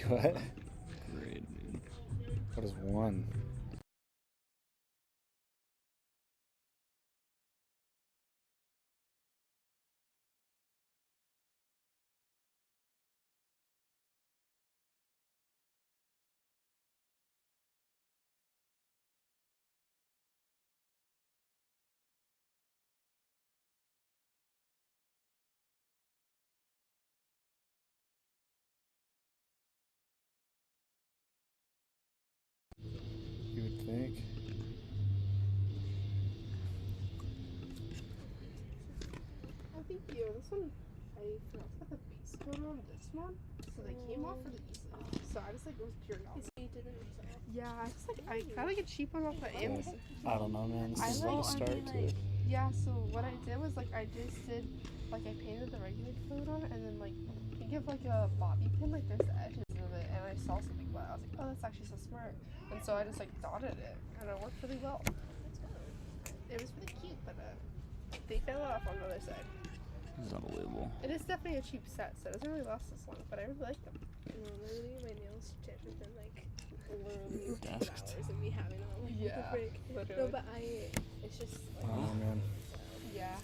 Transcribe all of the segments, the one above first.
What? Great, dude. What is one? You would think. Oh, thank you. This one, I forgot to put the base coat on this one, so they came off really easily. So I just like, it was pure knowledge. You did it yourself. Yeah, I just like, I got like a cheap one off the Amazon. I don't know, man. This I is know, like a I start mean, to it. Yeah, so what I did was like, I just did, like I painted the regular coat on it, and then like, you give like a bobby pin, like there's the edges of it, and I saw something black. I was like, oh, that's actually so smart. And so I just like dotted it, and it worked really well. It was really cute, but they fell off on the other side. This is unbelievable. It is definitely a cheap set, so it doesn't really last this long, but I really like them. No, literally, my nails chipped within like literally Gasped. hours of me having them. I'm like, Yeah, what the frick? literally. No, but it's just I like, don't know, man. Yeah.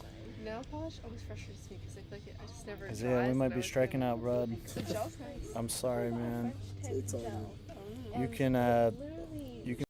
Nail polish always frustrates me because I feel like I just never. Isaiah, we might be striking out, bud. The gel's nice. I'm sorry, man. French tip gel. You And can literally you can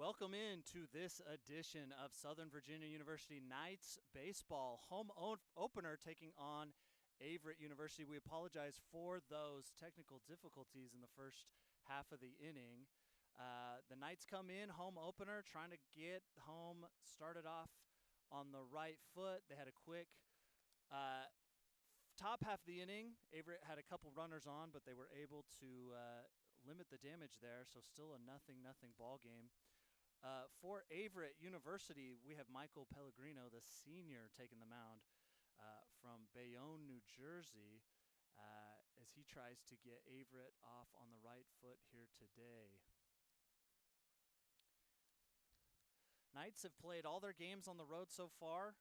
Welcome in to this edition of Southern Virginia University Knights Baseball home opener taking on Averett University. We apologize for those technical difficulties in the first half of the inning. The Knights come in, home opener, trying to get home started off on the right foot. They had a quick top half of the inning. Averett had a couple runners on, but they were able to limit the damage there, so still a 0-0 ball game. For Averett University, we have Michael Pellegrino, the senior, taking the mound from Bayonne, New Jersey, as he tries to get Averett off on the right foot here today. Knights have played all their games on the road so far.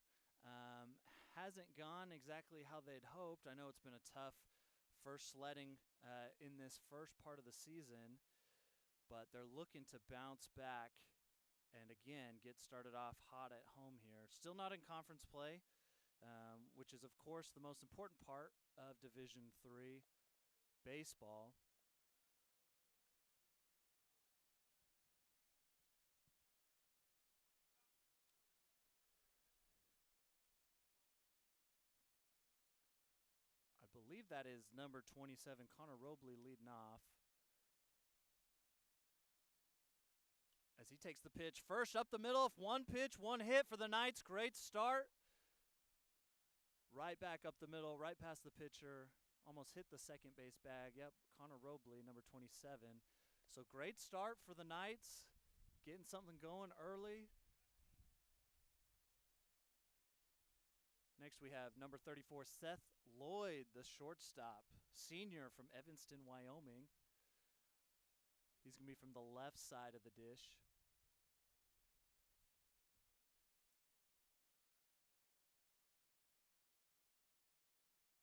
Hasn't gone exactly how they'd hoped. I know it's been a tough first sledding in this first part of the season, but they're looking to bounce back and, again, get started off hot at home here. Still not in conference play, which is, of course, the most important part of Division III baseball. I believe that is number 27, Connor Robley, leading off. As he takes the pitch first up the middle, one pitch, one hit for the Knights. Great start. Right back up the middle, right past the pitcher. Almost hit the second base bag. Yep, Connor Robley, number 27. So great start for the Knights, getting something going early. Next we have number 34, Seth Lloyd, the shortstop, senior from Evanston, Wyoming. He's going to be from the left side of the dish.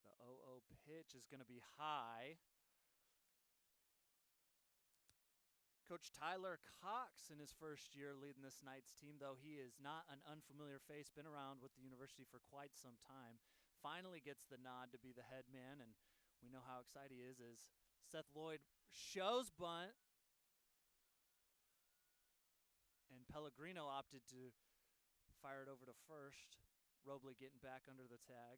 The 0-0 pitch is going to be high. Coach Tyler Cox in his first year leading this Knights team, though he is not an unfamiliar face, been around with the university for quite some time. Finally gets the nod to be the head man, and we know how excited he is as Seth Lloyd shows bunt. And Pellegrino opted to fire it over to first. Robley getting back under the tag.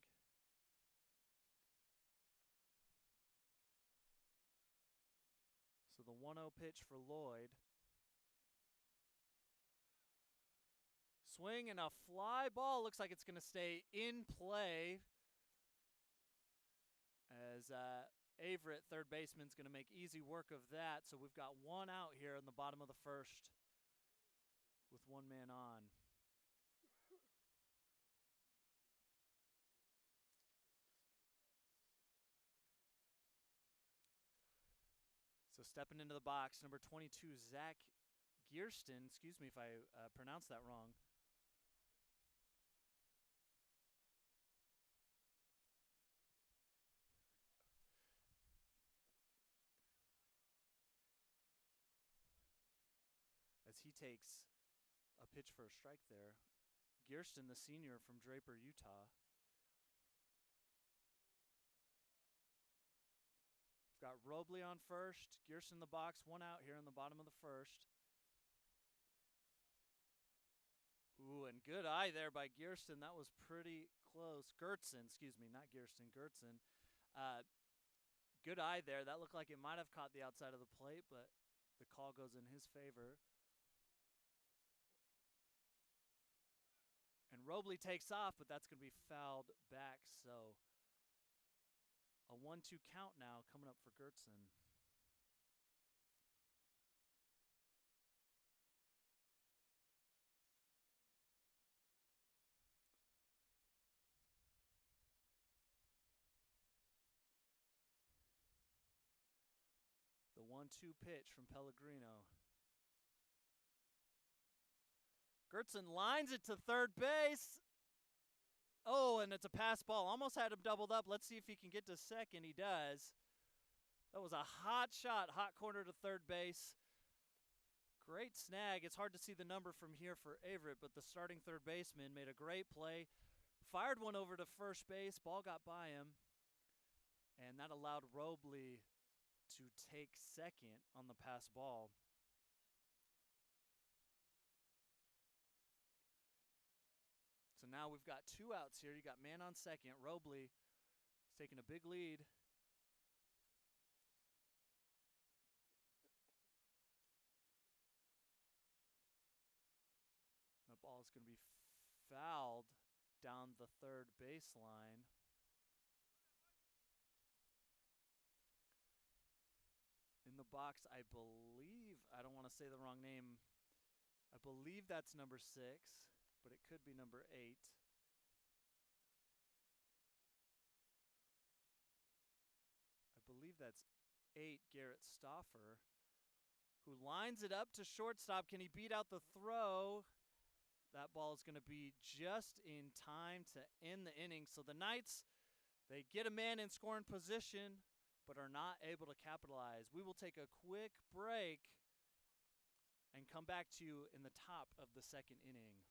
So the 1-0 pitch for Lloyd. Swing and a fly ball. Looks like it's going to stay in play as Averett, third baseman, is going to make easy work of that. So we've got one out here in the bottom of the first with one man on. So stepping into the box, number 22, Zach Gearston. Excuse me if I pronounced that wrong. As he takes a pitch for a strike there. Gearston, the senior from Draper, Utah. We've got Robley on first. Gearston in the box, one out here in the bottom of the first. Ooh, and good eye there by Gearston. That was pretty close. Gertson, excuse me, not Gearston, Gertson. Good eye there. That looked like it might have caught the outside of the plate, but the call goes in his favor. And Robley takes off, but that's going to be fouled back. So a 1-2 count now coming up for Gertson. The 1-2 pitch from Pellegrino. Gertson lines it to third base. Oh, and it's a pass ball. Almost had him doubled up. Let's see if he can get to second. He does. That was a hot shot, hot corner to third base. Great snag. It's hard to see the number from here for Averett, but the starting third baseman made a great play. Fired one over to first base. Ball got by him. And that allowed Robley to take second on the pass ball. now we've got 2 outs here. You got man on second. Robley is taking a big lead. The ball is going to be fouled down the third baseline. In the box, I believe, I don't want to say the wrong name, I believe that's number 6, but it could be number 8. I believe that's 8, Garrett Stoffer, who lines it up to shortstop. Can he beat out the throw? That ball is going to be just in time to end the inning. So the Knights, they get a man in scoring position, but are not able to capitalize. We will take a quick break and come back to you in the top of the second inning.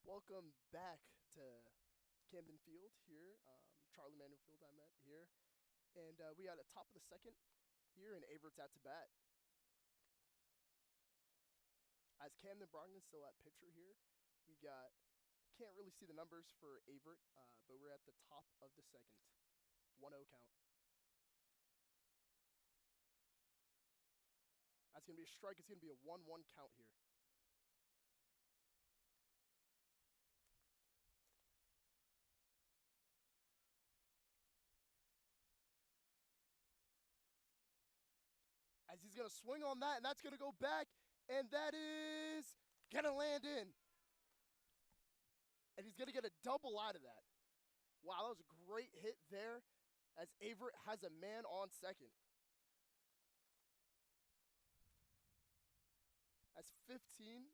Welcome back to Camden Field here, Charlie Manuel Field I met here. And we got a top of the second here, and Averett's at to bat. As Camden Brogdon's still at pitcher here, we got, can't really see the numbers for Averett, but we're at the top of the second. 1-0 count. That's going to be a strike. It's going to be a 1-1 count here. As he's going to swing on that, and that's going to go back, and that is going to land in. And he's going to get a double out of that. Wow, that was a great hit there as Averett has a man on second. As 15,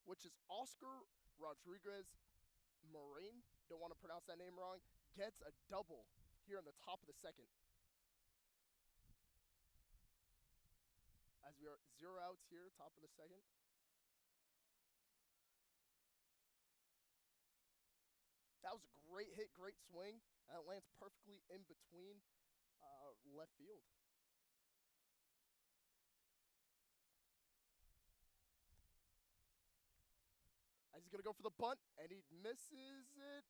which is Oscar Rodriguez Moraine, don't want to pronounce that name wrong, gets a double here on the top of the second. As we are 0 outs here, top of the second. That was a great hit, great swing. And it lands perfectly in between left field. As he's going to go for the bunt, and he misses it.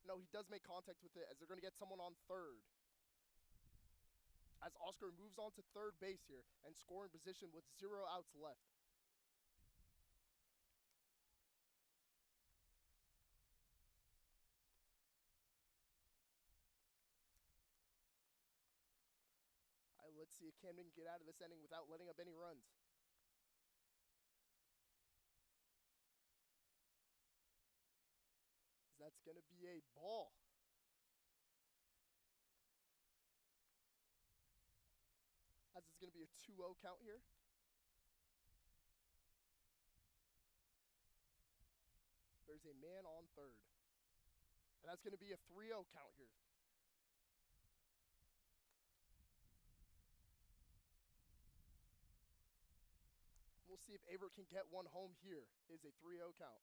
No, he does make contact with it as they're going to get someone on third. As Oscar moves on to third base here and scoring position with 0 outs left. All right, let's see if Camden can get out of this inning without letting up any runs. That's going to be a ball. As it's going to be a 2-0 count here. There's a man on third. And that's going to be a 3-0 count here. We'll see if Averett can get one home here. It is a 3-0 count.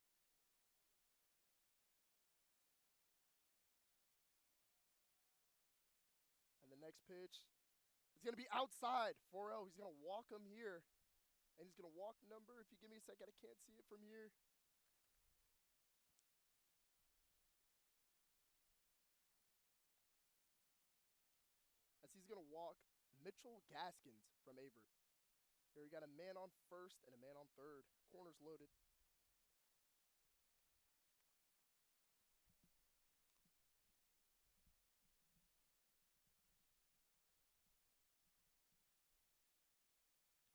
And the next pitch is going to be outside. 4-0. He's going to walk him here. And he's going to walk number. If you give me a second, I can't see it from here. As he's going to walk Mitchell Gaskins from Averett. Here we got a man on first and a man on third. Corners loaded.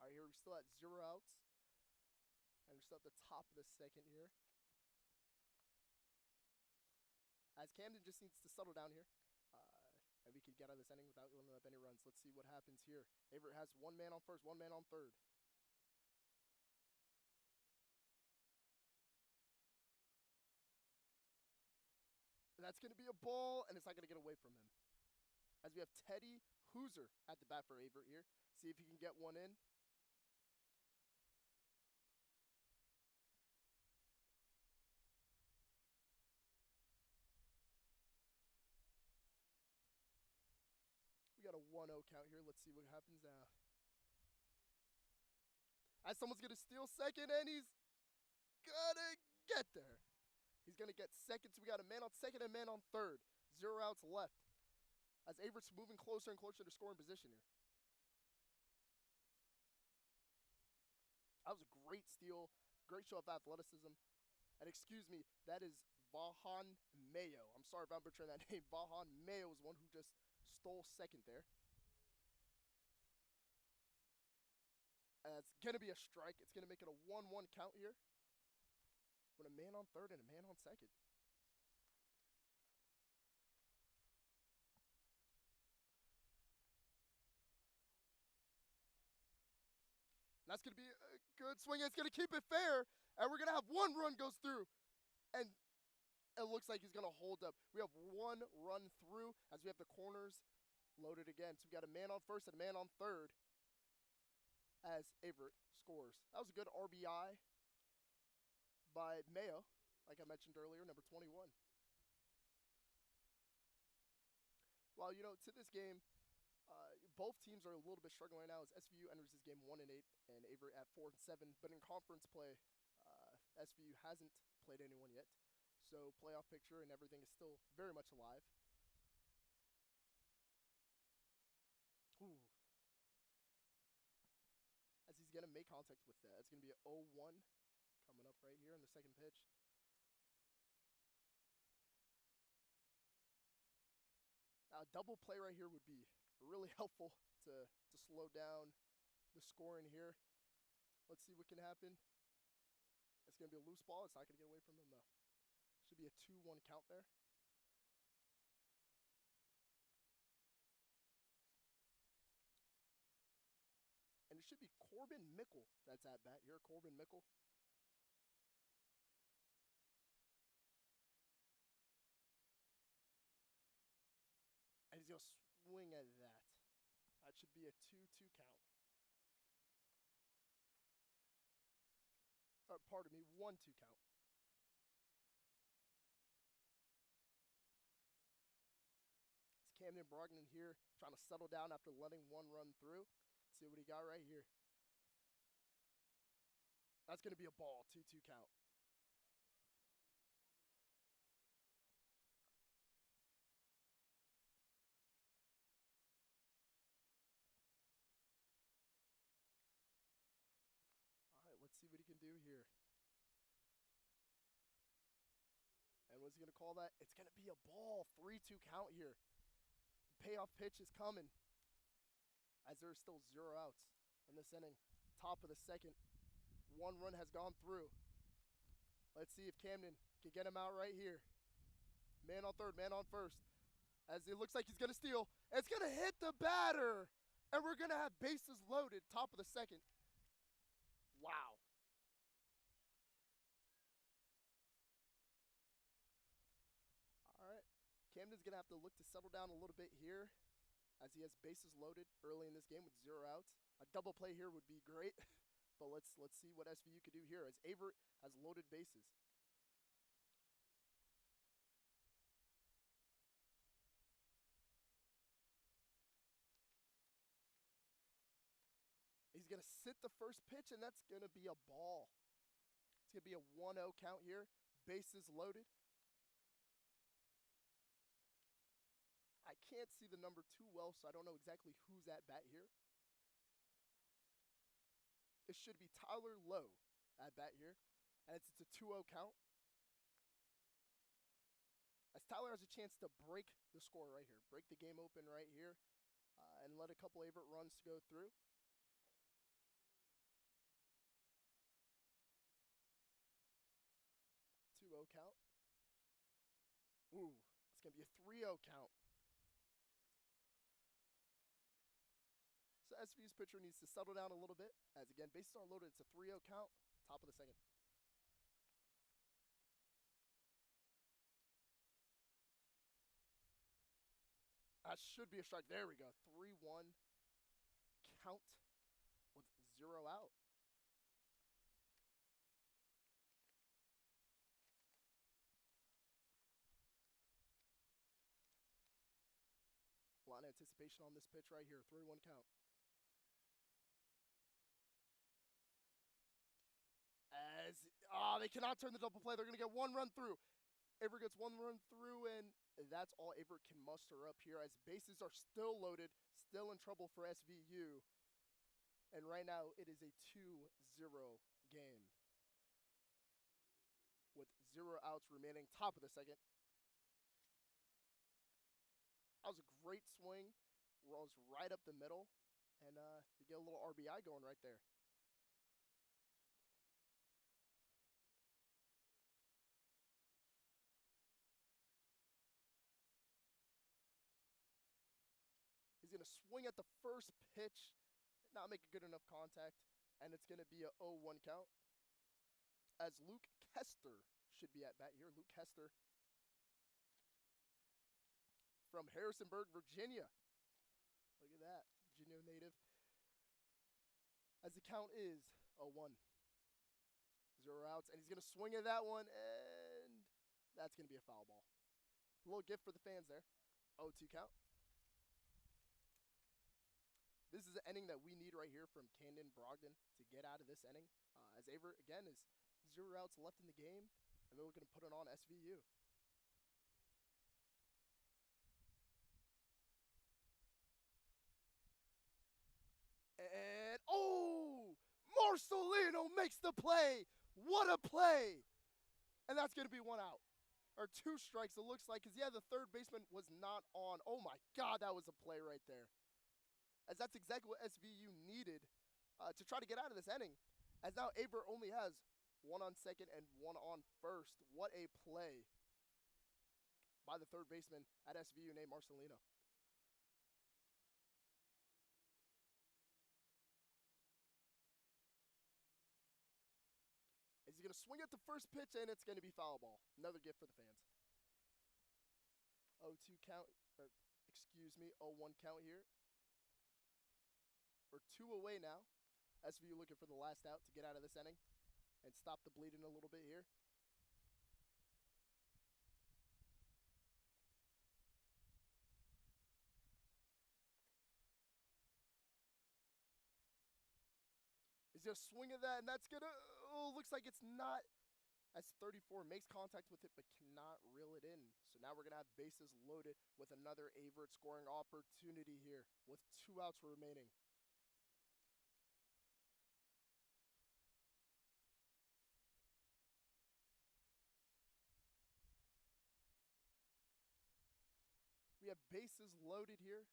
All right, here we're still at 0 outs. And we're still at the top of the second here. As Camden just needs to settle down here. And we can get out of this inning without letting up any runs. Let's see what happens here. Averett has one man on first, one man on third. And that's going to be a ball, and it's not going to get away from him. As we have Teddy Hooser at the bat for Averett here. See if he can get one in. We got a 1-0 count here. Let's see what happens now. As someone's going to steal second, and he's going to get there. He's going to get second, so we got a man on second and a man on third. 0 outs left. As Averett's moving closer and closer to scoring position here. That was a great steal. Great show of athleticism. And excuse me, that is Vahan Mayo. I'm sorry if I'm butchering that name. Vahan Mayo is one who just stole second there. And it's going to be a strike. It's going to make it a 1-1 count here. With a man on third and a man on second. And that's going to be a good swing. It's going to keep it fair. And we're going to have one run goes through. And it looks like he's going to hold up. We have one run through as we have the corners loaded again. So we got a man on first and a man on third as Averett scores. That was a good RBI by Mayo, like I mentioned earlier, number 21. Well, you know, to this game, both teams are a little bit struggling right now as SVU enters this game 1-8 and Averett at 4-7. But in conference play, SVU hasn't played anyone yet. So playoff picture and everything is still very much alive. Ooh. As he's going to make contact with that. It's going to be an 0-1 coming up right here in the second pitch. Now, a double play right here would be really helpful to slow down the scoring here. Let's see what can happen. It's going to be a loose ball. It's not going to get away from him, though. Should be a 2-1 count there. And it should be Corbin Mickle that's at bat here. Corbin Mickle. And he's going to swing at that. That should be a 2-2 count. Pardon me, 1-2 count. It's Camden Brogdon here trying to settle down after letting one run through. Let's see what he got right here. That's going to be a ball, 2-2 count. All right, let's see what he can do here. And what's he going to call that? It's going to be a ball, 3-2 count here. The payoff pitch is coming as there's still 0 outs in this inning. Top of the second. One run has gone through. Let's see if Camden can get him out right here. Man on third, man on first. As it looks like he's going to steal. It's going to hit the batter. And we're going to have bases loaded, top of the second. Wow. All right. is going to have to look to settle down a little bit here as he has bases loaded early in this game with 0 outs. A double play here would be great, but let's see what SVU could do here as Averett has loaded bases. He's going to sit the first pitch, and that's going to be a ball. It's going to be a 1-0 count here. Bases loaded. I can't see the number too well, so I don't know exactly who's at bat here. It should be Tyler Lowe at bat here, and it's a 2-0 count. As Tyler has a chance to break the score right here, break the game open right here, and let a couple Averett runs go through. Two-0 count. Ooh, it's going to be a 3-0 count. So SVU's pitcher needs to settle down a little bit. As again, bases are loaded. It's a 3-0 count. Top of the second. That should be a strike. There we go. 3-1 count with 0 out. A lot of anticipation on this pitch right here. 3-1 count. As, they cannot turn the double play. They're going to get 1 run through. Averett gets 1 run through, and that's all Averett can muster up here as bases are still loaded, still in trouble for SVU. And right now, it is a 2-0 game with 0 outs remaining. Top of the second. That was a great swing. Rolls right up the middle, and you get a little RBI going right there. He's going to swing at the first pitch, not make a good enough contact, and it's going to be a 0-1 count. As Luke Kester should be at bat here. Luke Kester from Harrisonburg, Virginia. Look at that, Virginia native. As the count is 0-1. 0 outs, and he's going to swing at that one, and that's going to be a foul ball. A little gift for the fans there. 0-2 count. This is an inning that we need right here from Camden Brogdon to get out of this inning. As Averett, again, is 0 outs left in the game, and they're looking to put it on SVU. And, Marcelino makes the play. What a play. And that's going to be 1 out. Or 2 strikes, it looks like, because, the third baseman was not on. Oh, my God, that was a play right there. As that's exactly what SVU needed to try to get out of this inning. As now Averett only has 1 on second and 1 on first. What a play by the third baseman at SVU named Marcelino. He's going to swing at the first pitch, and it's going to be foul ball. Another gift for the fans. 0-2 count, or excuse me, 0-1 count here. We're 2 away now. SVU looking for the last out to get out of this inning and stop the bleeding a little bit here. He's going to swing at that, and that's going to, looks like it's not, as 34 makes contact with it but cannot reel it in. So now we're going to have bases loaded with another Averett scoring opportunity here with 2 outs remaining. We have bases loaded here,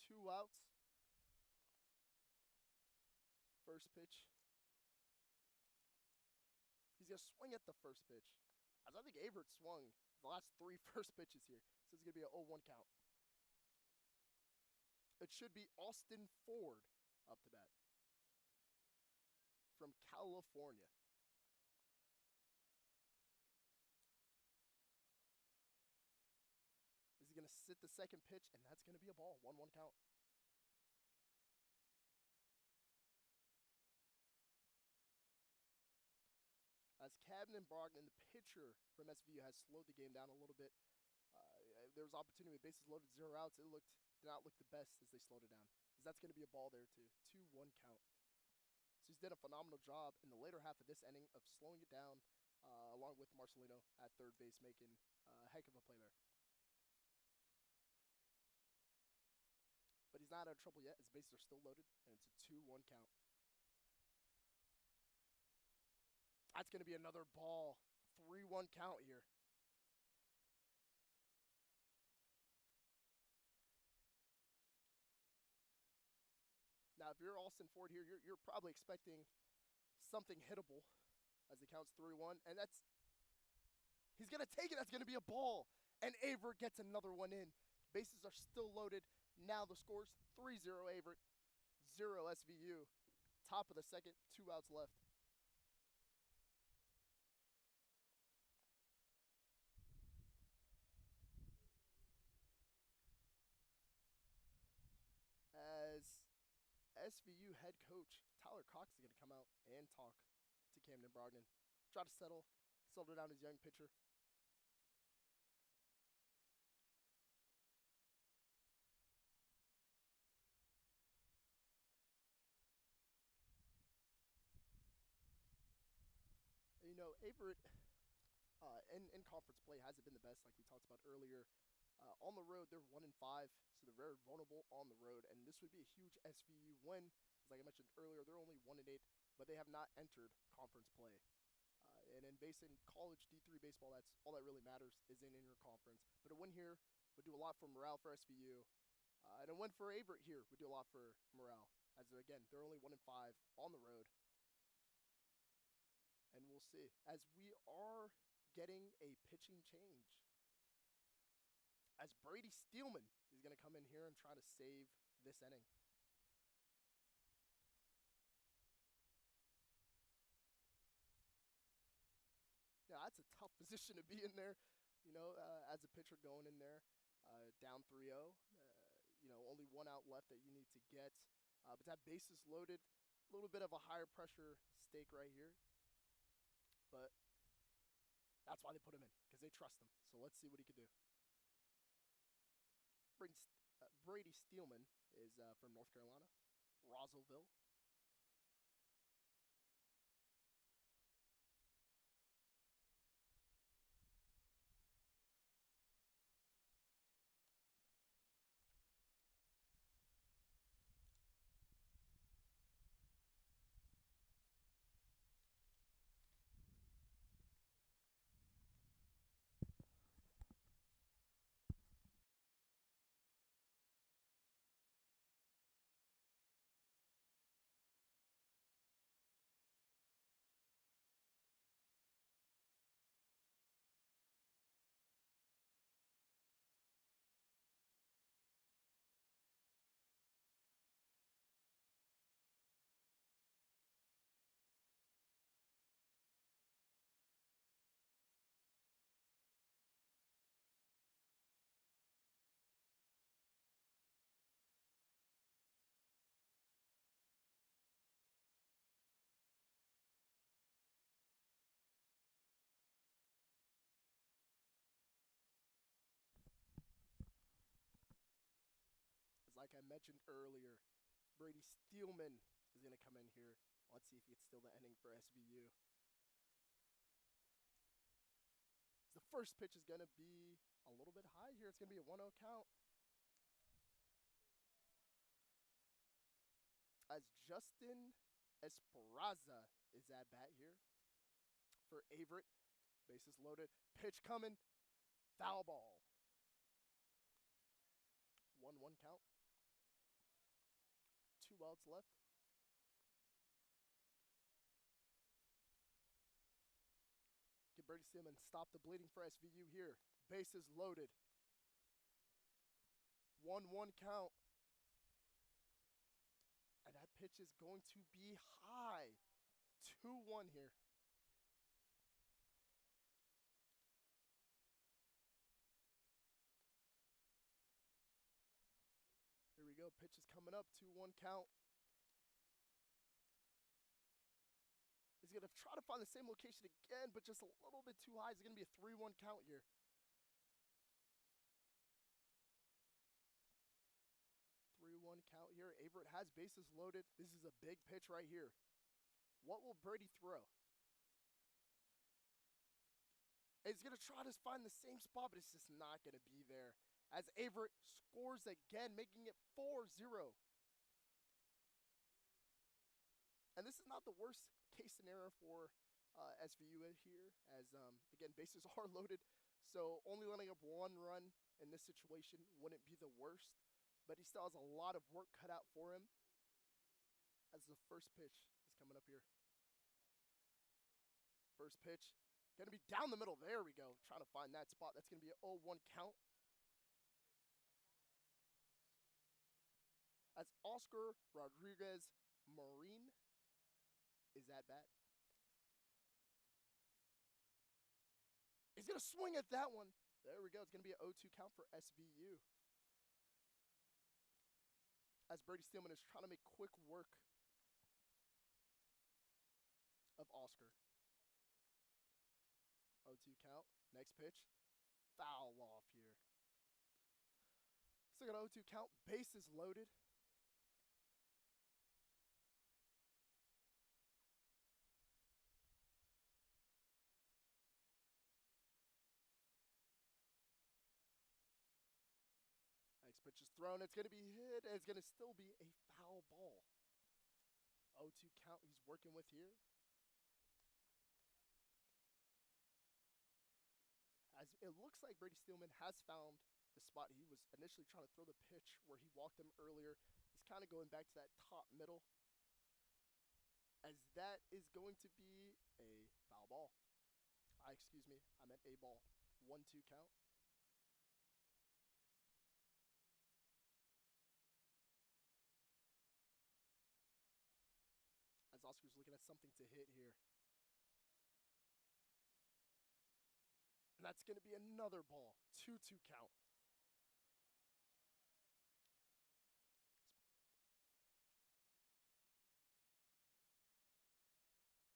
2 outs. First pitch. He's going to swing at the first pitch. As I think Averett swung the last 3 first pitches here. So it's going to be an 0-1 count. It should be Austin Ford up to bat from California. Is he going to sit the second pitch, and that's going to be a ball. 1-1 count. As Cabin Brogdon, the pitcher from SVU, has slowed the game down a little bit. There was opportunity with bases loaded, 0 outs. It did not look the best as they slowed it down. As that's going to be a ball there too. 2-1 count. So he's did a phenomenal job in the later half of this inning of slowing it down, along with Marcelino at third base, making a heck of a play there. But he's not out of trouble yet. His bases are still loaded, and it's a 2-1 count. That's going to be another ball. 3-1 count here. Now, if you're Austin Ford here, you're probably expecting something hittable as the count's 3-1, and he's going to take it. That's going to be a ball, and Averett gets another one in. Bases are still loaded. Now the score's 3-0 Averett, 0 SVU. Top of the second, 2 outs left. As SVU head coach Tyler Cox is going to come out and talk to Camden Brogdon. Try to settle down his young pitcher. You know, Averett in conference play hasn't been the best, like we talked about earlier. On the road, they're 1-5, so they're very vulnerable on the road, and this would be a huge SVU win. As like I mentioned earlier, they're only 1-8, but they have not entered conference play. And in college D3 baseball, that's all that really matters is in your conference. But a win here would do a lot for morale for SVU, and a win for Averett here would do a lot for morale. As again, they're only 1-5 on the road. And we'll see. As we are getting a pitching change. As Brady Steelman is going to come in here and try to save this inning. Yeah, that's a tough position to be in there, you know, as a pitcher going in there, down 3-0. You know, only 1 out left that you need to get. But that bases loaded, a little bit of a higher pressure stake right here. But that's why they put him in, because they trust him. So let's see what he can do. Brady Steelman is from North Carolina, Roswellville. Like I mentioned earlier, Brady Steelman is going to come in here. Let's see if he can steal the inning for SVU. The first pitch is going to be a little bit high here. It's going to be a 1-0 count. As Justin Esperanza is at bat here for Averett. Bases loaded. Pitch coming. Foul ball. 1-1 count. 2 outs left. Get Brady Steelman stop the bleeding for SVU here. Bases loaded. 1-1 count. And that pitch is going to be high. 2-1 here. go. Pitch is coming up. 2-1 count. He's going to try to find the same location again, but just a little bit too high. It's going to be a 3-1 count here. Count here. Averett has bases loaded. This is a big pitch right here. What will Brady throw? He's going to try to find the same spot, but it's just not going to be there. As Averett scores again, making it 4-0. And this is not the worst case scenario for SVU here, as, again, bases are loaded. So only letting up 1 run in this situation wouldn't be the worst. But he still has a lot of work cut out for him, as the first pitch is coming up here. First pitch, going to be down the middle. There we go. Trying to find that spot. That's going to be an 0-1 count. As Oscar Rodriguez Marin is at bat. He's going to swing at that one. There we go. It's going to be an 0-2 count for SVU. As Brady Steelman is trying to make quick work of Oscar. 0-2 count. Next pitch. Foul off here. Still got an 0-2 count. Bases loaded. Next pitch is thrown. It's going to be hit. And it's going to still be a foul ball. 0-2 count he's working with here. As it looks like Brady Steelman has found the spot he was initially trying to throw the pitch where he walked him earlier. He's kind of going back to that top middle. As that is going to be a foul ball. Excuse me, I meant a ball. 1-2 count. As Oscar's looking at something to hit here. And that's going to be another ball. 2-2 count.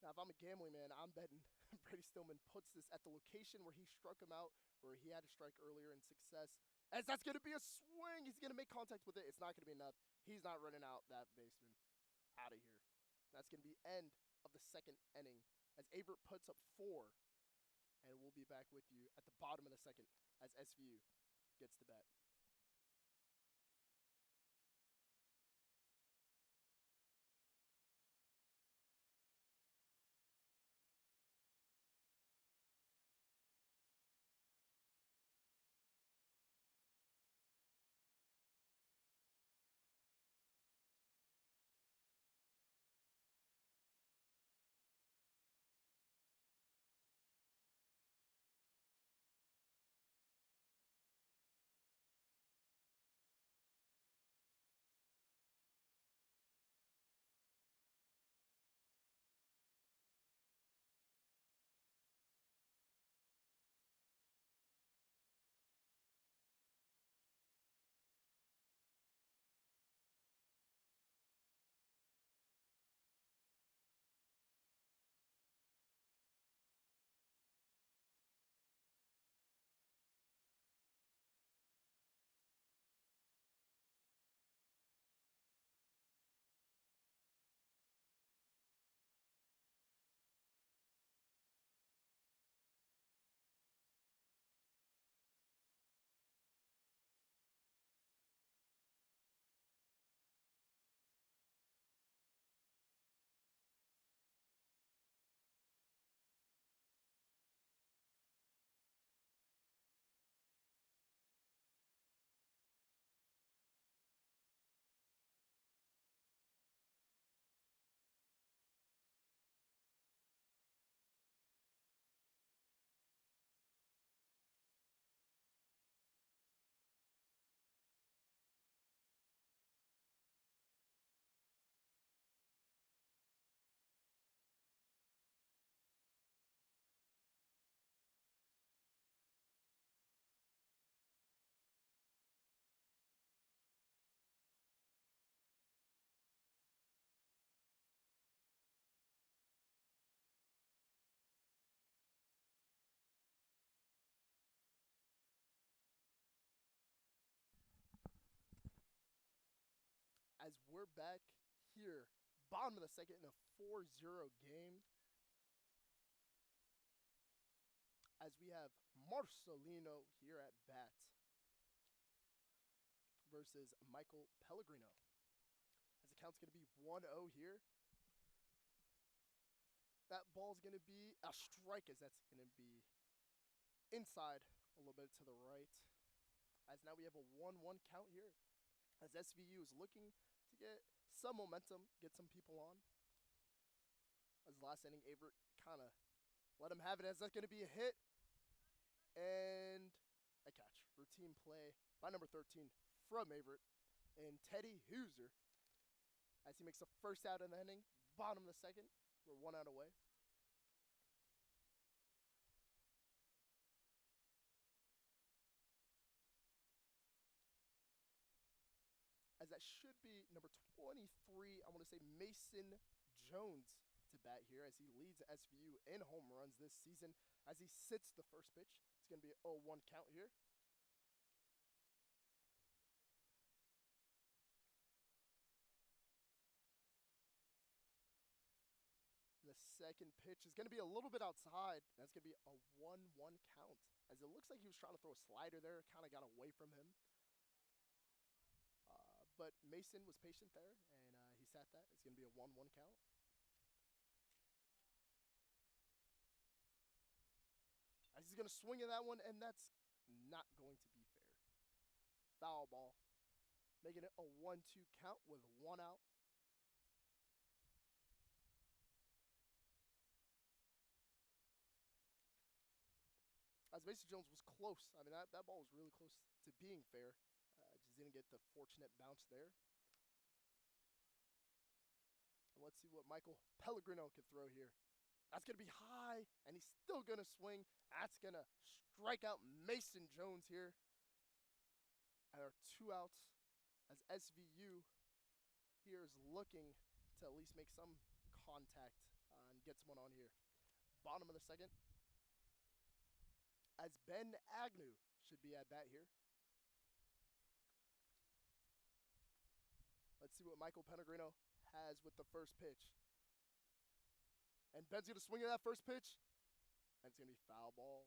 Now, if I'm a gambling man, I'm betting Brady Steelman puts this at the location where he struck him out, where he had to strike earlier in success. As that's going to be a swing. He's going to make contact with it. It's not going to be enough. He's not running out that baseman out of here. That's going to be end of the second inning as Averett puts up 4. And we'll be back with you at the bottom of the second as SVU gets to bat. as we're back here, bottom of the second in a 4-0 game. As we have Marcelino here at bat versus Michael Pellegrino. As the count's going to be 1-0 here. That ball's going to be a strike, as that's going to be inside a little bit to the right. As now we have a 1-1 count here. As SVU is looking to get some momentum, get some people on. As last inning, Averett kind of let him have it, as that's going to be a hit. And a catch. Routine play by number 13 from Averett. And Teddy Hooser, as he makes the first out in the inning, bottom of the second. We're 1 out away. As that should be number 23, I want to say Mason Jones to bat here, as he leads SVU in home runs this season. As he sits the first pitch, it's going to be a 0-1 count here. The second pitch is going to be a little bit outside. That's going to be a 1-1 count, as it looks like he was trying to throw a slider there, kind of got away from him. But Mason was patient there, and he sat that. It's going to be a 1-1 count. As he's going to swing at that one, and that's not going to be fair. Foul ball, making it a 1-2 count with 1 out. As Mason Jones was close. I mean, that ball was really close to being fair. Just didn't get the fortunate bounce there. And let's see what Michael Pellegrino can throw here. That's going to be high, and he's still going to swing. That's going to strike out Mason Jones here. And our 2 outs, as SVU here is looking to at least make some contact and get someone on here. Bottom of the second, as Ben Agnew should be at bat here. Let's see what Michael Pellegrino has with the first pitch. And Ben's going to swing at that first pitch, and it's going to be foul ball.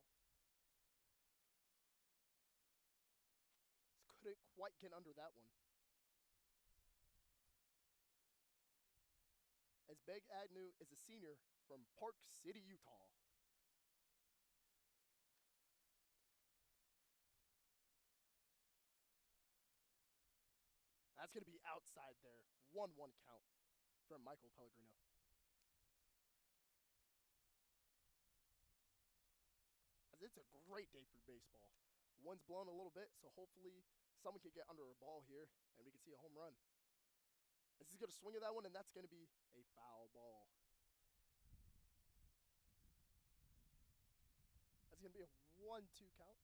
Just couldn't quite get under that one. As Ben Agnew is a senior from Park City, Utah. That's going to be outside there. 1-1 count from Michael Pellegrino. As it's a great day for baseball. Wind's blowing a little bit, so hopefully someone can get under a ball here, and we can see a home run. As he's going to swing at that one, and that's going to be a foul ball. That's going to be a 1-2 count.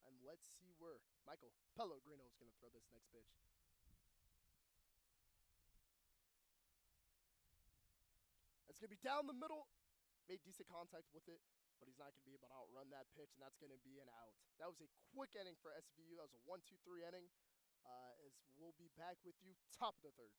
And let's see where Michael Pellegrino is going to throw this next pitch. It's going to be down the middle. Made decent contact with it, but he's not going to be able to outrun that pitch, and that's going to be an out. That was a quick inning for SVU. That was a 1-2-3 inning. As we'll be back with you top of the third.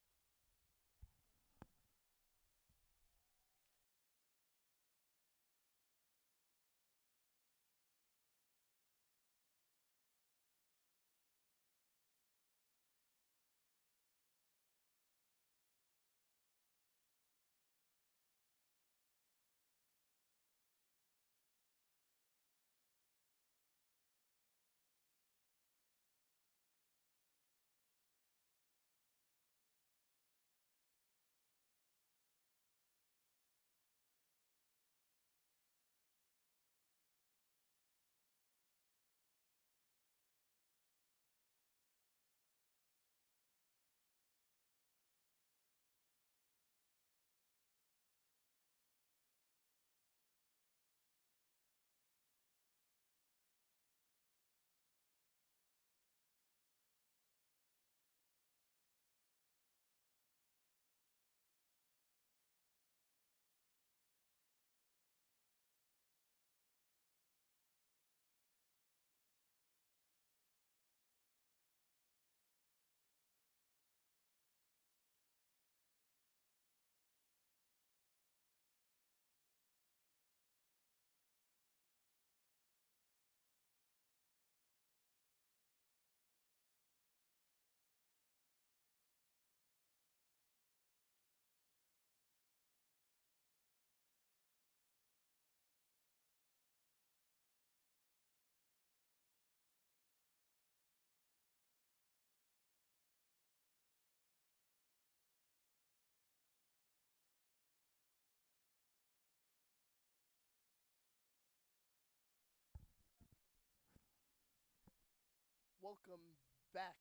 welcome back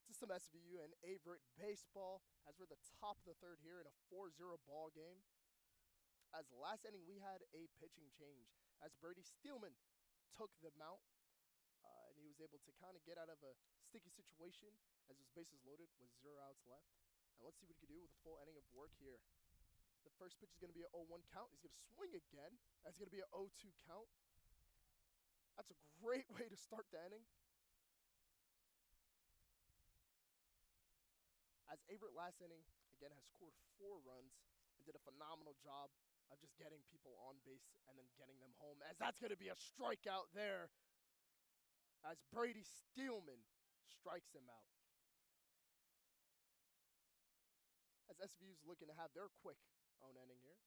to some SVU and Averett baseball as we're at the top of the third here in a 4-0 ball game. As last inning, we had a pitching change as Brady Steelman took the mount, and he was able to kind of get out of a sticky situation as his bases loaded with 0 outs left. And let's see what he can do with a full inning of work here. The first pitch is going to be an 0-1 count. He's going to swing again. That's going to be an 0-2 count. That's a great way to start the inning. As Averett last inning, again, has scored 4 runs and did a phenomenal job of just getting people on base and then getting them home, as that's going to be a strikeout there as Brady Steelman strikes him out. As SVU's looking to have their quick own inning here.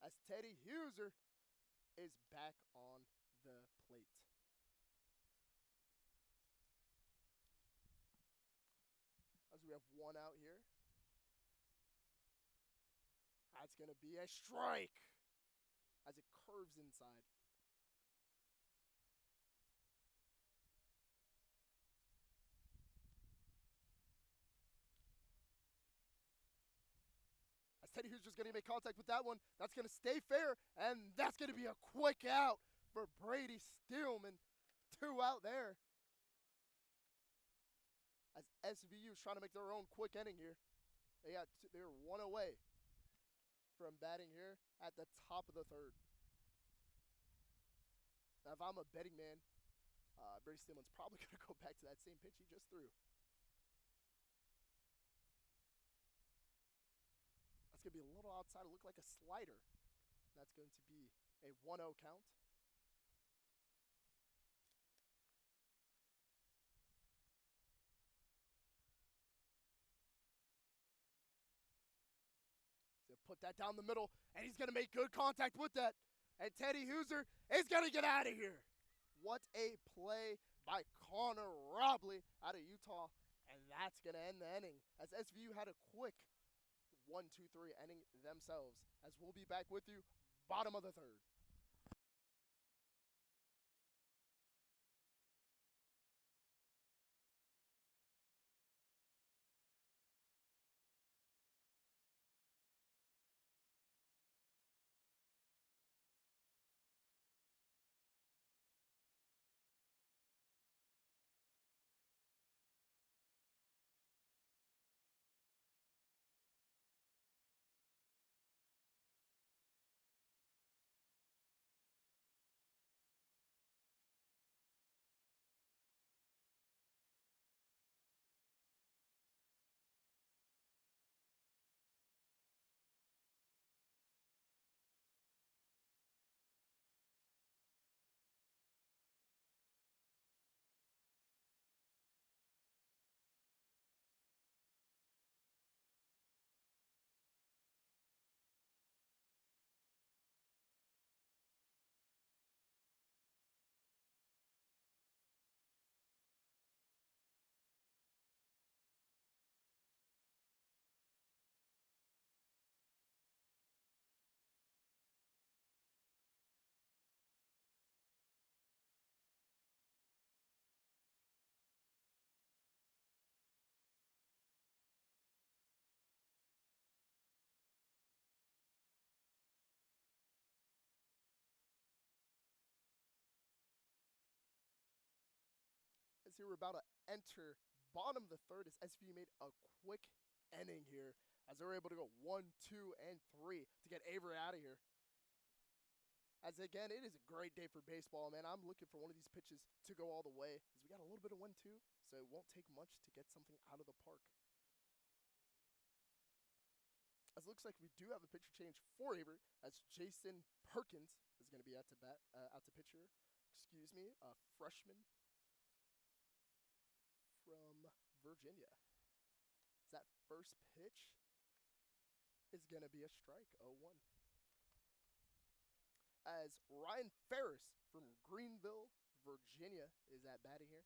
As Teddy Huser is back on the plate. As we have 1 out here. That's going to be a strike as it curves inside. As Teddy Huser's going to make contact with that one, that's going to stay fair, and that's going to be a quick out for Brady Steelman. 2 out there. As SVU is trying to make their own quick inning here. They're 1 away from batting here at the top of the third. Now, if I'm a betting man, Brady Steelman's probably going to go back to that same pitch he just threw. That's going to be a little outside. It looked like a slider. That's going to be a 1-0 count. He's going to put that down the middle, and he's going to make good contact with that. And Teddy Huser is going to get out of here. What a play by Connor Robley out of Utah. And that's going to end the inning as SVU had a quick 1-2-3 inning themselves. As we'll be back with you, bottom of the third. As here we're about to enter bottom of the third as SVU made a quick inning here as they were able to go 1, 2, and 3 to get Averett out of here. As again, it is a great day for baseball, man. I'm looking for one of these pitches to go all the way as we got a little bit of 1-2, so it won't take much to get something out of the park. As it looks like we do have a pitcher change for Averett as Jason Perkins is going to be out to pitcher. Excuse me, a freshman from Virginia. That first pitch is going to be a strike, 0-1. As Ryan Ferris from Greenville, Virginia is at batting here.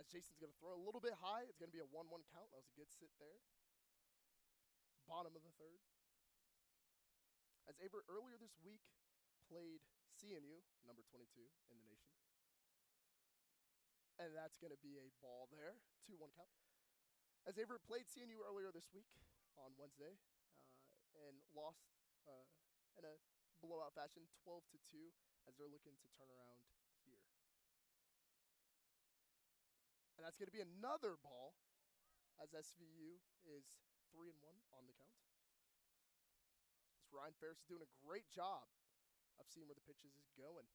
As Jason's going to throw a little bit high, it's going to be a 1-1 count. That was a good sit there. Bottom of the third. As Averett earlier this week played CNU, number 22 in the nation. And that's going to be a ball there, 2-1 count. As Averett played CNU earlier this week on Wednesday and lost in a blowout fashion, 12-2, as they're looking to turn around here. And that's going to be another ball as SVU is 3-1 on the count. As Ryan Ferris is doing a great job of seeing where the pitches is going.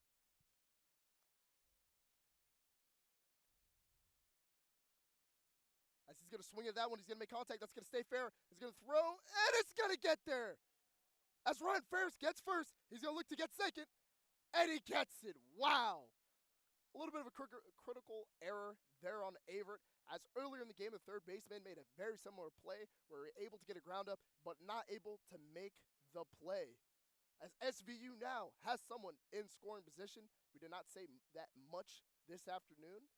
As he's going to swing at that one, he's going to make contact. That's going to stay fair. He's going to throw, and it's going to get there. As Ryan Ferris gets first, he's going to look to get second, and he gets it. Wow. A little bit of a critical error there on Averett, as earlier in the game, the third baseman made a very similar play where he was able to get a ground up, but not able to make the play. As SVU now has someone in scoring position, we did not say that much this afternoon,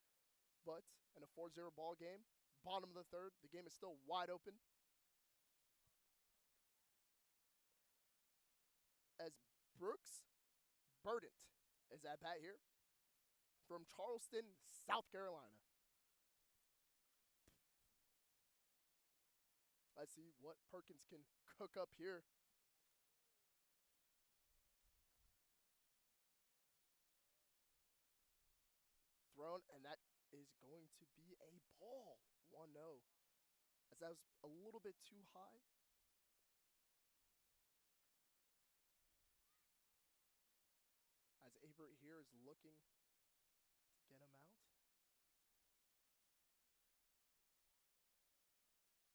but in a 4-0 ball game, bottom of the third, the game is still wide open. As Brooks Burdent is at bat here from Charleston, South Carolina. Let's see what Perkins can cook up here. Thrown, and that is going to be a ball. 1-0. As that was a little bit too high. As Averett here is looking to get him out.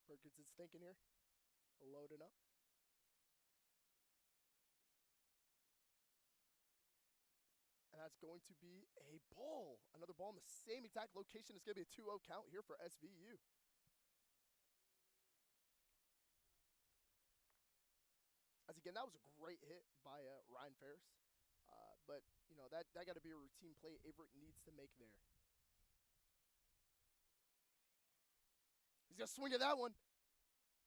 Perkins is thinking here. Loading up. And that's going to be a ball. Another ball in the same exact location. It's going to be a 2-0 count here for SVU. As again, that was a great hit by Ryan Ferris. But, you know, that got to be a routine play Averett needs to make there. He's going to swing at that one.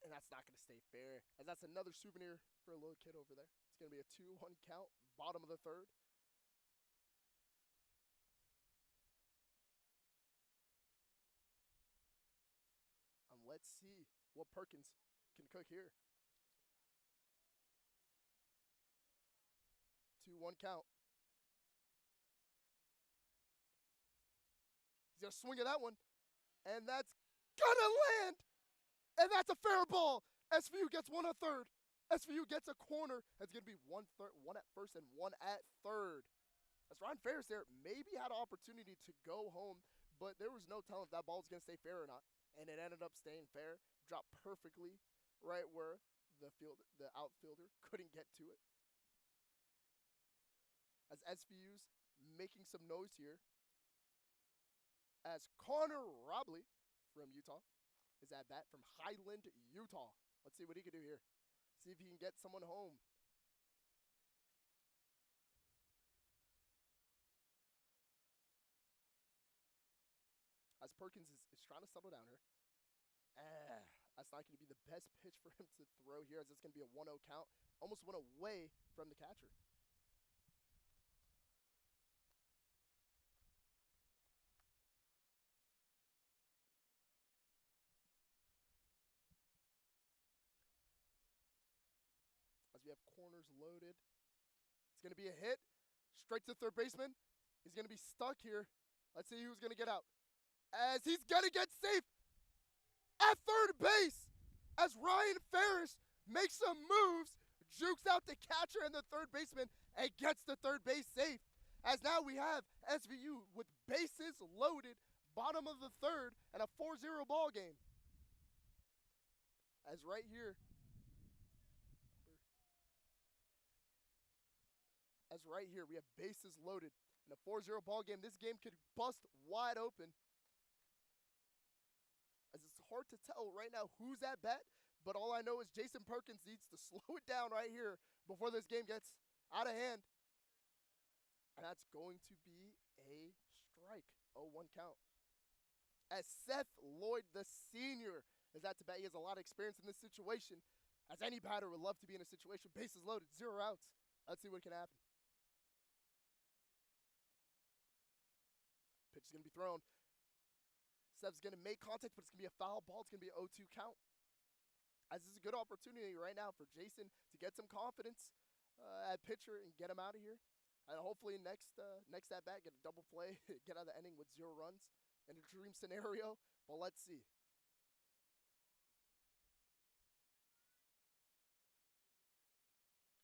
And that's not going to stay fair, as that's another souvenir for a little kid over there. It's going to be a 2-1 count, bottom of the third. And let's see what Perkins can cook here. 2-1 count. He's going to swing at that one. And that's going to land. And that's a fair ball. SVU gets one at third. SVU gets a corner. It's going to be one at first and one at third. As Ryan Ferris there maybe had an opportunity to go home, but there was no telling if that ball was going to stay fair or not. And it ended up staying fair. Dropped perfectly right where the outfielder couldn't get to it. As SVU's making some noise here. As Connor Robley from Utah is at bat from Highland, Utah. Let's see what he can do here. See if he can get someone home. As Perkins is trying to settle down here. That's not going to be the best pitch for him to throw here, as it's going to be a 1-0 count. Almost went away from the catcher. As we have corners loaded. It's going to be a hit. Straight to third baseman. He's going to be stuck here. Let's see who's going to get out. As he's going to get safe at third base. As Ryan Ferris makes some moves, jukes out the catcher and the third baseman, and gets the third base safe. As now we have SVU with bases loaded, bottom of the third, and a 4-0 ball game. As right here, we have bases loaded. In a 4-0 ball game, this game could bust wide open. As it's hard to tell right now who's at bat, but all I know is Jason Perkins needs to slow it down right here before this game gets out of hand. And that's going to be a strike. 0-1 count. As Seth Lloyd, the senior, is at to bat. He has a lot of experience in this situation. As any batter would love to be in a situation, bases loaded, 0 outs. Let's see what can happen. Pitch is going to be thrown. Sev's going to make contact, but it's going to be a foul ball. It's going to be an 0-2 count. As this is a good opportunity right now for Jason to get some confidence at pitcher and get him out of here. And hopefully next at bat, get a double play, get out of the inning with 0 runs in a dream scenario. But let's see.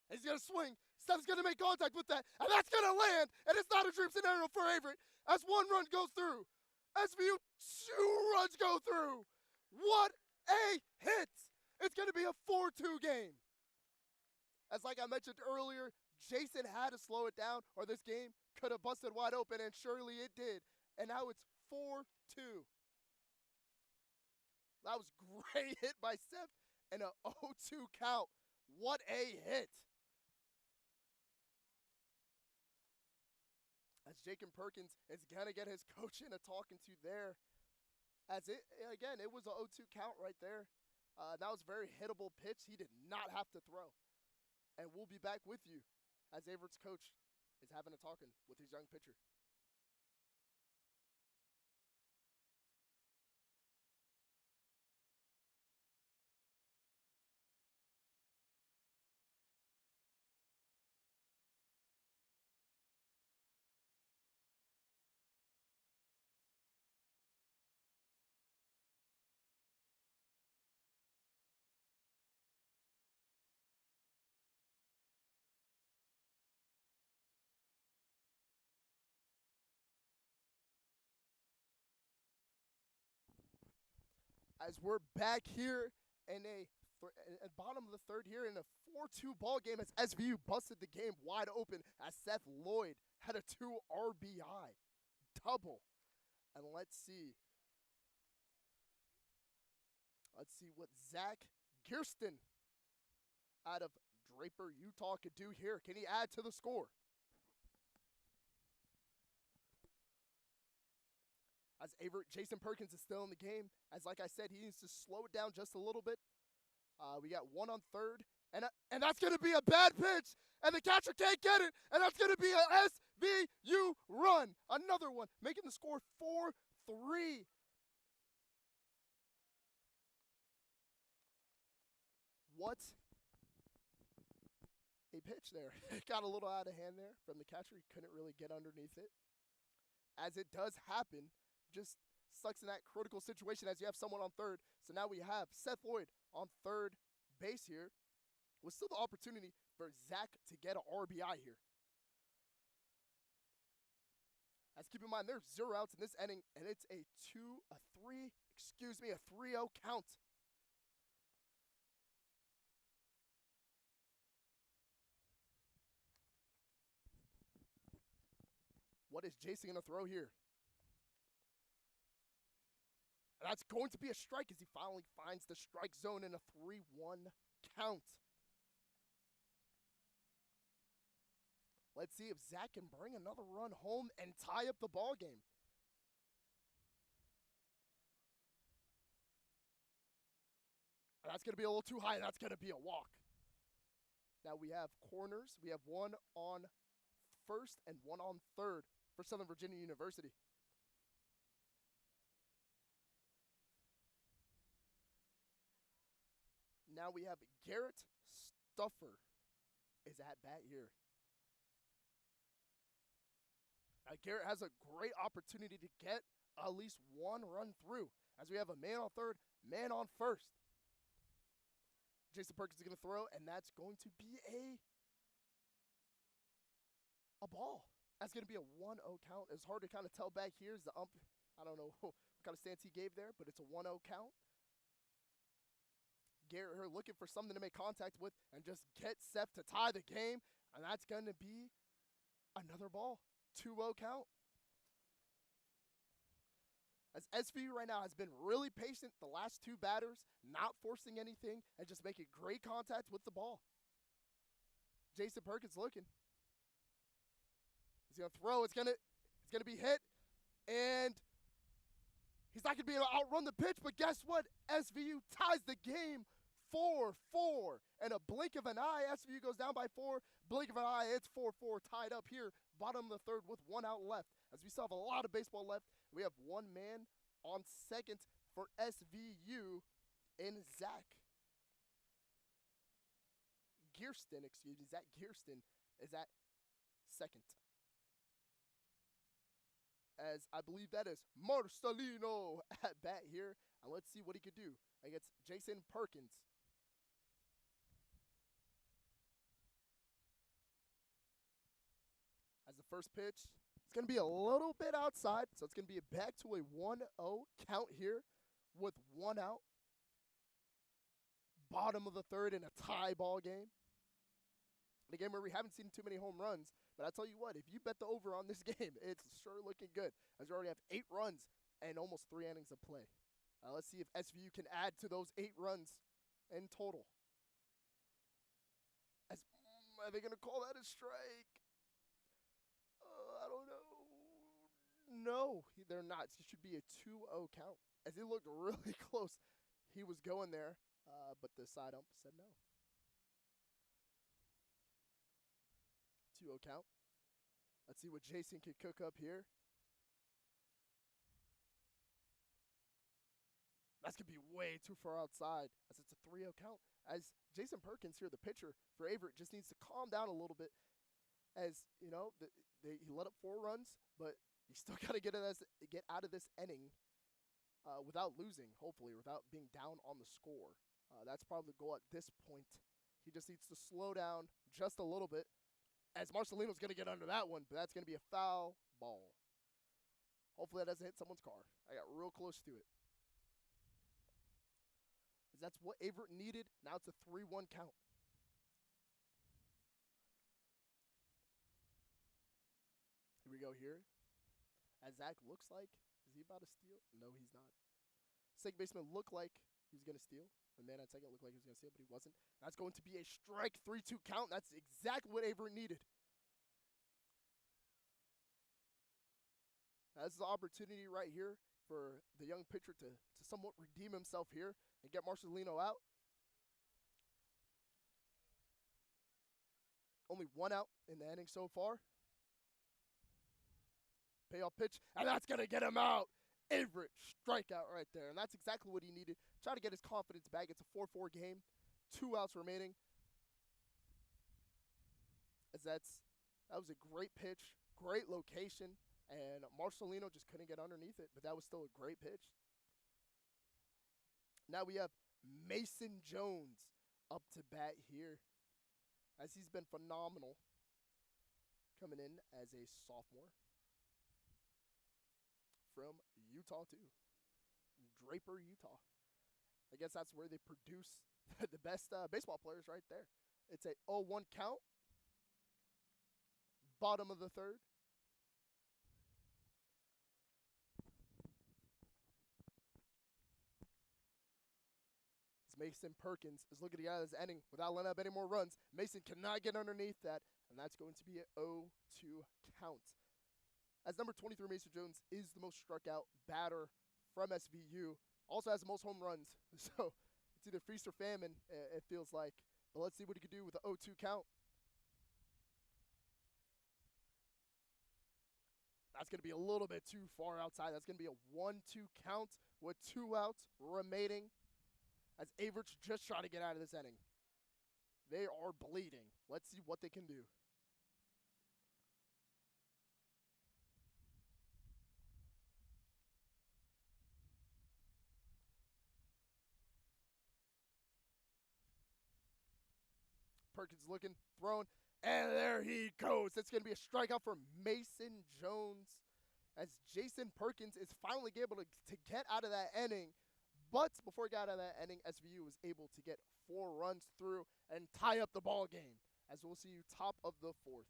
He's going to swing. Steph's going to make contact with that. And that's going to land. And it's not a dream scenario for Averett. As 1 run goes through. SVU, 2 runs go through. What a hit. It's going to be a 4-2 game. As like I mentioned earlier, Jason had to slow it down or this game could have busted wide open, and surely it did. And now it's 4-2. That was great hit by Seth and a 0-2 count. What a hit. As Jacob Perkins is going to get his coach in a talking to there. As it was a 0-2 count right there. That was a very hittable pitch. He did not have to throw. And we'll be back with you as Averett's coach is having a talking with his young pitcher. As we're back here in at bottom of the 3rd here in a 4-2 ball game as SVU busted the game wide open as Seth Lloyd had a 2 RBI double. And let's see what Zach Kirsten out of Draper, Utah could do here. Can he add to the score? As Averett, Jason Perkins is still in the game. As like I said, he needs to slow it down just a little bit. We got 1 on 3rd. And that's going to be a bad pitch. And the catcher can't get it. And that's going to be an SVU run. Another one, making the score 4-3. What a pitch there. It got a little out of hand there from the catcher. He couldn't really get underneath it. As it does happen, just sucks in that critical situation as you have someone on 3rd. So now we have Seth Lloyd on 3rd base here with still the opportunity for Zach to get an RBI here. As keep in mind, there's 0 outs in this inning, and it's a 3-0 count. What is Jason going to throw here? And that's going to be a strike as he finally finds the strike zone in a 3-1 count. Let's see if Zach can bring another run home and tie up the ball game. That's going to be a little too high. That's going to be a walk. Now we have corners. We have 1 on 1st and 1 on 3rd for Southern Virginia University. Now we have Garrett Stuffer is at bat here. Now Garrett has a great opportunity to get at least 1 run through as we have a man on 3rd, man on 1st. Jason Perkins is going to throw, and that's going to be a ball. That's going to be a 1-0 count. It's hard to kind of tell back here as the ump, I don't know what kind of stance he gave there, but it's a 1-0 count. Garrett here looking for something to make contact with and just get Seth to tie the game, and that's going to be another ball. 2-0 count. As SVU right now has been really patient the last 2 batters, not forcing anything, and just making great contact with the ball. Jason Perkins looking. He's going to throw. It's going to be hit, and he's not going to be able to outrun the pitch, but guess what? SVU ties the game 4-4. And a blink of an eye, SVU goes down by 4. Blink of an eye, it's 4-4 tied up here. Bottom of the third with 1 out left. As we still have a lot of baseball left, we have 1 man on second for SVU in Zach Gearston, Zach Gearston is at second. As I believe that is Marcelino at bat here. And let's see what he could do against Jason Perkins. As the first pitch, it's going to be a little bit outside, so it's going to be back to a 1-0 count here with 1 out. Bottom of the third in a tie ball game. In a game where we haven't seen too many home runs, but I tell you what, if you bet the over on this game, it's sure looking good, as we already have 8 runs and almost 3 innings of play. Let's see if SVU can add to those 8 runs in total. Are they going to call that a strike? I don't know. No, they're not. It should be a 2-0 count. As he looked really close, he was going there, but the side ump said no. 2-0 count. Let's see what Jason can cook up here. That's going to be way too far outside, as it's a 3-0 count. As Jason Perkins here, the pitcher for Averett, just needs to calm down a little bit. As, you know, he let up 4 runs, but you still got to get out of this inning without losing, hopefully, without being down on the score. That's probably the goal at this point. He just needs to slow down just a little bit, as Marcelino's going to get under that one, but that's going to be a foul ball. Hopefully that doesn't hit someone's car. I got real close to it. As that's what Averett needed. Now it's a 3-1 count. Here we go here. As Zach looks like, is he about to steal? No, he's not. Second baseman looked like he was going to steal. The man at second looked like he was going to steal, but he wasn't. That's going to be a strike 3-2 count. That's exactly what Averett needed. That's the opportunity right here for the young pitcher to somewhat redeem himself here and get Marcelino out. Only 1 out in the inning so far. Payoff pitch, and that's going to get him out. Averett strikeout right there, and that's exactly what he needed. Try to get his confidence back. It's a 4-4 game, 2 outs remaining. As that was a great pitch, great location, and Marcelino just couldn't get underneath it, but that was still a great pitch. Now we have Mason Jones up to bat here, as he's been phenomenal coming in as a sophomore from Utah too. Draper, Utah. I guess that's where they produce the best baseball players right there. It's a 0-1 count. Bottom of the third. As Mason Perkins is looking to get out of this inning without letting up any more runs. Mason cannot get underneath that, and that's going to be an 0-2 count. As number 23, Mason Jones is the most struck out batter from SVU. Also has the most home runs. So it's either feast or famine, it feels like. But let's see what he can do with the 0-2 count. That's going to be a little bit too far outside. That's going to be a 1-2 count with 2 outs remaining. As Averett's just trying to get out of this inning. They are bleeding. Let's see what they can do. Perkins looking, thrown, and there he goes. It's going to be a strikeout for Mason Jones, as Jason Perkins is finally able to get out of that inning. But before he got out of that inning, SVU was able to get 4 runs through and tie up the ball game, as we'll see you top of the 4th.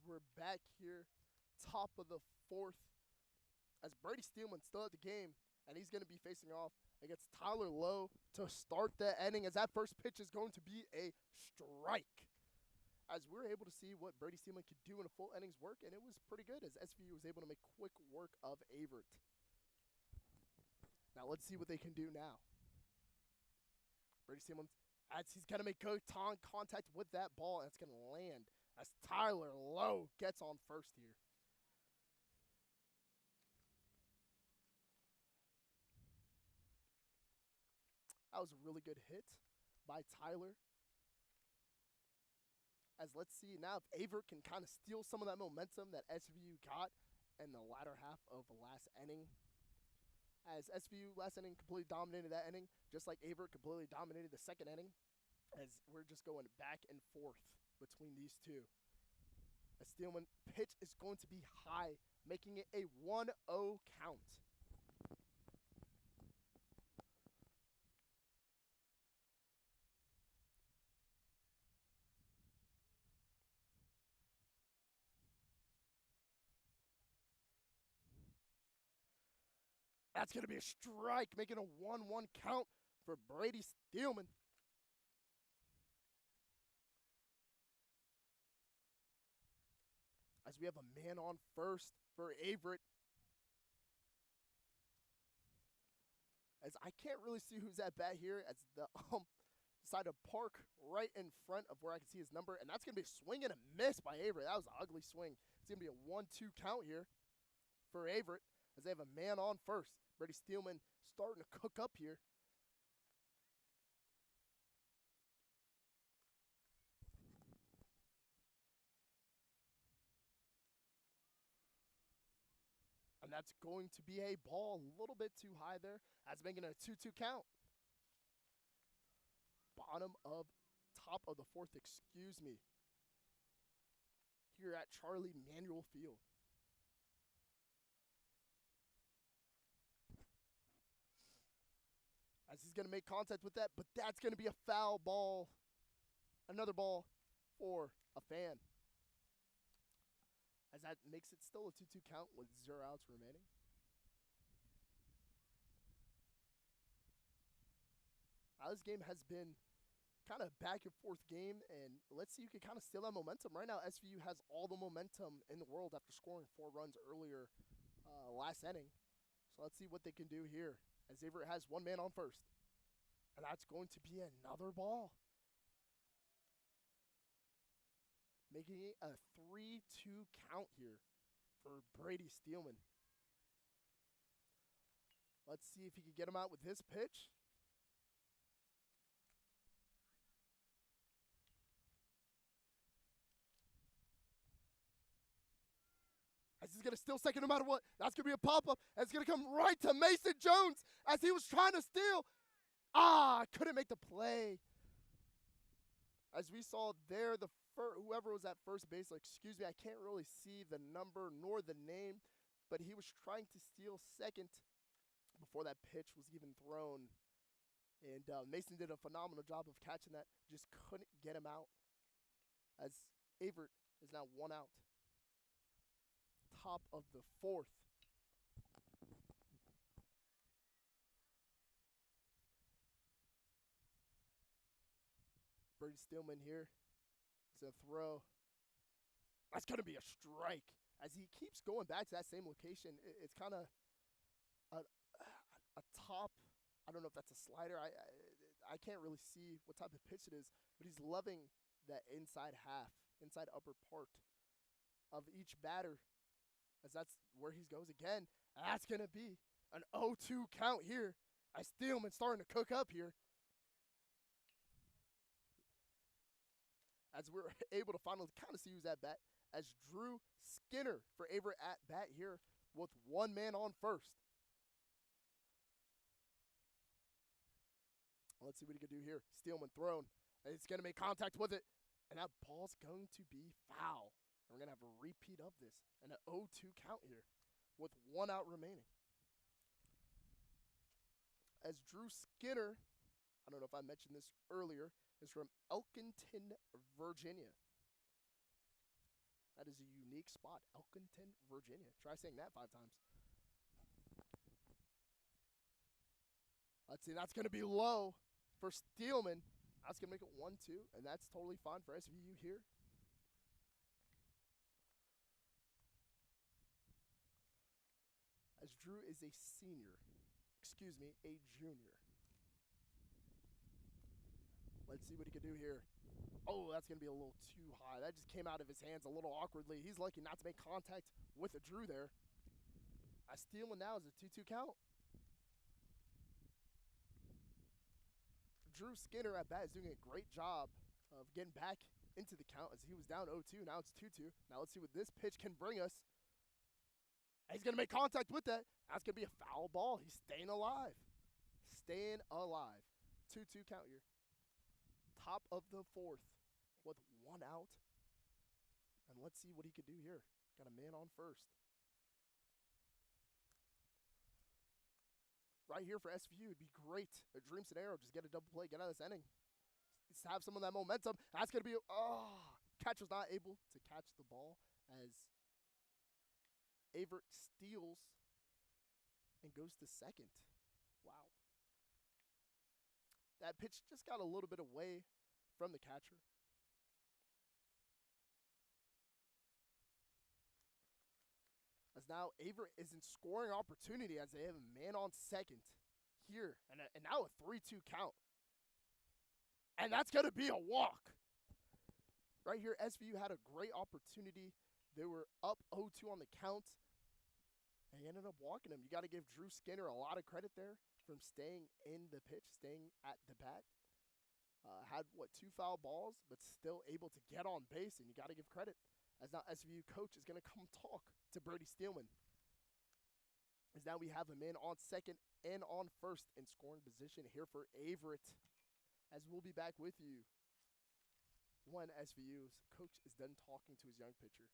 as we're back here, top of the fourth, as Brady Steelman's still at the game, and he's going to be facing off against Tyler Lowe to start the inning, as that first pitch is going to be a strike. As we're able to see what Brady Steelman could do in a full innings work, and it was pretty good as SVU was able to make quick work of Averett. Now let's see what they can do now. Brady Steelman, as he's going to make good contact with that ball, and it's going to land as Tyler Lowe gets on first here. That was a really good hit by Tyler. As let's see now if Averett can kind of steal some of that momentum that SVU got in the latter half of the last inning. As SVU last inning completely dominated that inning, just like Averett completely dominated the second inning. As we're just going back and forth between these two. A Steelman pitch is going to be high, making it a 1-0 count. That's going to be a strike, making a 1-1 count for Brady Steelman. As we have a man on first for Averett. As I can't really see who's at bat here, as the decided to park right in front of where I can see his number, and that's going to be a swing and a miss by Averett. That was an ugly swing. It's going to be a 1-2 count here for Averett, as they have a man on first. Brady Steelman starting to cook up here. And that's going to be a ball, a little bit too high there. That's making it a 2-2 count. Top of the fourth, excuse me. Here at Charlie Manuel Field. As he's going to make contact with that, but that's going to be a foul ball. Another ball for a fan. As that makes it still a 2-2 count with 0 outs remaining. Now this game has been kind of back and forth game, and let's see who can kind of steal that momentum. Right now, SVU has all the momentum in the world after scoring 4 runs earlier last inning. So let's see what they can do here, as Averett has one man on first. And that's going to be another ball, making it a 3-2 count here for Brady Steelman. Let's see if he can get him out with his pitch. As he's going to steal second no matter what. That's going to be a pop-up. And it's going to come right to Mason Jones as he was trying to steal. Couldn't make the play. As we saw there, whoever was at first base, excuse me, I can't really see the number nor the name, but he was trying to steal second before that pitch was even thrown. And Mason did a phenomenal job of catching that, just couldn't get him out, as Averett is now 1 out. Top of the fourth. Brady Steelman here. It's a throw. That's going to be a strike. As he keeps going back to that same location, it's kind of a top. I don't know if that's a slider. I can't really see what type of pitch it is, but he's loving that inside upper part of each batter, as that's where he goes again. That's going to be an 0-2 count here, as Steelman starting to cook up here. As we're able to finally kind of see who's at bat, as Drew Skinner for Averett at bat here with one man on first. Let's see what he can do here. Steelman thrown. It's going to make contact with it, and that ball's going to be foul. And we're going to have a repeat of this, and an 0-2 count here with 1 out remaining. As Drew Skinner, I don't know if I mentioned this earlier, is from Elkington, Virginia. That is a unique spot. Elkington, Virginia. Try saying that 5 times. Let's see. That's going to be low for Steelman. That's going to make it 1-2, and that's totally fine for SVU here. As Drew is a senior. Excuse me, a junior. Let's see what he can do here. Oh, that's going to be a little too high. That just came out of his hands a little awkwardly. He's lucky not to make contact with a Drew there. As Steelman now is a 2-2 count. Drew Skinner at bat is doing a great job of getting back into the count as he was down 0-2. Now it's 2-2. Now let's see what this pitch can bring us. He's going to make contact with that. That's going to be a foul ball. He's staying alive. Staying alive. 2-2 count here. Top of the 4th with 1 out. And let's see what he could do here. Got a man on first. Right here for SVU would be great. A dream scenario. Just get a double play. Get out of this inning. Just have some of that momentum. That's going to be, catcher's not able to catch the ball as Averett steals and goes to second. Wow. That pitch just got a little bit away from the catcher. As now Averett is in scoring opportunity as they have a man on second here. And now a 3-2 count. And that's going to be a walk. Right here, SVU had a great opportunity. They were up 0-2 on the count. And he ended up walking him. You got to give Drew Skinner a lot of credit there from staying in the pitch, staying at the bat. Had, 2 foul balls, but still able to get on base, and you got to give credit. As now SVU coach is going to come talk to Brady Steelman. As now we have him in on second and on first in scoring position here for Averett. As we'll be back with you when SVU's coach is done talking to his young pitcher.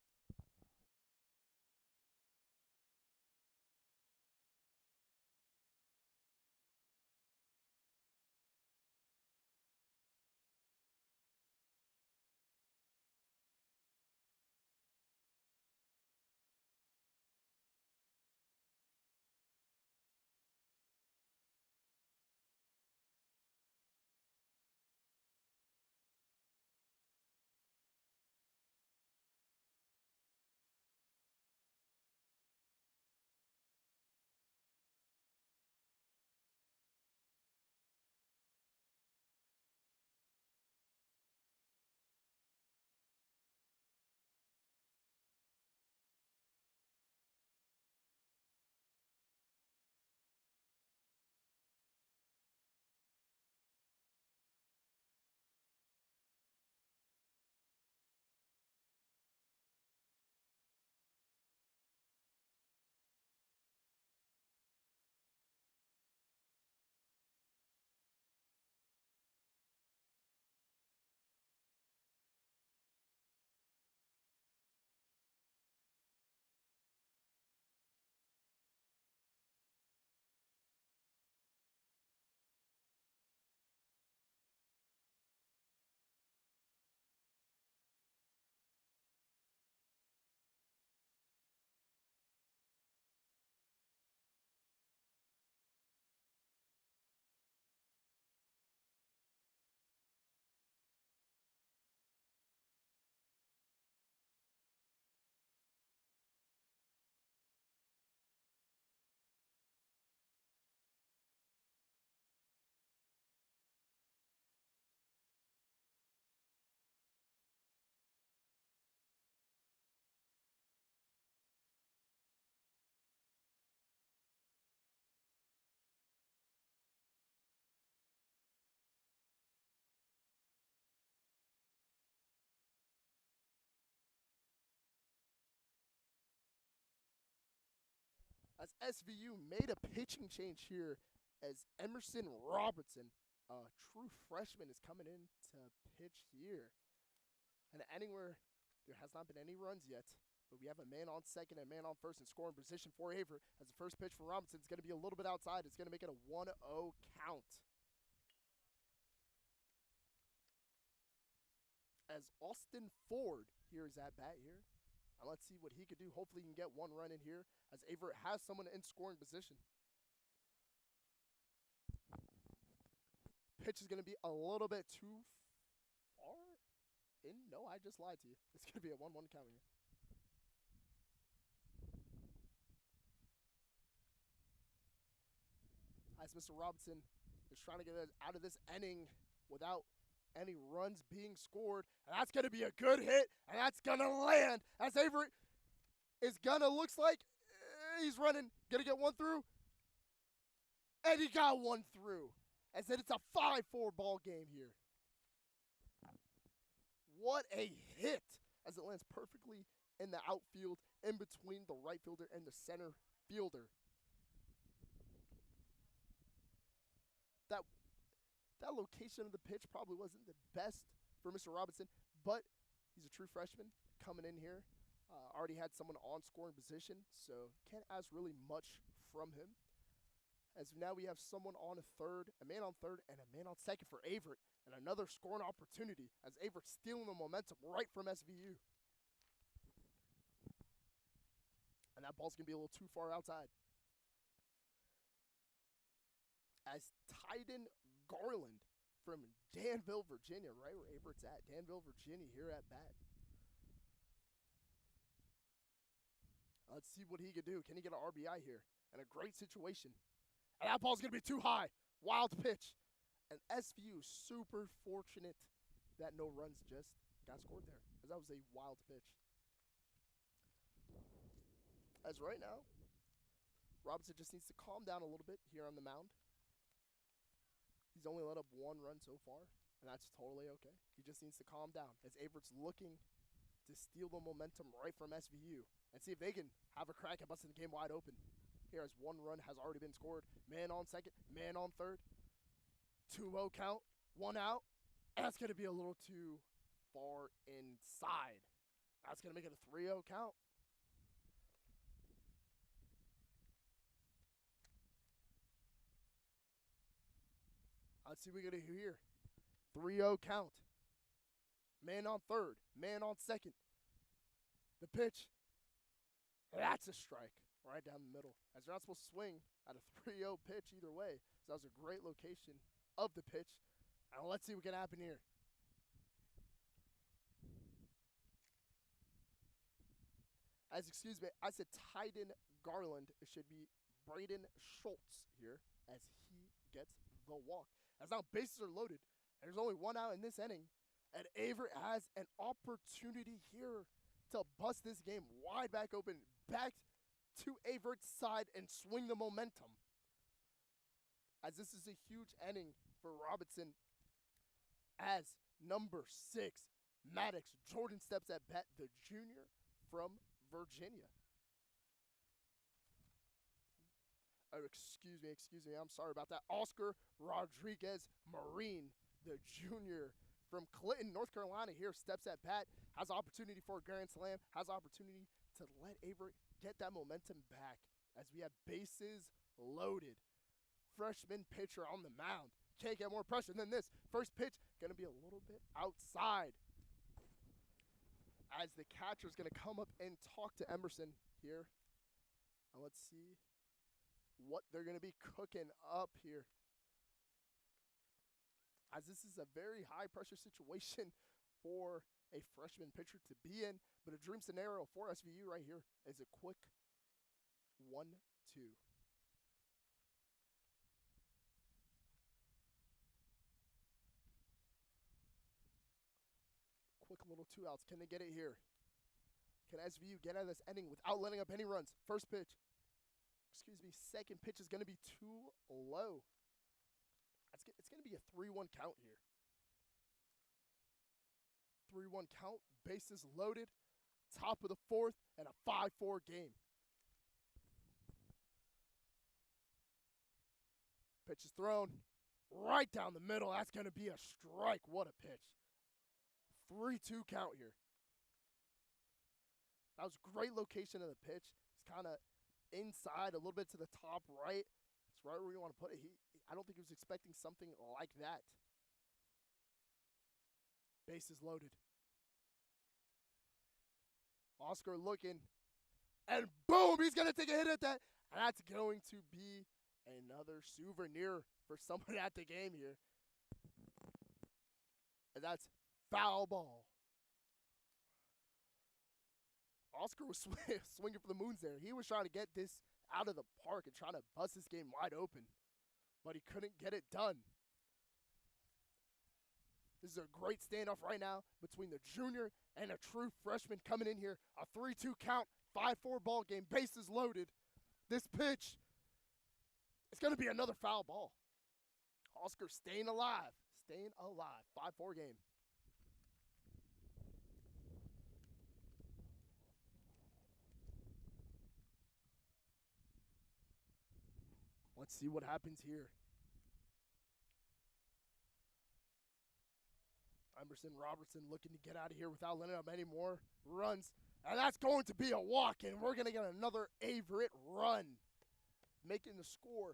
As SVU made a pitching change here as Emerson Robertson, a true freshman, is coming in to pitch here. And anywhere there has not been any runs yet, but we have a man on second and a man on first in scoring position for Averett as the first pitch for Robinson is going to be a little bit outside. It's going to make it a 1-0 count. As Austin Ford here is at bat here. And let's see what he could do. Hopefully he can get one run in here as Averett has someone in scoring position. Pitch is going to be a little bit too far in. No, I just lied to you. It's going to be a 1-1 count here. As Mr. Robinson is trying to get us out of this inning without any runs being scored. And that's going to be a good hit, and that's going to land as Averett is going to, looks like he's running, going to get one through. And he got one through. As that it's a 5-4 ball game here. What a hit as it lands perfectly in the outfield in between the right fielder and the center fielder. That location of the pitch probably wasn't the best for Mr. Robinson, but he's a true freshman coming in here. Already had someone on scoring position, so can't ask really much from him. As now we have someone on third, a man on third, and a man on second for Averett, and another scoring opportunity as Averett stealing the momentum right from SVU. And that ball's going to be a little too far outside. As Tyden Garland from Danville, Virginia, right where Averett's at, Danville, Virginia, here at bat. Let's see what he can do. Can he get an RBI here? And a great situation. And that ball's going to be too high. Wild pitch. And SVU super fortunate that no runs just got scored there, as that was a wild pitch. As right now, Robinson just needs to calm down a little bit here on the mound. He's only let up one run so far, and that's totally okay. He just needs to calm down as Averett's looking to steal the momentum right from SVU and see if they can have a crack at busting the game wide open. Here as one run has already been scored. Man on second, man on third. 2-0 count, one out. And that's going to be a little too far inside. That's going to make it a 3-0 count. Let's see what we're going to do here. 3-0 count. Man on third, man on second. The pitch, that's a strike right down the middle. As they're not supposed to swing at a 3-0 pitch either way. So that was a great location of the pitch. And let's see what can happen here. Excuse me, I said Tyden Garland. It should be Braden Schultz here as he gets the walk. As now bases are loaded. There's only one out in this inning. And Averett has an opportunity here to bust this game wide back open, back to Averett's side and swing the momentum. As this is a huge inning for Robinson. As number 6, Maddox Jordan steps at bat, the junior from Virginia. Oh, excuse me, I'm sorry about that. Oscar Rodriguez Marine, the junior from Clinton, North Carolina here, steps at bat, has opportunity for a grand slam, has opportunity to let Averett get that momentum back as we have bases loaded. Freshman pitcher on the mound. Can't get more pressure than this. First pitch, going to be a little bit outside. As the catcher's going to come up and talk to Emerson here. And let's see what they're going to be cooking up here. As this is a very high-pressure situation for a freshman pitcher to be in. But a dream scenario for SVU right here is a quick 1-2. Quick little 2 outs. Can they get it here? Can SVU get out of this inning without letting up any runs? First pitch. Excuse me, second pitch is going to be too low. It's going to be a 3-1 count here. 3-1 count, bases loaded, top of the fourth, and a 5-4 game. Pitch is thrown right down the middle. That's going to be a strike. What a pitch. 3-2 count here. That was a great location of the pitch. It's kind of inside, a little bit to the top right. It's right where you want to put it. I don't think he was expecting something like that. Bases loaded. Oscar looking. And boom, he's going to take a hit at that. And that's going to be another souvenir for someone at the game here. And that's foul ball. Oscar was swinging for the moons there. He was trying to get this out of the park and trying to bust this game wide open. But he couldn't get it done. This is a great standoff right now between the junior and a true freshman coming in here. A 3-2 count, 5-4 ball game, bases loaded. This pitch, it's going to be another foul ball. Oscar staying alive. 5-4 game. Let's see what happens here. Emerson Robertson looking to get out of here without letting up any more runs. And that's going to be a walk, and we're going to get another Averett run. Making the score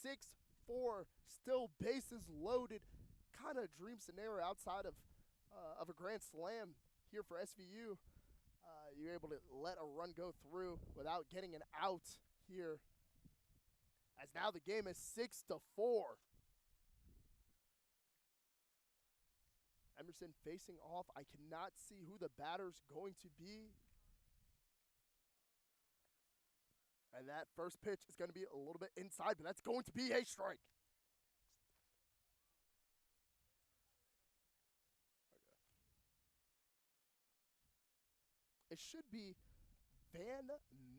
6-4, still bases loaded. Kind of dream scenario outside of a grand slam here for SVU. You're able to let a run go through without getting an out here. As now the game is 6-4. Emerson facing off. I cannot see who the batter's going to be. And that first pitch is going to be a little bit inside, but that's going to be a strike. It should be Van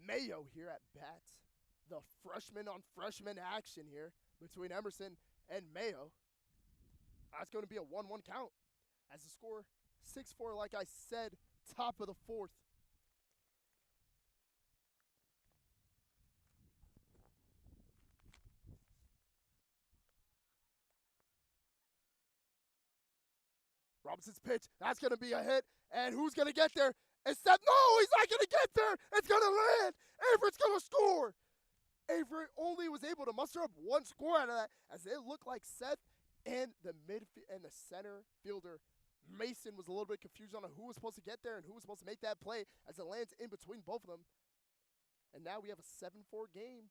Mayo here at bat. The freshman on freshman action here between Emerson and Mayo. That's going to be a 1-1 count. As the score 6-4, like I said, top of the fourth. Robinson's pitch, that's going to be a hit. And who's going to get there? Except, no, he's not going to get there. It's going to land. Averett's going to score. Averett only was able to muster up one score out of that, as it looked like Seth and the center fielder Mason was a little bit confused on who was supposed to get there and who was supposed to make that play, as it lands in between both of them. And now we have a 7-4 game,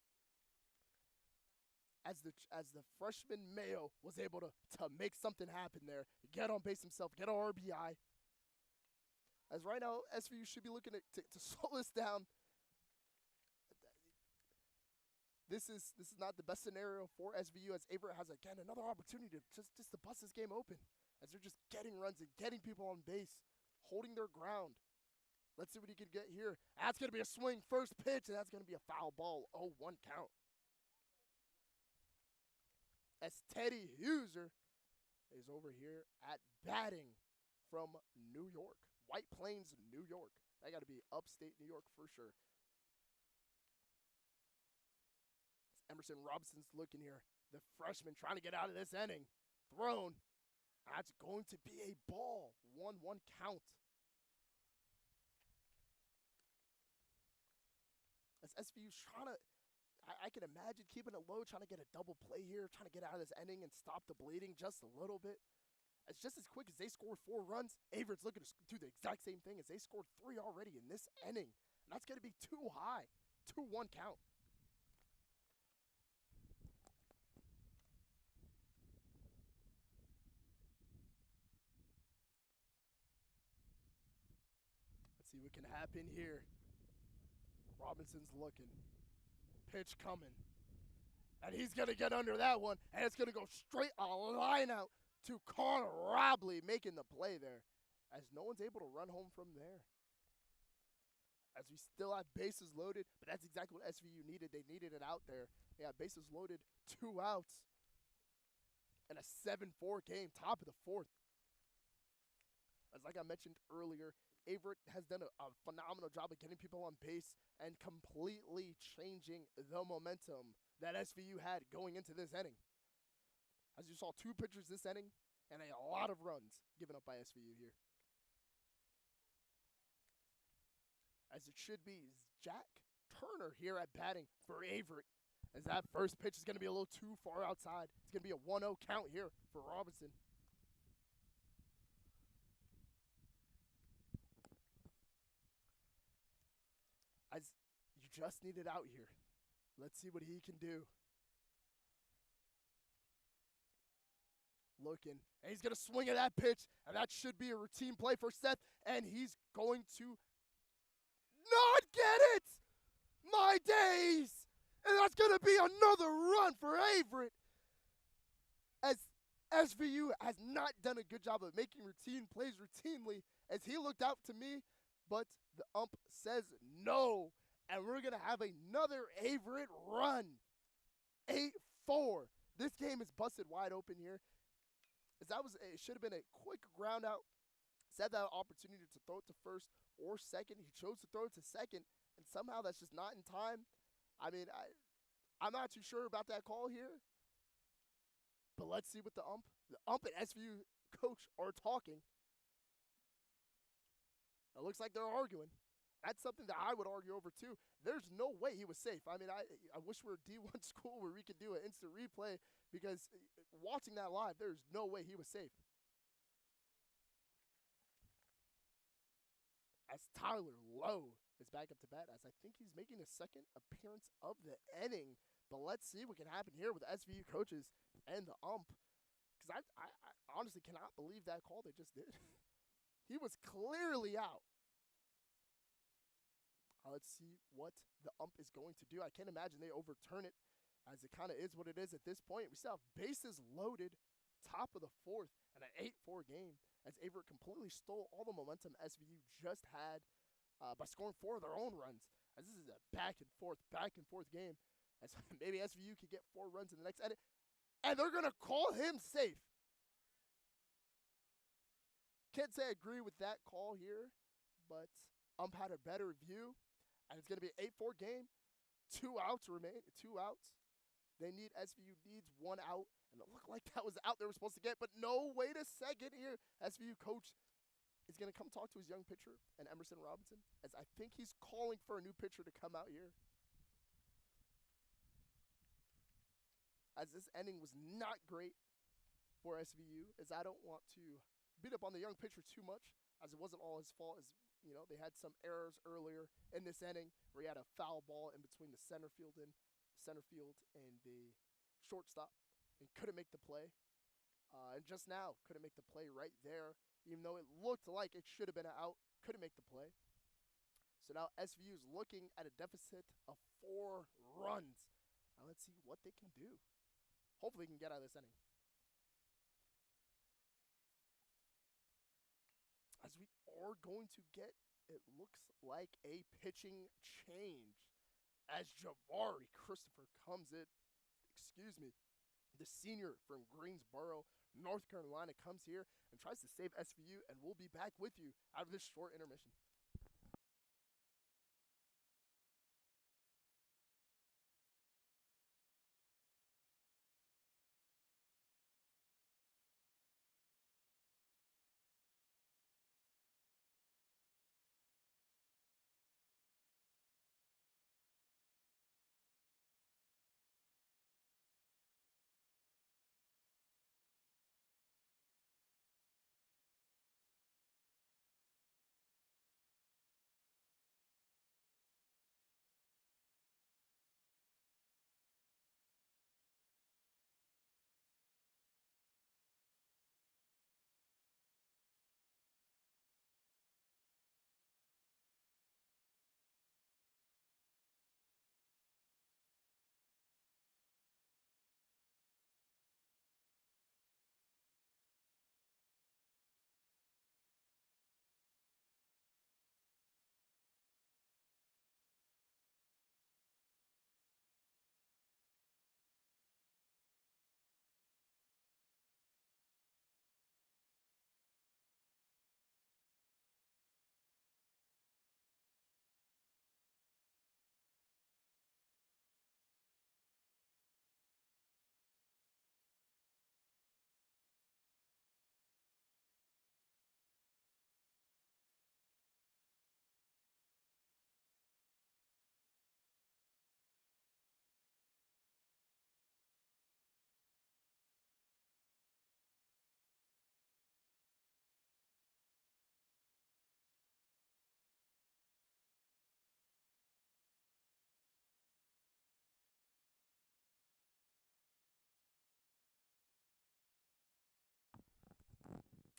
as the freshman Mayo was able to make something happen there, get on base himself, get an RBI. As right now, SVU should be looking to slow this down. This is not the best scenario for SVU, as Averett has, again, another opportunity to just to bust this game open, as they're just getting runs and getting people on base, holding their ground. Let's see what he can get here. That's going to be a swing, first pitch, and that's going to be a foul ball, 0-1 count. As Teddy Huser is over here at batting from New York. White Plains, New York. That got to be upstate New York for sure. Emerson Robinson's looking here. The freshman trying to get out of this inning. Thrown. That's going to be a ball. 1-1 count. As SVU's trying to, I can imagine keeping it low, trying to get a double play here, trying to get out of this inning and stop the bleeding just a little bit. It's just as quick as they scored 4 runs. Averett's looking to do the exact same thing, as they scored 3 already in this inning. And that's going to be too high. 2-1 count. Let's see what can happen here. Robinson's looking. Pitch coming. And he's going to get under that one. And it's going to go straight a line out to Connor Robley, making the play there, as no one's able to run home from there. As we still have bases loaded, but that's exactly what SVU needed. They needed it out there. They got bases loaded, 2 outs, and a 7-4 game, top of the fourth. As like I mentioned earlier, Averett has done a phenomenal job of getting people on base and completely changing the momentum that SVU had going into this inning. As you saw, 2 pitchers this inning and a lot of runs given up by SVU here. As it should be Jack Turner here at batting for Averett. As that first pitch is going to be a little too far outside. It's going to be a 1-0 count here for Robinson. As you just need it out here. Let's see what he can do. Looking, and he's going to swing at that pitch, and that should be a routine play for Seth, and he's going to not get it! My days! And that's going to be another run for Averett, as SVU has not done a good job of making routine plays routinely, as he looked out to me, but the ump says no, and we're going to have another Averett run. 8-4. This game is busted wide open here. As it should have been a quick ground out. Seth had an opportunity to throw it to first or second. He chose to throw it to second, and somehow that's just not in time. I mean, I'm not too sure about that call here. But let's see what the ump and SVU coach are talking. It looks like they're arguing. That's something that I would argue over too. There's no way he was safe. I mean, I wish we were a D1 school where we could do an instant replay, because watching that live, there's no way he was safe. As Tyler Lowe is back up to bat, as I think he's making his second appearance of the inning. But let's see what can happen here with the SVU coaches and the ump. Because I honestly cannot believe that call they just did. He was clearly out. Let's see what the ump is going to do. I can't imagine they overturn it, as it kind of is what it is at this point. We still have bases loaded, top of the fourth, and an 8-4 game, as Averett completely stole all the momentum SVU just had by scoring 4 of their own runs. As this is a back and forth game, as maybe SVU could get 4 runs in the next inning, and they're going to call him safe. Can't say I agree with that call here, but ump had a better view, and it's going to be an 8-4 game. 2 outs remain. 2 outs. SVU needs 1 out, and it looked like that was the out they were supposed to get, but no, wait a second here. SVU coach is going to come talk to his young pitcher, and Emerson Robinson, as I think he's calling for a new pitcher to come out here. As this inning was not great for SVU, as I don't want to beat up on the young pitcher too much, as it wasn't all his fault, as they had some errors earlier in this inning where he had a foul ball in between the center field and the shortstop and couldn't make the play. And just now couldn't make the play right there, even though it looked like it should have been an out, couldn't make the play. So now SVU is looking at a deficit of 4 runs. Now let's see what they can do. Hopefully they can get out of this inning. As we are going to get, it looks like a pitching change. As Javari Christopher comes in, the senior from Greensboro, North Carolina, comes here and tries to save SVU, and we'll be back with you out of this short intermission.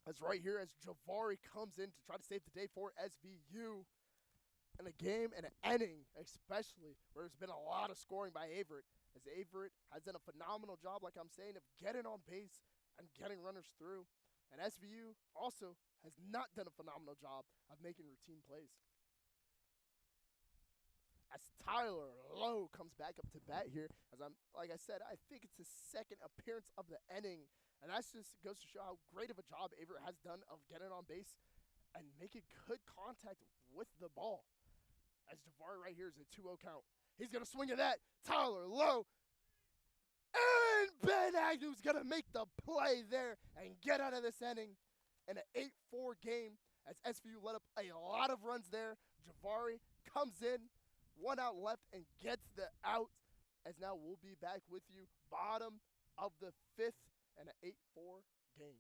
As right here, as Javari comes in to try to save the day for SVU. In a game and an inning, especially, where there's been a lot of scoring by Averett, as Averett has done a phenomenal job, like I'm saying, of getting on base and getting runners through. And SVU also has not done a phenomenal job of making routine plays. As Tyler Lowe comes back up to bat here, like I said, I think it's his second appearance of the inning, and that just goes to show how great of a job Averett has done of getting on base and making good contact with the ball. As Javari right here is a 2-0 count. He's going to swing at that. Tyler Lowe. And Ben Agnew's going to make the play there and get out of this inning in an 8-4 game as SVU let up a lot of runs there. Javari comes in, 1 out left, and gets the out. As now we'll be back with you bottom of the 5th and an 8-4 game.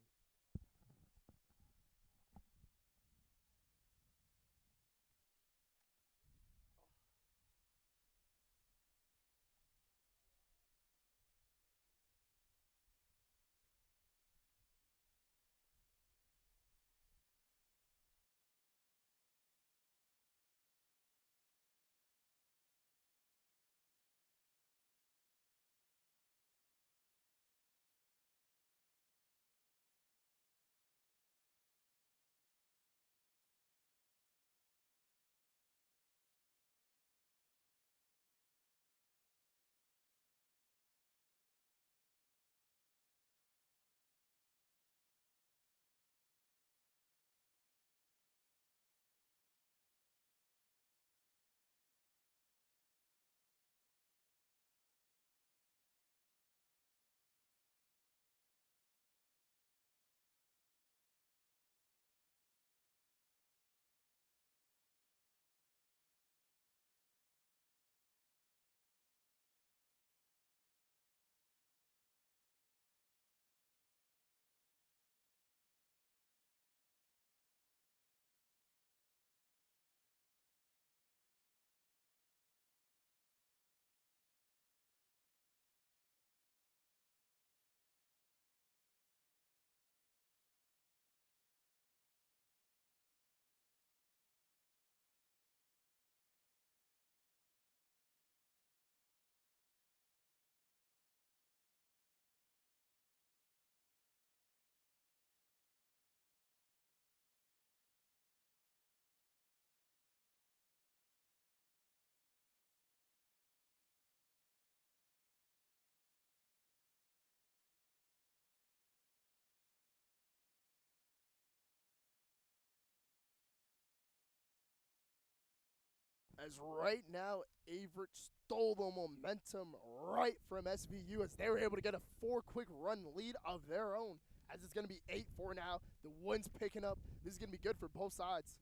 As right now, Averett stole the momentum right from SVU as they were able to get a 4 quick run lead of their own. As it's going to be 8-4 now. The wind's picking up. This is going to be good for both sides.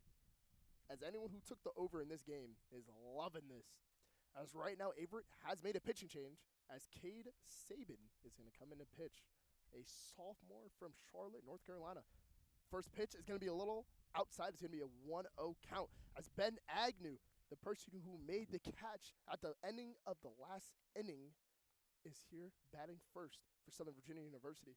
As anyone who took the over in this game is loving this. As right now, Averett has made a pitching change as Cade Sabin is going to come in and pitch. A sophomore from Charlotte, North Carolina. First pitch is going to be a little outside. It's going to be a 1-0 count as Ben Agnew, the person who made the catch at the ending of the last inning, is here batting first for Southern Virginia University.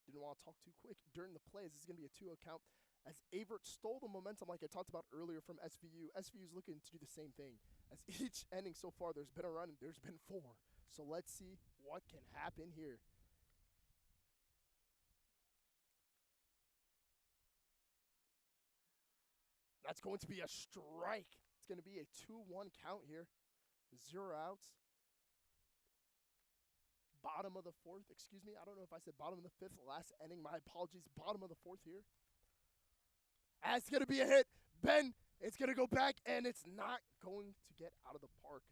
Didn't want to talk too quick during the plays. This is going to be a 2-0 count as Averett stole the momentum like I talked about earlier from SVU. SVU is looking to do the same thing. As each inning so far, there's been a run and there's been 4. So let's see what can happen here. That's going to be a strike. It's going to be a 2-1 count here. 0 outs. Bottom of the 4th. Excuse me. I don't know if I said bottom of the 5th. Last inning. My apologies. Bottom of the 4th here. That's going to be a hit. Ben, it's going to go back, and it's not going to get out of the park.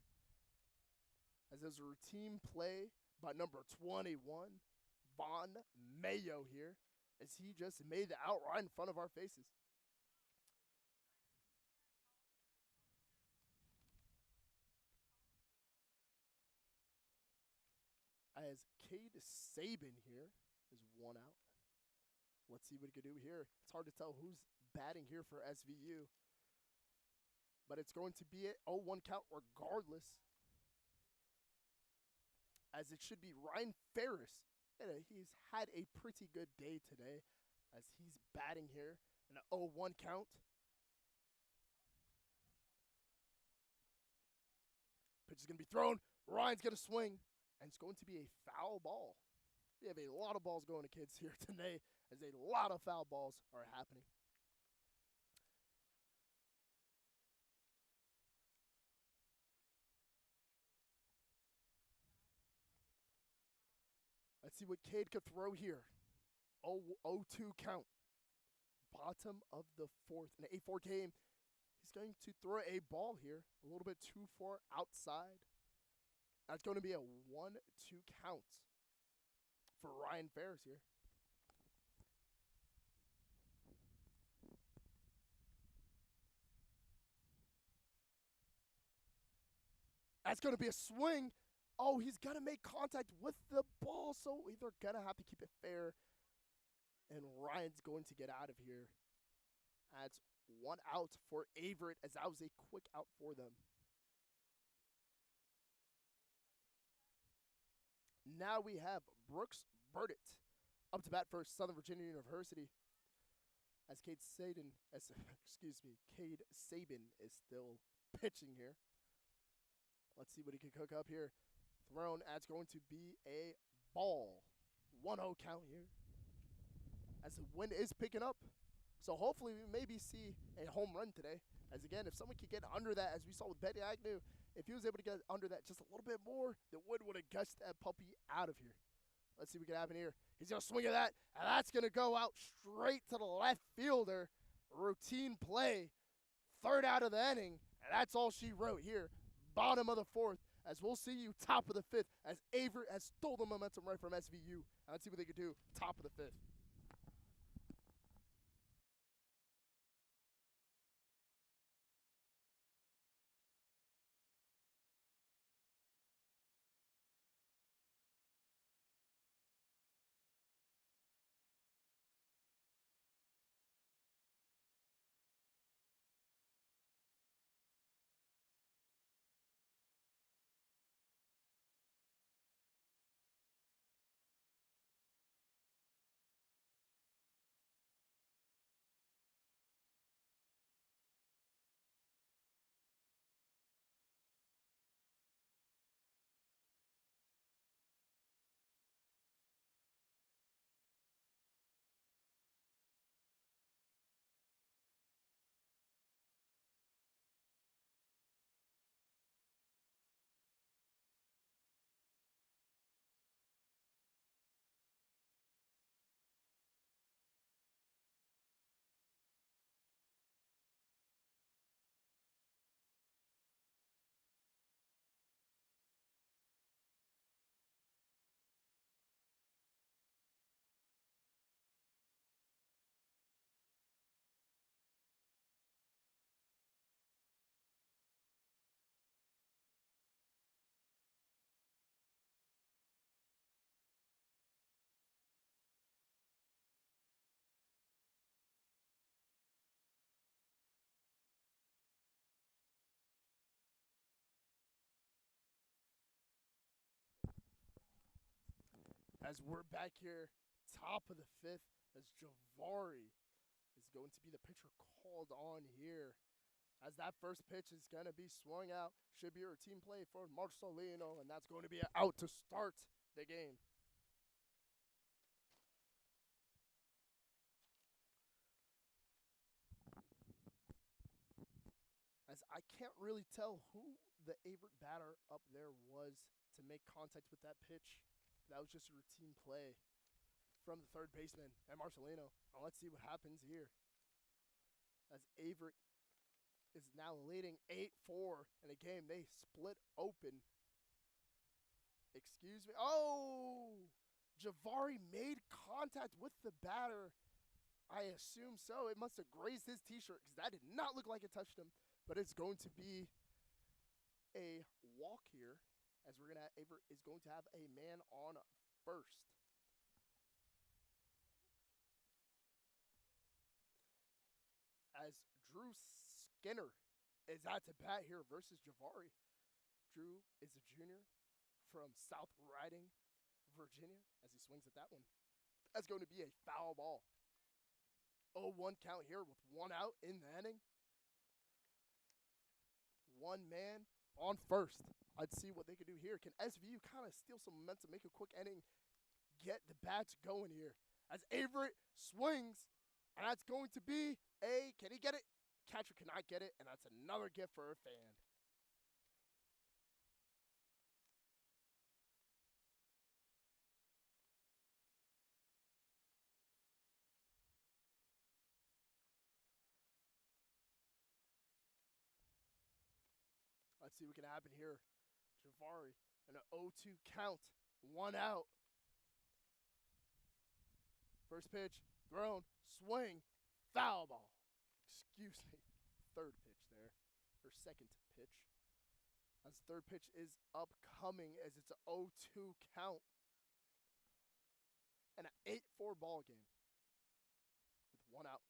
As there's a routine play by number 21, Von Mayo here, as he just made the out right in front of our faces. As Cade Sabin here is 1 out. Let's see what he can do here. It's hard to tell who's batting here for SVU. But it's going to be a 0-1 count regardless. as it should be Ryan Ferris. He's had a pretty good day today as he's batting here in an 0-1 count. Pitch is going to be thrown. Ryan's going to swing, and it's going to be a foul ball. We have a lot of balls going to kids here today as a lot of foul balls are happening. Let's see what Cade could throw here. 0-2 count. Bottom of the fourth. In an 8-4 game, he's going to throw a ball here. A little bit too far outside. That's going to be a 1-2 count for Ryan Ferris here. That's going to be a swing. Oh, he's going to make contact with the ball, so they're going to have to keep it fair. And Ryan's going to get out of here. That's 1 out for Averett, as that was a quick out for them. Now we have Brooks Burdett up to bat for Southern Virginia University. As Cade Sabin is still pitching here. Let's see what he can cook up here. Thrown, that's going to be a ball. 1-0 count here. As the wind is picking up. So hopefully we maybe see a home run today. As again, if someone could get under that, as we saw with Betty Agnew, if he was able to get under that just a little bit more, the wind would have gushed that puppy out of here. Let's see what can happen here. He's going to swing at that, and that's going to go out straight to the left fielder. Routine play. Third out of the inning, and that's all she wrote here. Bottom of the fourth, as we'll see you top of the fifth, as Averett has stole the momentum right from SVU. Let's see what they can do top of the fifth. As we're back here, top of the fifth, as Javari is going to be the pitcher called on here. As that first pitch is going to be swung out, should be a routine play for Marcelino, and that's going to be out to start the game. As I can't really tell who the Averett batter up there was to make contact with that pitch. That was just a routine play from the third baseman and Marcelino. Now let's see what happens here. As Averett is now leading 8-4 in a game. They split open. Excuse me. Oh! Javari made contact with the batter. I assume so. It must have grazed his t-shirt because that did not look like it touched him. But it's going to be a walk here. As Averett is going to have a man on first. As Drew Skinner is at the bat here versus Javari. Drew is a junior from South Riding, Virginia, as he swings at that one. That's going to be a foul ball. 0-1 count here with 1 out in the inning. 1 man on first. Let's see what they can do here. Can SVU kind of steal some momentum, make a quick inning, get the bats going here? As Averett swings, and that's going to be can he get it? Catcher cannot get it, and that's another gift for a fan. Let's see what can happen here. Javari, and an 0-2 count, 1 out. First pitch, thrown, swing, foul ball. Excuse me. Third pitch there, or second pitch. As third pitch is upcoming as it's an 0-2 count. And an 8-4 ball game with 1 out.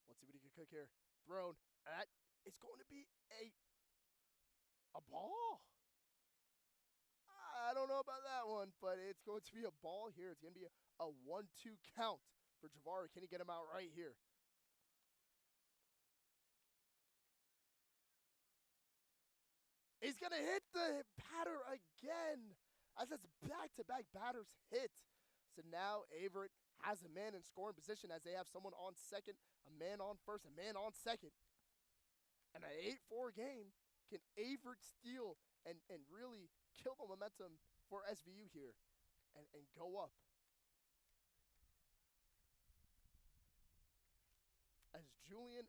Let's see what he can cook here. Thrown, and that is going to be a ball. I don't know about that one, but it's going to be a ball here. It's going to be a 1-2 count for Javari. Can he get him out right here? He's going to hit the batter again, as it's back-to-back batters hit. So now Averett has a man in scoring position as they have someone on second, a man on first, a man on second. And an 8-4 game, can Averett steal and really kill the momentum for SVU here and go up? As Julian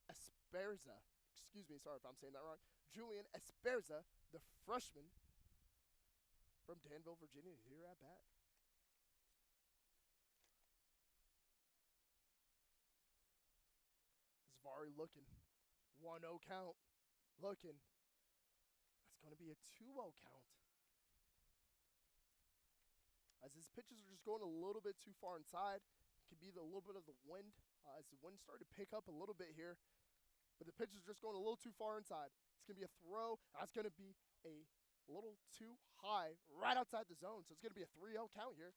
Esperza, excuse me, sorry if I'm saying that wrong, Julian Esperza, the freshman from Danville, Virginia, here at bat. Zvari looking, 1-0 count, looking. That's going to be a 2-0 count. As his pitches are just going a little bit too far inside. It could be a little bit of the wind, as the wind started to pick up a little bit here. But the pitch is just going a little too far inside. It's going to be a throw. That's going to be a little too high, right outside the zone. So it's going to be a 3-0 count here.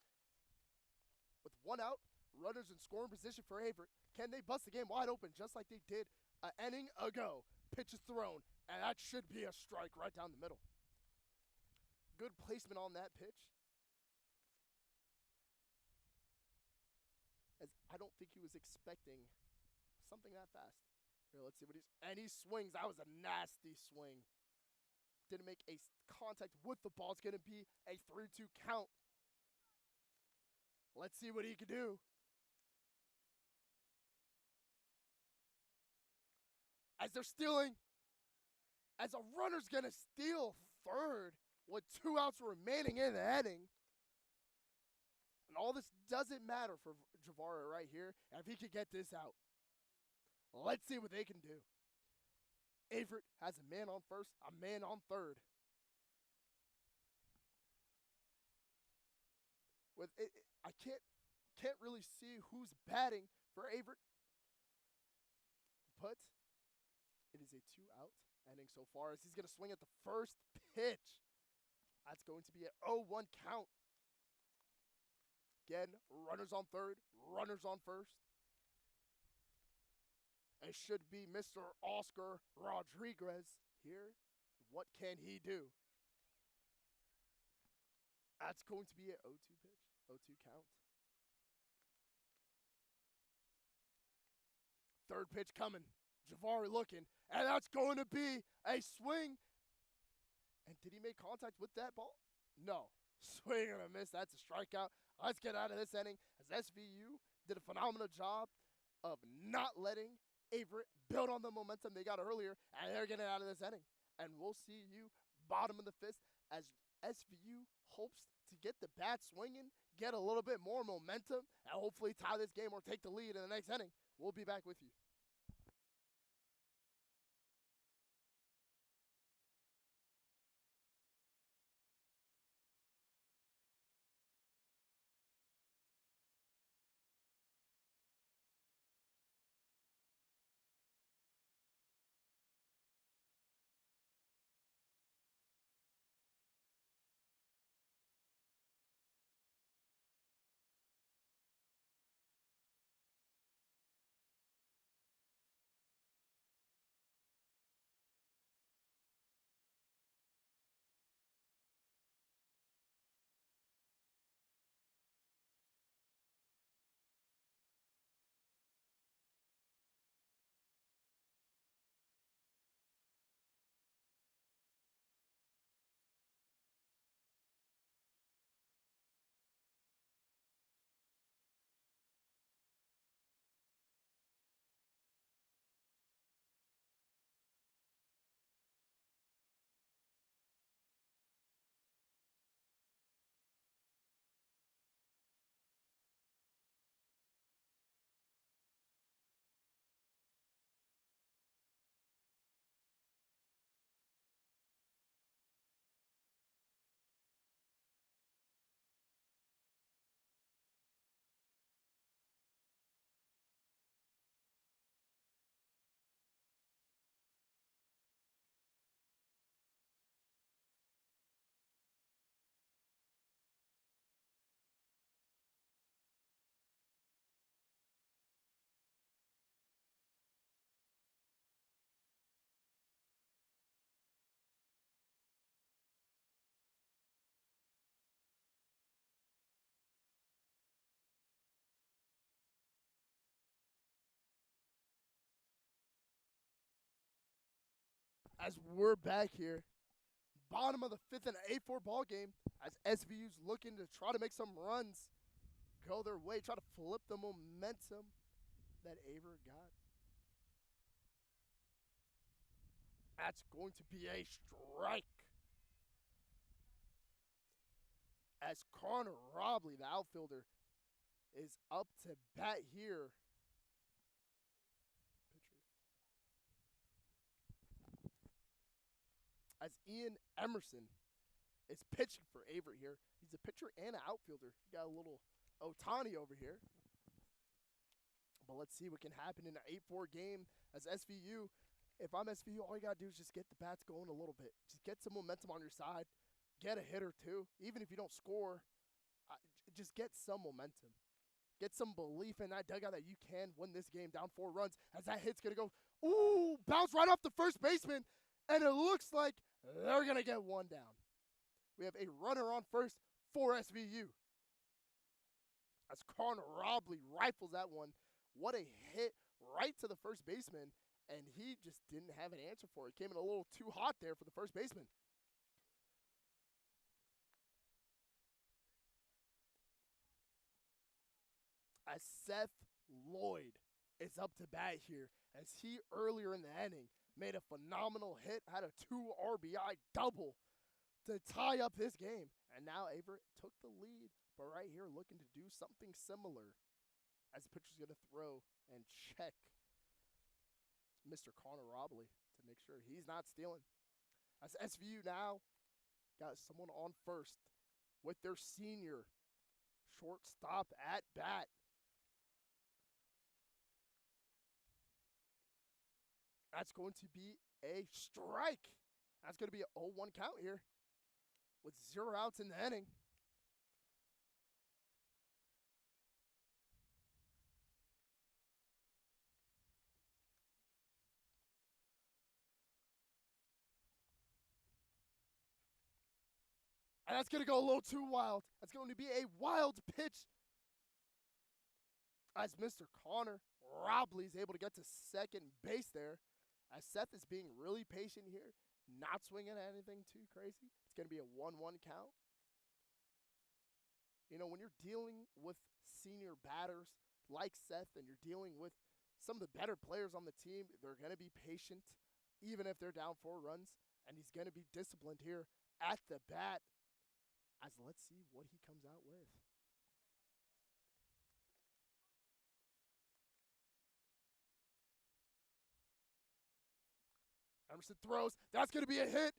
With 1 out, runners in scoring position for Averett. Can they bust the game wide open just like they did an inning ago? Pitch is thrown, and that should be a strike right down the middle. Good placement on that pitch. As I don't think he was expecting something that fast. Here, let's see what and he swings. That was a nasty swing. Didn't make a contact with the ball. It's going to be a 3-2 count. Let's see what he can do. As they're stealing, as a runner's going to steal third with 2 outs remaining in the inning. And all this doesn't matter for Javari right here. And if he could get this out, let's see what they can do. Averett has a man on first, a man on third. With it, I can't really see who's batting for Averett, but it is a 2-out inning so far as he's going to swing at the first pitch. That's going to be an 0-1 count. Again, runners on third, runners on first. It should be Mr. Oscar Rodriguez here. What can he do? That's going to be an 0-2 pitch, 0-2 count. Third pitch coming. Javari looking, and that's going to be a swing. And did he make contact with that ball? No. Swing and a miss. That's a strikeout. Let's get out of this inning as SVU did a phenomenal job of not letting Averett build on the momentum they got earlier, and they're getting out of this inning. And we'll see you bottom of the fifth as SVU hopes to get the bat swinging, get a little bit more momentum, and hopefully tie this game or take the lead in the next inning. We'll be back with you. As we're back here, bottom of the 5th and an 8-4 ball game, as SVU's looking to try to make some runs, go their way, try to flip the momentum that Averett got. That's going to be a strike. As Connor Robley, the outfielder, is up to bat here. As Ian Emerson is pitching for Averett here. He's a pitcher and an outfielder. You got a little Otani over here. But let's see what can happen in an 8-4 game as SVU. If I'm SVU, all you got to do is just get the bats going a little bit. Just get some momentum on your side. Get a hit or two. Even if you don't score, just get some momentum. Get some belief in that dugout that you can win this game down 4 runs. As that hit's going to go, ooh, bounce right off the first baseman. And it looks like they're going to get one down. We have a runner on first for SVU. As Connor Robley rifles that one. What a hit right to the first baseman. And he just didn't have an answer for it. Came in a little too hot there for the first baseman. As Seth Lloyd is up to bat here. As he earlier in the inning made a phenomenal hit, had a 2 RBI double to tie up this game. And now Averett took the lead, but right here looking to do something similar. As the pitcher's going to throw and check Mr. Connor Robley to make sure he's not stealing. As SVU now got someone on first with their senior shortstop at bat. That's going to be a strike. That's going to be an 0-1 count here with 0 outs in the inning. And that's going to go a little too wild. That's going to be a wild pitch. As Mr. Connor Robley is able to get to second base there. As Seth is being really patient here. Not swinging at anything too crazy. It's going to be a 1-1 count. You know, when you're dealing with senior batters like Seth and you're dealing with some of the better players on the team, they're going to be patient even if they're down 4 runs. And he's going to be disciplined here at the bat. As let's see what he comes out with. Emerson throws. That's going to be a hit.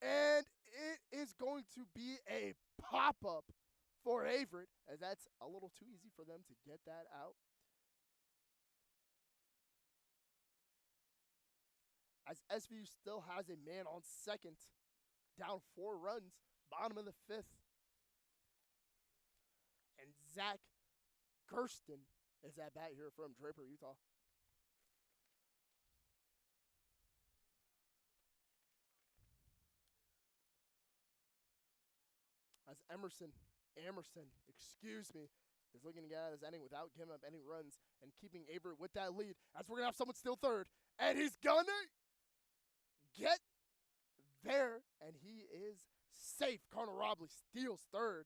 And it is going to be a pop-up for Averett, as that's a little too easy for them to get that out. As SVU still has a man on second, down 4 runs, bottom of the 5th. And Zach Gersten is at bat here from Draper, Utah. As Emerson, excuse me, is looking to get out of this inning without giving up any runs and keeping Averett with that lead. As we're going to have someone steal third. And he's going to get there. And he is safe. Connor Robley steals third.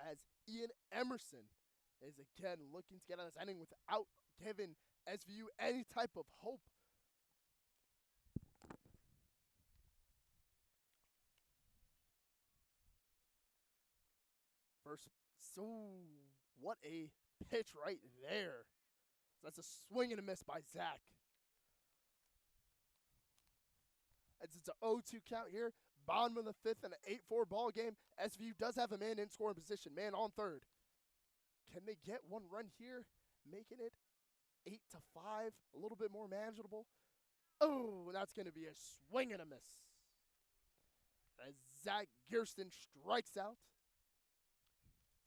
As Ian Emerson is again looking to get out of this inning without giving SVU any type of hope. First, so what a pitch right there. So that's a swing and a miss by Zach. As it's an 0-2 count here. Bottom of the 5th and an 8-4 ball game. SVU does have a man in scoring position. Man on third. Can they get 1 run here? Making it 8-5. A little bit more manageable. Oh, that's going to be a swing and a miss. As Zach Gersten strikes out.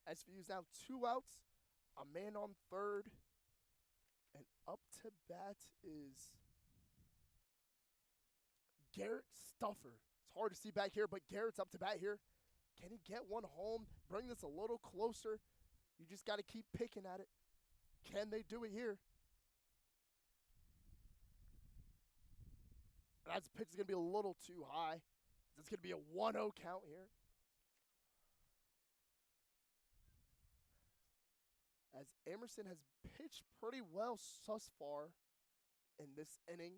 SVU's now 2 outs. A man on third. And up to bat is Garrett Stuffer. It's hard to see back here, but Garrett's up to bat here. Can he get one home? Bring this a little closer. You just got to keep picking at it. Can they do it here? That pitch is going to be a little too high. It's going to be a 1-0 count here. As Emerson has pitched pretty well thus far in this inning.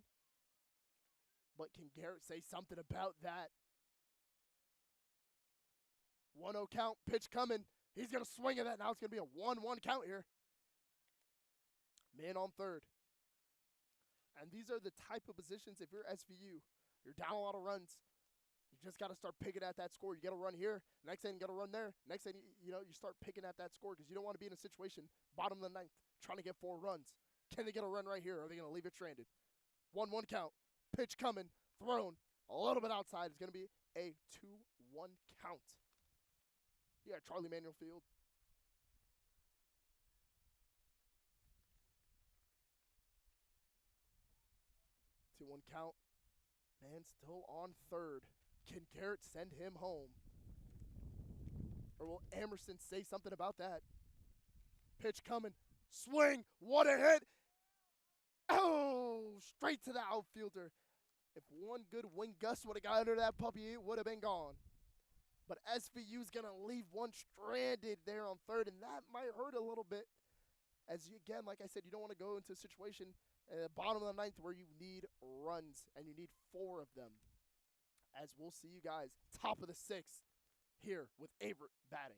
But can Garrett say something about that? 1-0 count, pitch coming. He's going to swing at that. Now it's going to be a 1-1 count here. Man on third. And these are the type of positions, if you're SVU, you're down a lot of runs. You just got to start picking at that score. You got to run here. Next inning, you got to run there. Next inning, you start picking at that score because you don't want to be in a situation, bottom of the ninth, trying to get 4 runs. Can they get a run right here, or are they going to leave it stranded? 1-1 count. Pitch coming. Thrown. A little bit outside. It's going to be a 2-1 count. Yeah, Charlie Manuel Field. One count. Man still on third. Can Garrett send him home? Or will Emerson say something about that? Pitch coming. Swing. What a hit. Oh, straight to the outfielder. If one good wind gust would have got under that puppy, it would have been gone. But SVU's going to leave one stranded there on third, and that might hurt a little bit. As you, again, like I said, you don't want to go into a situation at the bottom of the ninth where you need runs, and you need 4 of them. As we'll see you guys top of the 6th here with Averett batting.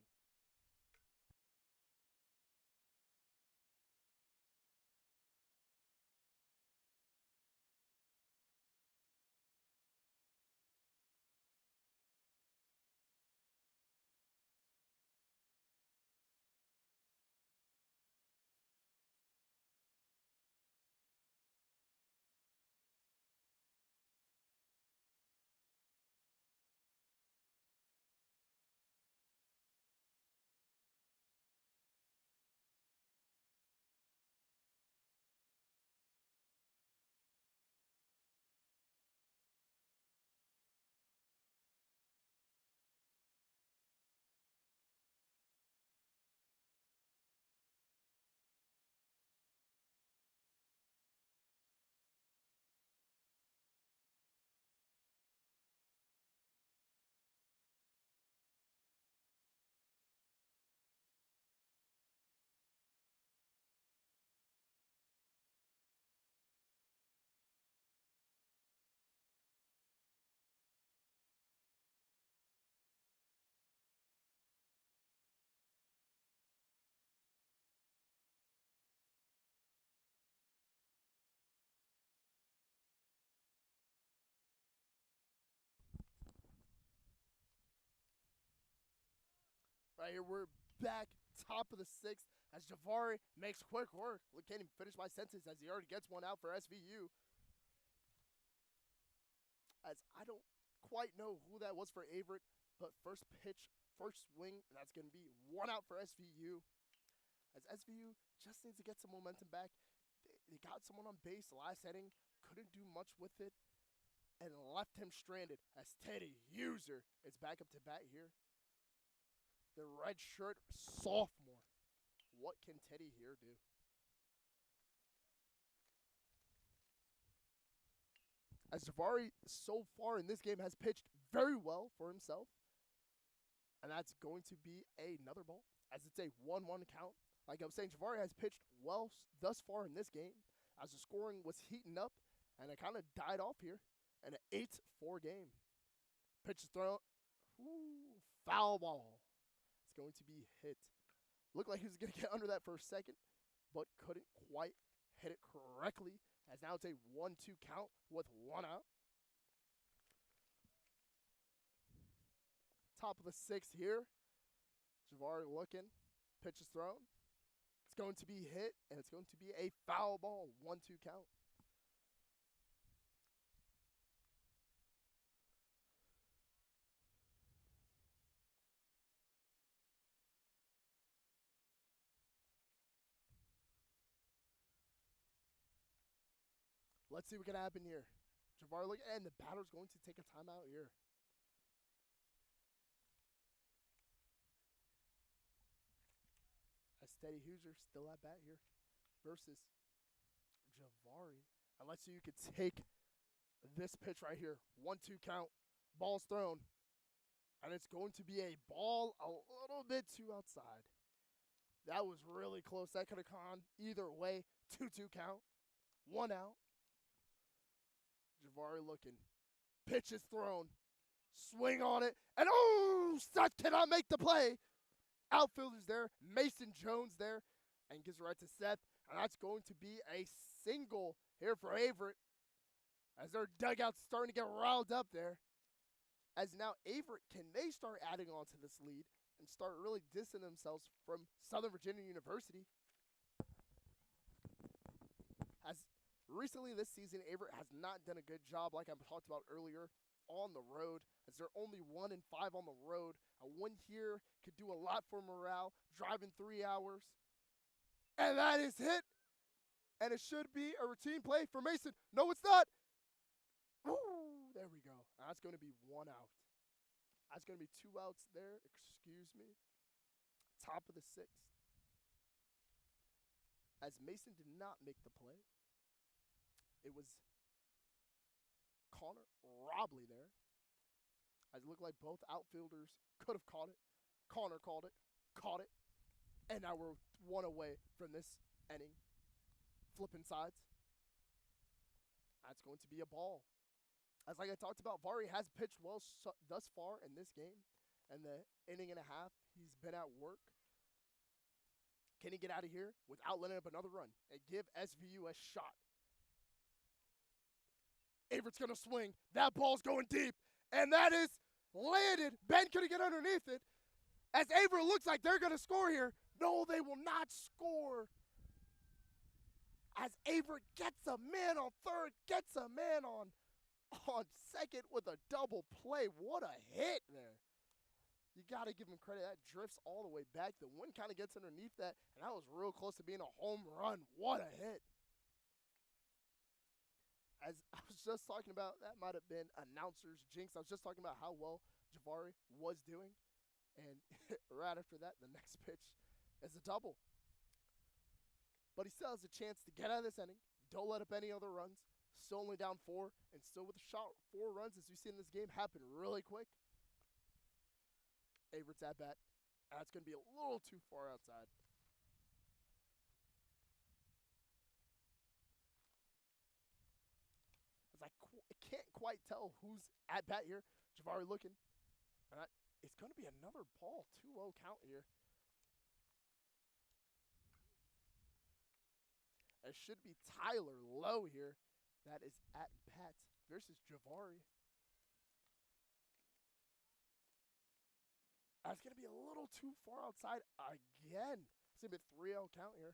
Right here, we're back top of the 6th as Javari makes quick work. Look, can't even finish my sentence as he already gets one out for SVU. As I don't quite know who that was for Averett, but first pitch, first swing, and that's going to be 1 out for SVU. As SVU just needs to get some momentum back. They got someone on base last inning, couldn't do much with it, and left him stranded as Teddy User is back up to bat here. The red shirt sophomore. What can Teddy here do? As Javari so far in this game has pitched very well for himself. And that's going to be another ball as it's a 1-1 count. Like I was saying, Javari has pitched well thus far in this game as the scoring was heating up and it kind of died off here in an 8-4 game. Pitch is thrown. Ooh, foul ball. It's going to be hit. Looked like he was going to get under that for a second, but couldn't quite hit it correctly, as now it's a 1-2 count with 1 out. Top of the 6th here. Javari looking. Pitch is thrown. It's going to be hit, and it's going to be a foul ball, 1-2 count. Let's see what can happen here. Javari looking, and the batter's going to take a timeout here. As Teddy Huser still at bat here. versus Javari. And let's see who could take this pitch right here. 1-2 count. Ball's thrown. And it's going to be a ball a little bit too outside. That was really close. That could have gone either way. 2-2 count. 1 out. Javari looking. Pitch is thrown. Swing on it. And oh, Seth cannot make the play. Outfielder's there. Mason Jones there. And gives it right to Seth. And that's going to be a single here for Averett. As their dugout's starting to get riled up there. As now Averett, can they start adding on to this lead and start really distancing themselves from Southern Virginia University? As recently this season, Averett has not done a good job, like I talked about earlier, on the road, as they're only 1-5 on the road. A win here could do a lot for morale, driving 3 hours. And that is hit. And it should be a routine play for Mason. No, it's not. Ooh, there we go. That's going to be 1 out. That's going to be 2 outs there. Excuse me. Top of the 6th. As Mason did not make the play. It was Connor Robley there. As it looked like both outfielders could have caught it. Connor caught it. And now we're 1 away from this inning. Flipping sides. That's going to be a ball. As like I talked about, Vari has pitched well thus far in this game. And the inning and a half, he's been at work. Can he get out of here without letting up another run and give SVU a shot? Averett's going to swing. That ball's going deep. And that is landed. Ben couldn't get underneath it. As Averett looks like they're going to score here. No, they will not score. As Averett gets a man on third, gets a man on second with a double play. What a hit there. You got to give him credit. That drifts all the way back. The wind kind of gets underneath that, and that was real close to being a home run. What a hit. As I was just talking about, that might have been announcer's jinx. I was just talking about how well Javari was doing. And right after that, the next pitch is a double. But he still has a chance to get out of this inning. Don't let up any other runs. Still only down 4, and still with a shot. 4 runs, as we see in this game, happen really quick. Averett's at bat. That's going to be a little too far outside. As I can't quite tell who's at bat here. Javari looking. It's going to be another ball. 2-0 count here. It should be Tyler Lowe here. That is at bat versus Javari. That's going to be a little too far outside again. It's going to be a 3-0 count here.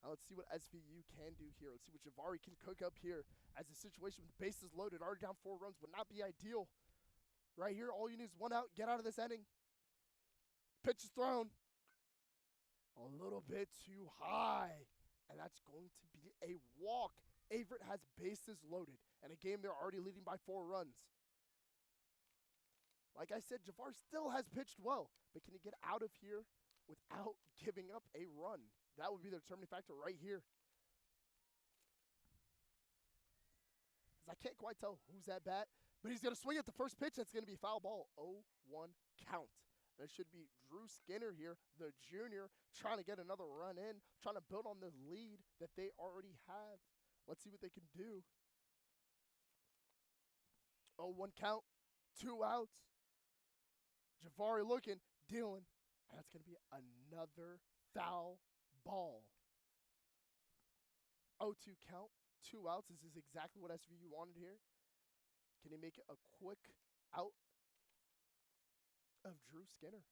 Now let's see what SVU can do here. Let's see what Javari can cook up here. As the situation with the bases loaded, already down 4 runs, would not be ideal. Right here, all you need is 1 out. Get out of this inning. Pitch is thrown. A little bit too high. And that's going to be a walk. Averett has bases loaded. And a game they're already leading by 4 runs. Like I said, Javar still has pitched well. But can he get out of here without giving up a run? That would be the determining factor right here. As I can't quite tell who's at bat. But he's going to swing at the first pitch. That's going to be foul ball. 0-1 count. That should be Drew Skinner here, the junior, trying to get another run in, trying to build on the lead that they already have. Let's see what they can do. 0-1 count, 2 outs. Javari looking, dealing. And that's going to be another foul ball. 0-2 count, 2 outs. This is exactly what SVU wanted here. Can he make it a quick out of Drew Skinner?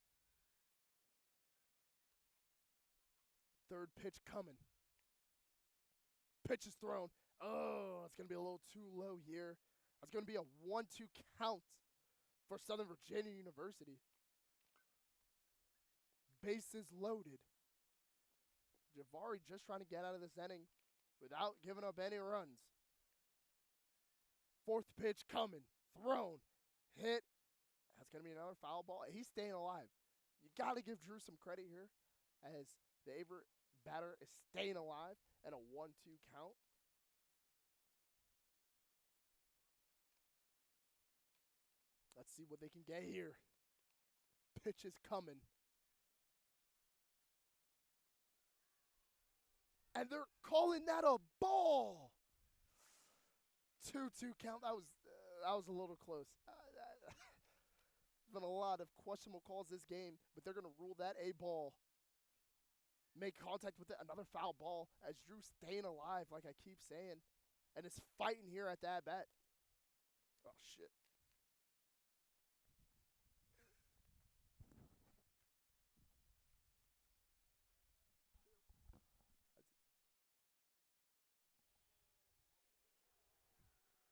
Third pitch coming. Pitch is thrown. Oh, it's going to be a little too low here. It's going to be a 1-2 count for Southern Virginia University. Bases loaded. Javari just trying to get out of this inning without giving up any runs. Fourth pitch coming. Thrown. Hit. That's going to be another foul ball. He's staying alive. You got to give Drew some credit here as the Averett batter is staying alive and a 1-2 count. Let's see what they can get here. Pitch is coming. And they're calling that a ball. 2-2 count. That was a little close. There's been a lot of questionable calls this game, but they're going to rule that a ball. Make contact with it. Another foul ball as Drew staying alive, like I keep saying. And is fighting here at that bat. Oh, shit.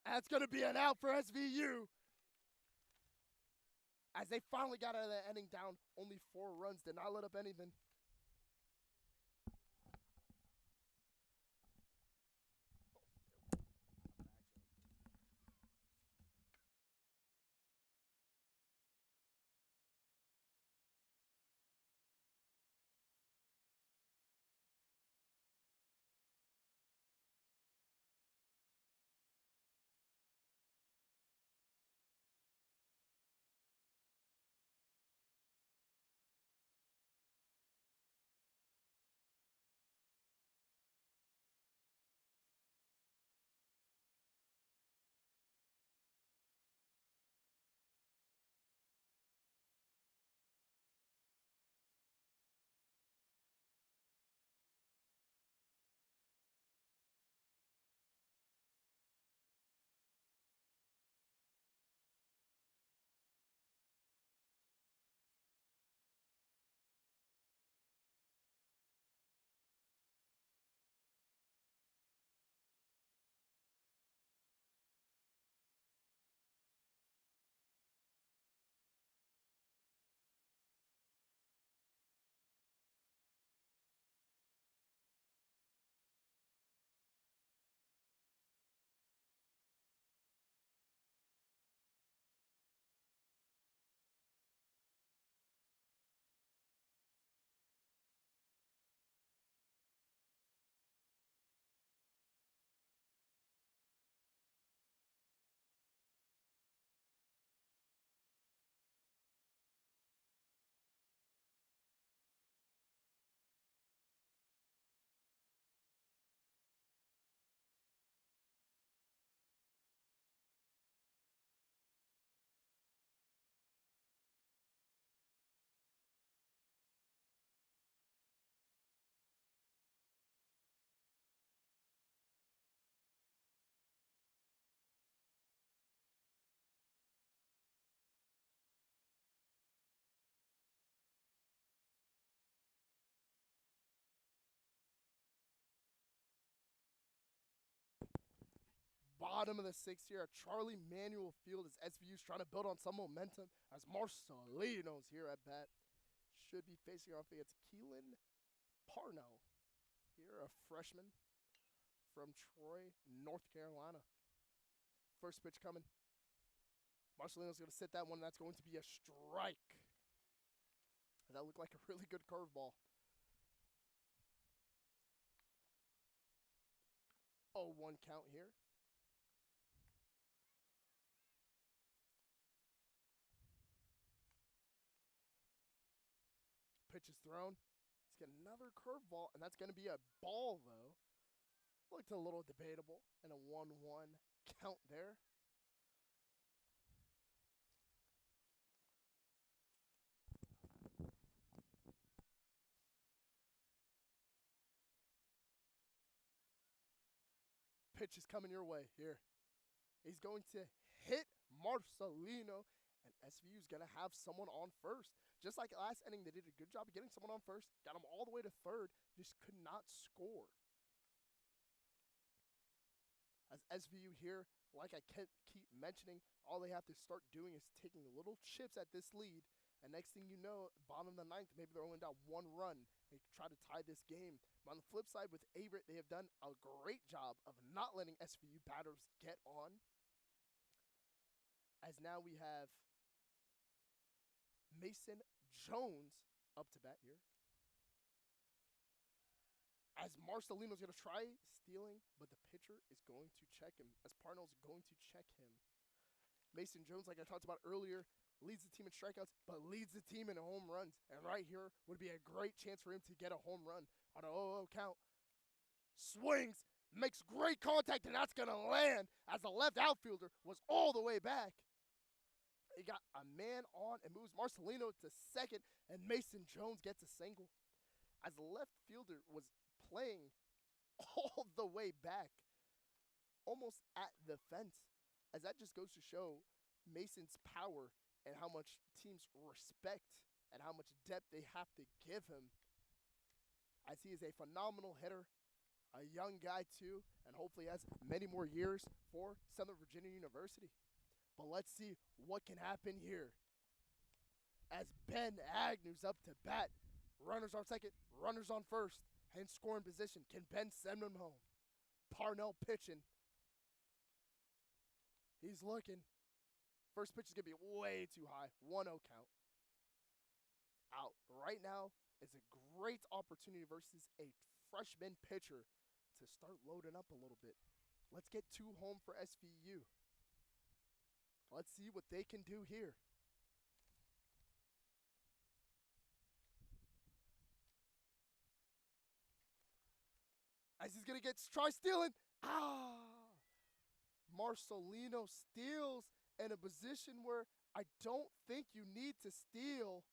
That's going to be an out for SVU. As they finally got out of that inning down, only 4 runs, did not let up anything. Bottom of the 6th here at Charlie Manuel Field as SVU's trying to build on some momentum as Marcelino's here at bat. Should be facing off against Keelan Parnell here, a freshman from Troy, North Carolina. First pitch coming. Marcelino's going to sit that one. That's going to be a strike. That looked like a really good curveball. 0-1 count here. Pitch is thrown. He's got another curveball, and that's going to be a ball, though. Looked a little debatable, and a 1-1 count there. Pitch is coming your way here. He's going to hit Marcelino, and SVU's going to have someone on first. Just like last inning, they did a good job of getting someone on first, got him all the way to third, just could not score. As SVU here, like I keep mentioning, all they have to start doing is taking little chips at this lead, and next thing you know, bottom of the 9th, maybe they're only down 1 run. They try to tie this game. But on the flip side, with Averett, they have done a great job of not letting SVU batters get on. As now we have Mason Jones up to bat here. as Marcelino's going to try stealing, but the pitcher is going to check him, as Parnell's going to check him. Mason Jones, like I talked about earlier, leads the team in strikeouts, but leads the team in home runs. And right here would be a great chance for him to get a home run on an 0-0 count. Swings, makes great contact, and that's going to land as the left outfielder was all the way back. He got a man on and moves Marcelino to second, and Mason Jones gets a single. As the left fielder was playing all the way back, almost at the fence, as that just goes to show Mason's power and how much teams respect and how much depth they have to give him, as he is a phenomenal hitter, a young guy too, and hopefully has many more years for Southern Virginia University. But let's see what can happen here. As Ben Agnew's up to bat, runners on second, runners on first, and scoring position. Can Ben send him home? Parnell pitching. He's looking. First pitch is going to be way too high. 1-0 count. Out. Right now is a great opportunity versus a freshman pitcher to start loading up a little bit. Let's get 2 home for SVU. Let's see what they can do here. As he's going to try stealing. Marcelino steals in a position where I don't think you need to steal.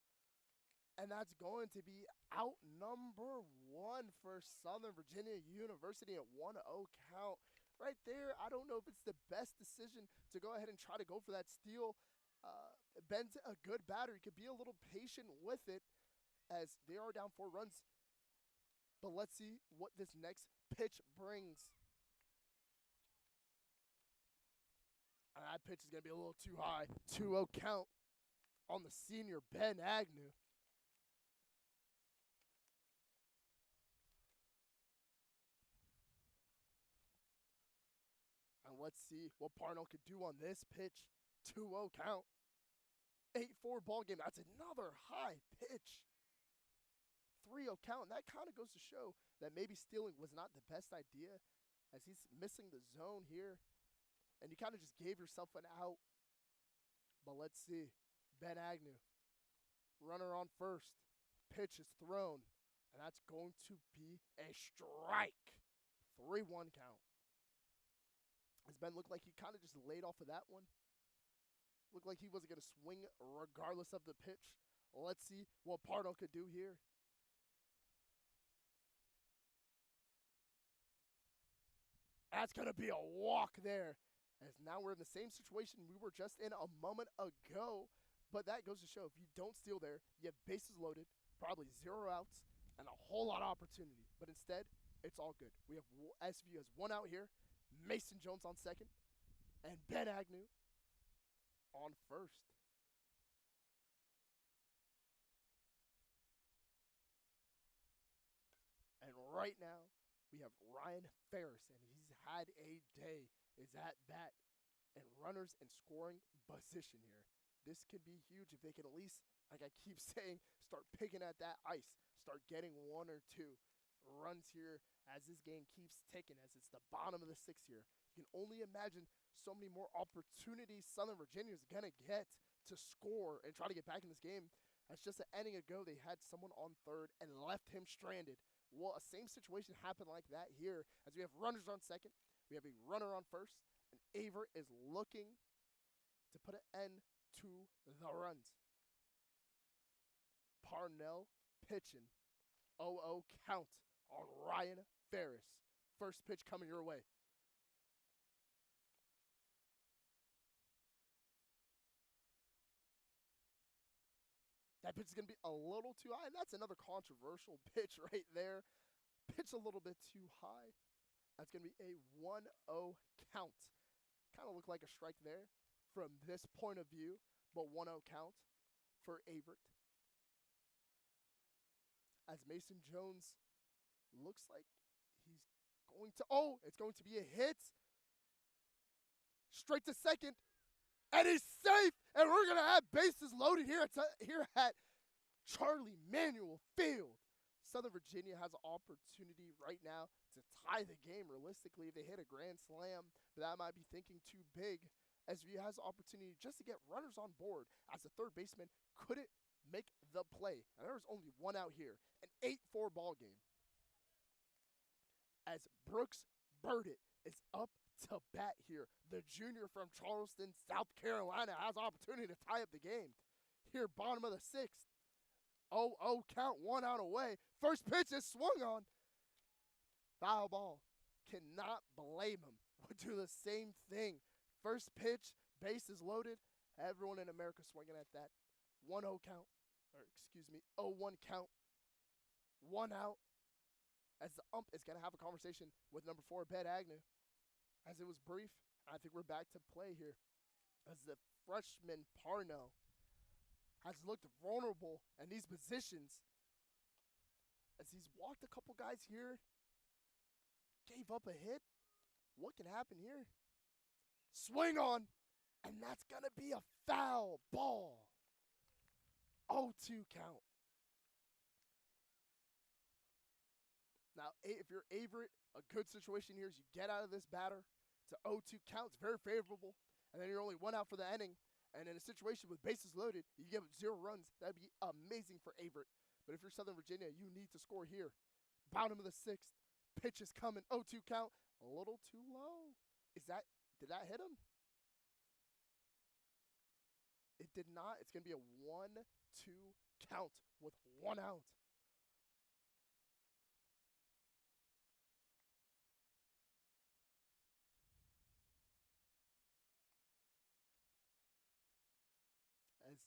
And that's going to be out number 1 for Southern Virginia University at 1-0 count. Right there, I don't know if it's the best decision to go ahead and try to go for that steal. Ben's a good batter. He could be a little patient with it as they are down 4 runs. But let's see what this next pitch brings. And that pitch is going to be a little too high. 2-0 count on the senior Ben Agnew. And let's see what Parnell could do on this pitch. 2-0 count. 8-4 ball game. That's another high pitch. 3-0 count. And that kind of goes to show that maybe stealing was not the best idea, as he's missing the zone here. And you kind of just gave yourself an out. But let's see. Ben Agnew. Runner on first. Pitch is thrown. And that's going to be a strike. 3-1 count. As Ben looked like he kind of just laid off of that one. Looked like he wasn't going to swing regardless of the pitch. Let's see what Parnell could do here. That's going to be a walk there. As now we're in the same situation we were just in a moment ago. But that goes to show if you don't steal there, you have bases loaded, probably 0 outs, and a whole lot of opportunity. But instead, it's all good. We have SVU has 1 out here. Mason Jones on second, and Ben Agnew on first. And right now, we have Ryan Ferris, and he's had a day. Is at bat, and runners in scoring position here. This could be huge if they can at least, like I keep saying, start picking at that ice, start getting 1 or 2 runs here as this game keeps ticking, as it's the bottom of the 6th here. You can only imagine so many more opportunities Southern Virginia is going to get to score and try to get back in this game. As just an inning ago, they had someone on third and left him stranded. Well, a same situation happened like that here, as we have runners on second, we have a runner on first, and Averett is looking to put an end to the runs. Parnell pitching. 0-0 count on Ryan Ferris. First pitch coming your way. That pitch is going to be a little too high, and that's another controversial pitch right there. Pitch a little bit too high. That's going to be a 1-0 count. Kind of looked like a strike there from this point of view, but 1-0 count for Averett. As Mason Jones looks like he's going to, it's going to be a hit. Straight to second, and he's safe, and we're going to have bases loaded here at Charlie Manuel Field. Southern Virginia has an opportunity right now to tie the game realistically if they hit a grand slam, but that might be thinking too big. SVU has the opportunity just to get runners on board as the third baseman couldn't make the play. And there was only one out here, an 8-4 ball game. As Brooks Burdett is up to bat here. The junior from Charleston, South Carolina has opportunity to tie up the game. Here, bottom of the 6th. 0-0 count, 1 out away. First pitch is swung on. Foul ball. Cannot blame him. We'll do the same thing. First pitch, base is loaded. Everyone in America swinging at that. 1-0 count. Or excuse me, 0-1 count. 1 out. As the ump is going to have a conversation with number 4, Bet Agnew. As it was brief, I think we're back to play here. As the freshman Parnell has looked vulnerable in these positions. As he's walked a couple guys here. Gave up a hit. What can happen here? Swing on. And that's going to be a foul ball. 0-2 count. Now, if you're Averett, a good situation here is you get out of this batter. It's an 0-2 count. It's very favorable. And then you're only 1 out for the inning. And in a situation with bases loaded, you give up 0 runs. That'd be amazing for Averett. But if you're Southern Virginia, you need to score here. Bottom of the 6th. Pitch is coming. 0-2 count. A little too low. Did that hit him? It did not. It's going to be a 1-2 count with 1 out. As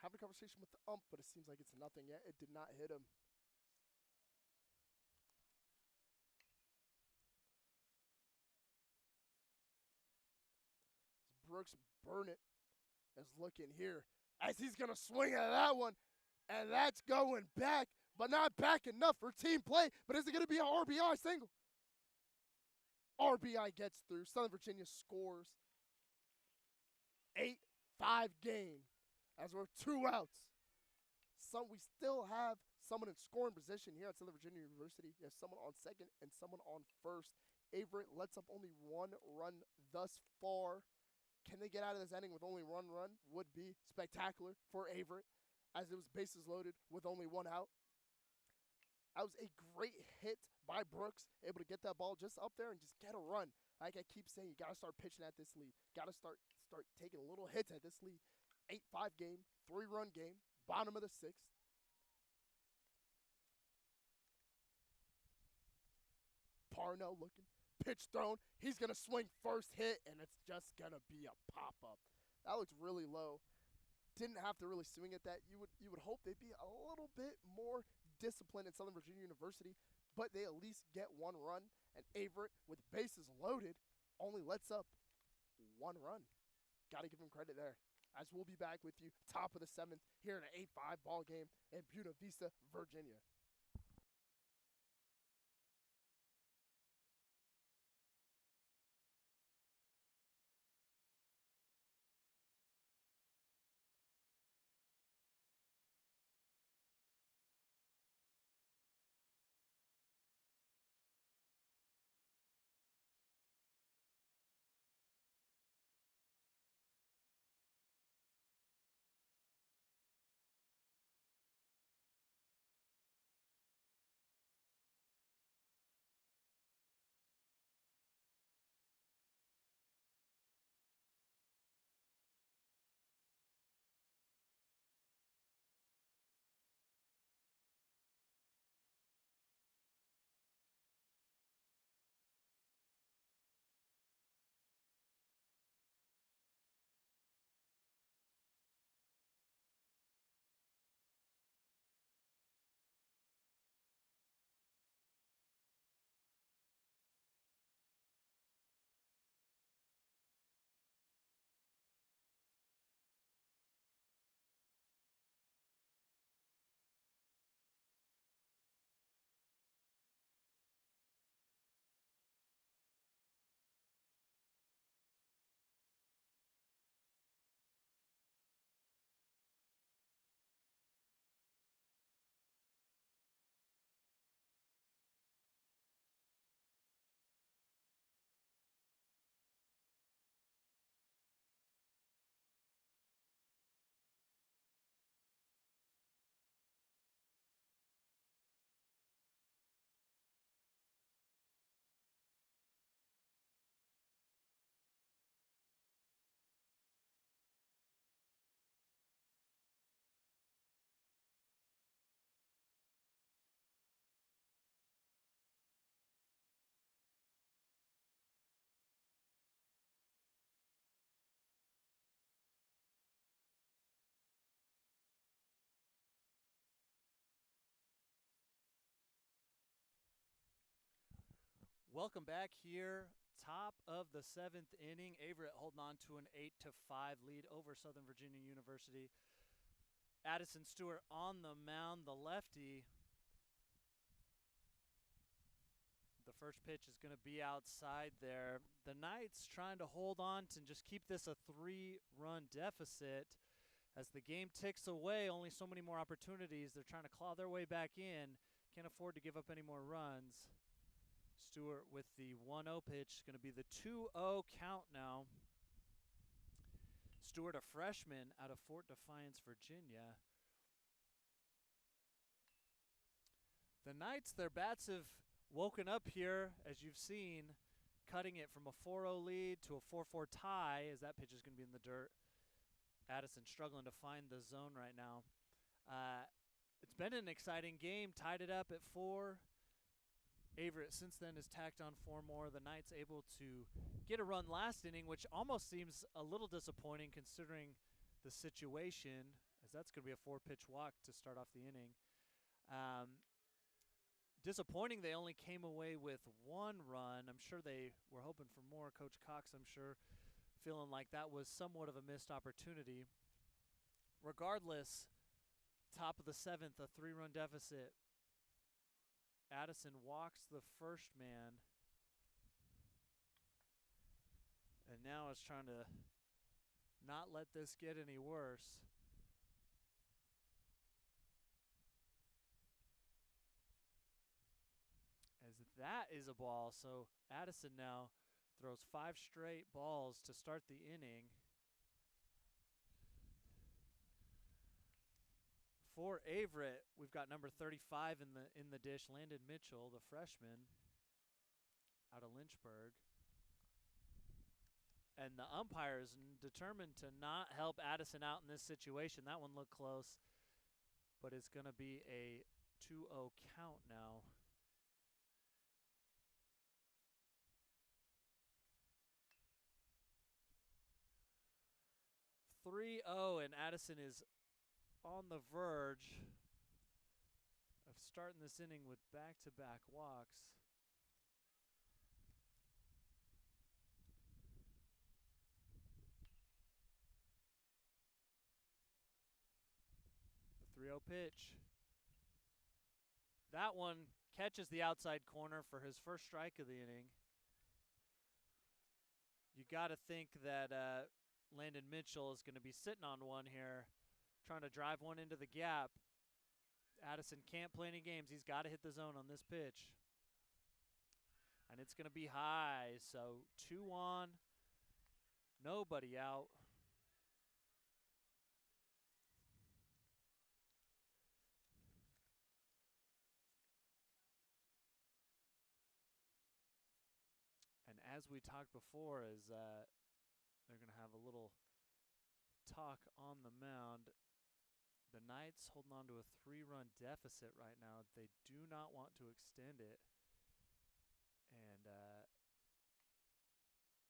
having a conversation with the ump, but it seems like it's nothing yet. It did not hit him. Brooks Burnett is looking here as he's going to swing at that one. And that's going back, but not back enough for team play. But is it going to be an RBI single? RBI gets through. Southern Virginia scores. 8-5 game. As we're 2 outs. We still have someone in scoring position here at Southern Virginia University. You have someone on second and someone on first. Averett lets up only 1 run thus far. Can they get out of this inning with only 1 run? Would be spectacular for Averett, as it was bases loaded with only 1 out. That was a great hit by Brooks, able to get that ball just up there and just get a run. Like I keep saying, you got to start pitching at this lead. Got to start taking little hits at this lead. 8-5 game, 3-run game, bottom of the 6th. Parnell looking, pitch thrown. He's going to swing first hit, and it's just going to be a pop-up. That looks really low. Didn't have to really swing at that. You would hope they'd be a little bit more disciplined at Southern Virginia University, but they at least get 1 run, and Averett, with bases loaded, only lets up 1 run. Got to give him credit there. As we'll be back with you, top of the 7th, here in an 8-5 ball game in Buena Vista, Virginia. Welcome back here. Top of the 7th inning. Averett holding on to an 8-5 lead over Southern Virginia University. Addison Stewart on the mound, the lefty. The first pitch is going to be outside there. The Knights trying to hold on to just keep this a 3-run deficit. As the game ticks away, only so many more opportunities. They're trying to claw their way back in. Can't afford to give up any more runs. Stewart with the 1-0 pitch. Going to be the 2-0 count now. Stewart, a freshman out of Fort Defiance, Virginia. The Knights, their bats have woken up here, as you've seen, cutting it from a 4-0 lead to a 4-4 tie, as that pitch is going to be in the dirt. Addison struggling to find the zone right now. It's been an exciting game, tied it up at 4. Averett since then has tacked on 4 more. The Knights able to get a run last inning, which almost seems a little disappointing considering the situation, as that's going to be a 4-pitch walk to start off the inning. Disappointing they only came away with 1 run. I'm sure they were hoping for more. Coach Cox, I'm sure, feeling like that was somewhat of a missed opportunity. Regardless, top of the 7th, a 3-run deficit. Addison walks the first man. And now is trying to not let this get any worse. As that is a ball, so Addison now throws 5 straight balls to start the inning. For Averett, we've got number 35 in the dish, Landon Mitchell, the freshman out of Lynchburg. And the umpire is determined to not help Addison out in this situation. That one looked close, but it's going to be a 2-0 count now. 3-0, and Addison is on the verge of starting this inning with back-to-back walks. The 3-0 pitch. That one catches the outside corner for his first strike of the inning. You got to think that Landon Mitchell is going to be sitting on one here, trying to drive one into the gap. Addison can't play any games. He's got to hit the zone on this pitch. And it's going to be high, so 2 on, nobody out. And as we talked before, is they're going to have a little talk on the mound. The Knights holding on to a 3-run deficit right now. They do not want to extend it. And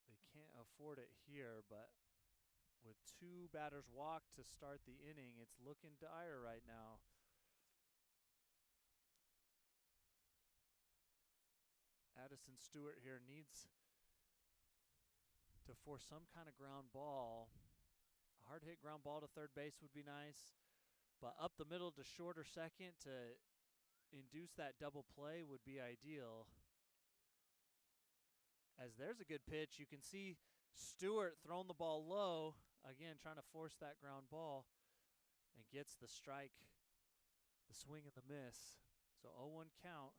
they can't afford it here, but with 2 batters walked to start the inning, it's looking dire right now. Addison Stewart here needs to force some kind of ground ball. A hard hit ground ball to third base would be nice, but up the middle to short or second to induce that double play would be ideal. As there's a good pitch, you can see Stewart throwing the ball low, again trying to force that ground ball, and gets the strike, the swing and the miss. So 0-1 count.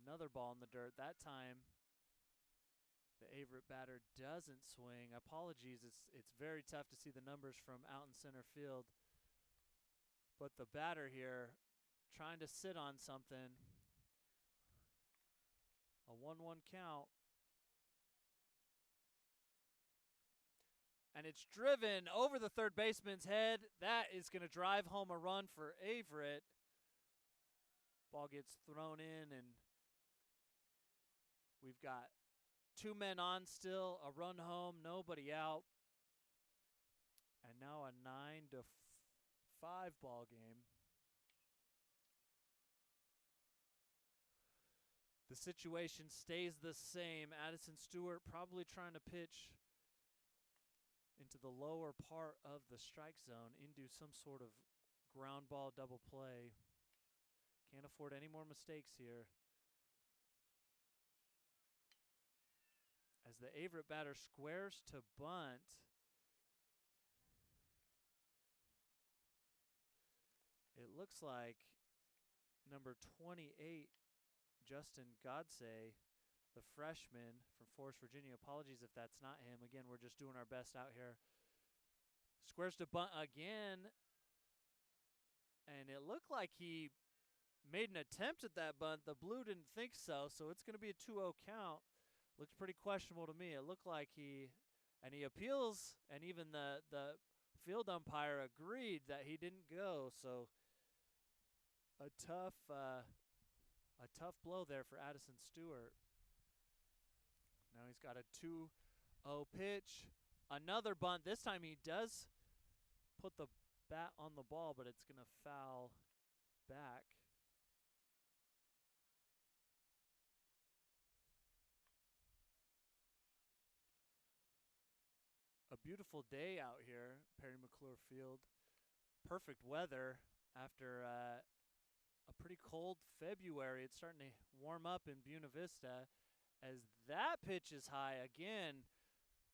Another ball in the dirt. That time, the Averett batter doesn't swing. Apologies, it's very tough to see the numbers from out in center field. But the batter here trying to sit on something. A 1-1 count. And it's driven over the third baseman's head. That is going to drive home a run for Averett. Ball gets thrown in, and we've got 2 men on still, a run home, nobody out. And now a 5 ball game. The situation stays the same. Addison Stewart probably trying to pitch into the lower part of the strike zone into some sort of ground ball double play. Can't afford any more mistakes here. As the Averett batter squares to bunt, it looks like number 28, Justin Godsey, the freshman from Forest, Virginia. Apologies if that's not him. Again, we're just doing our best out here. Squares to bunt again, and it looked like he made an attempt at that bunt. The blue didn't think so, so it's going to be a 2-0 count. Looks pretty questionable to me. It looked like he appeals, and even the field umpire agreed that he didn't go. So a tough blow there for Addison Stewart. Now he's got a 2-0 pitch. Another bunt. This time he does put the bat on the ball, but it's going to foul back. A beautiful day out here, Perry McClure Field. Perfect weather after a pretty cold February. It's starting to warm up in Buena Vista as that pitch is high again.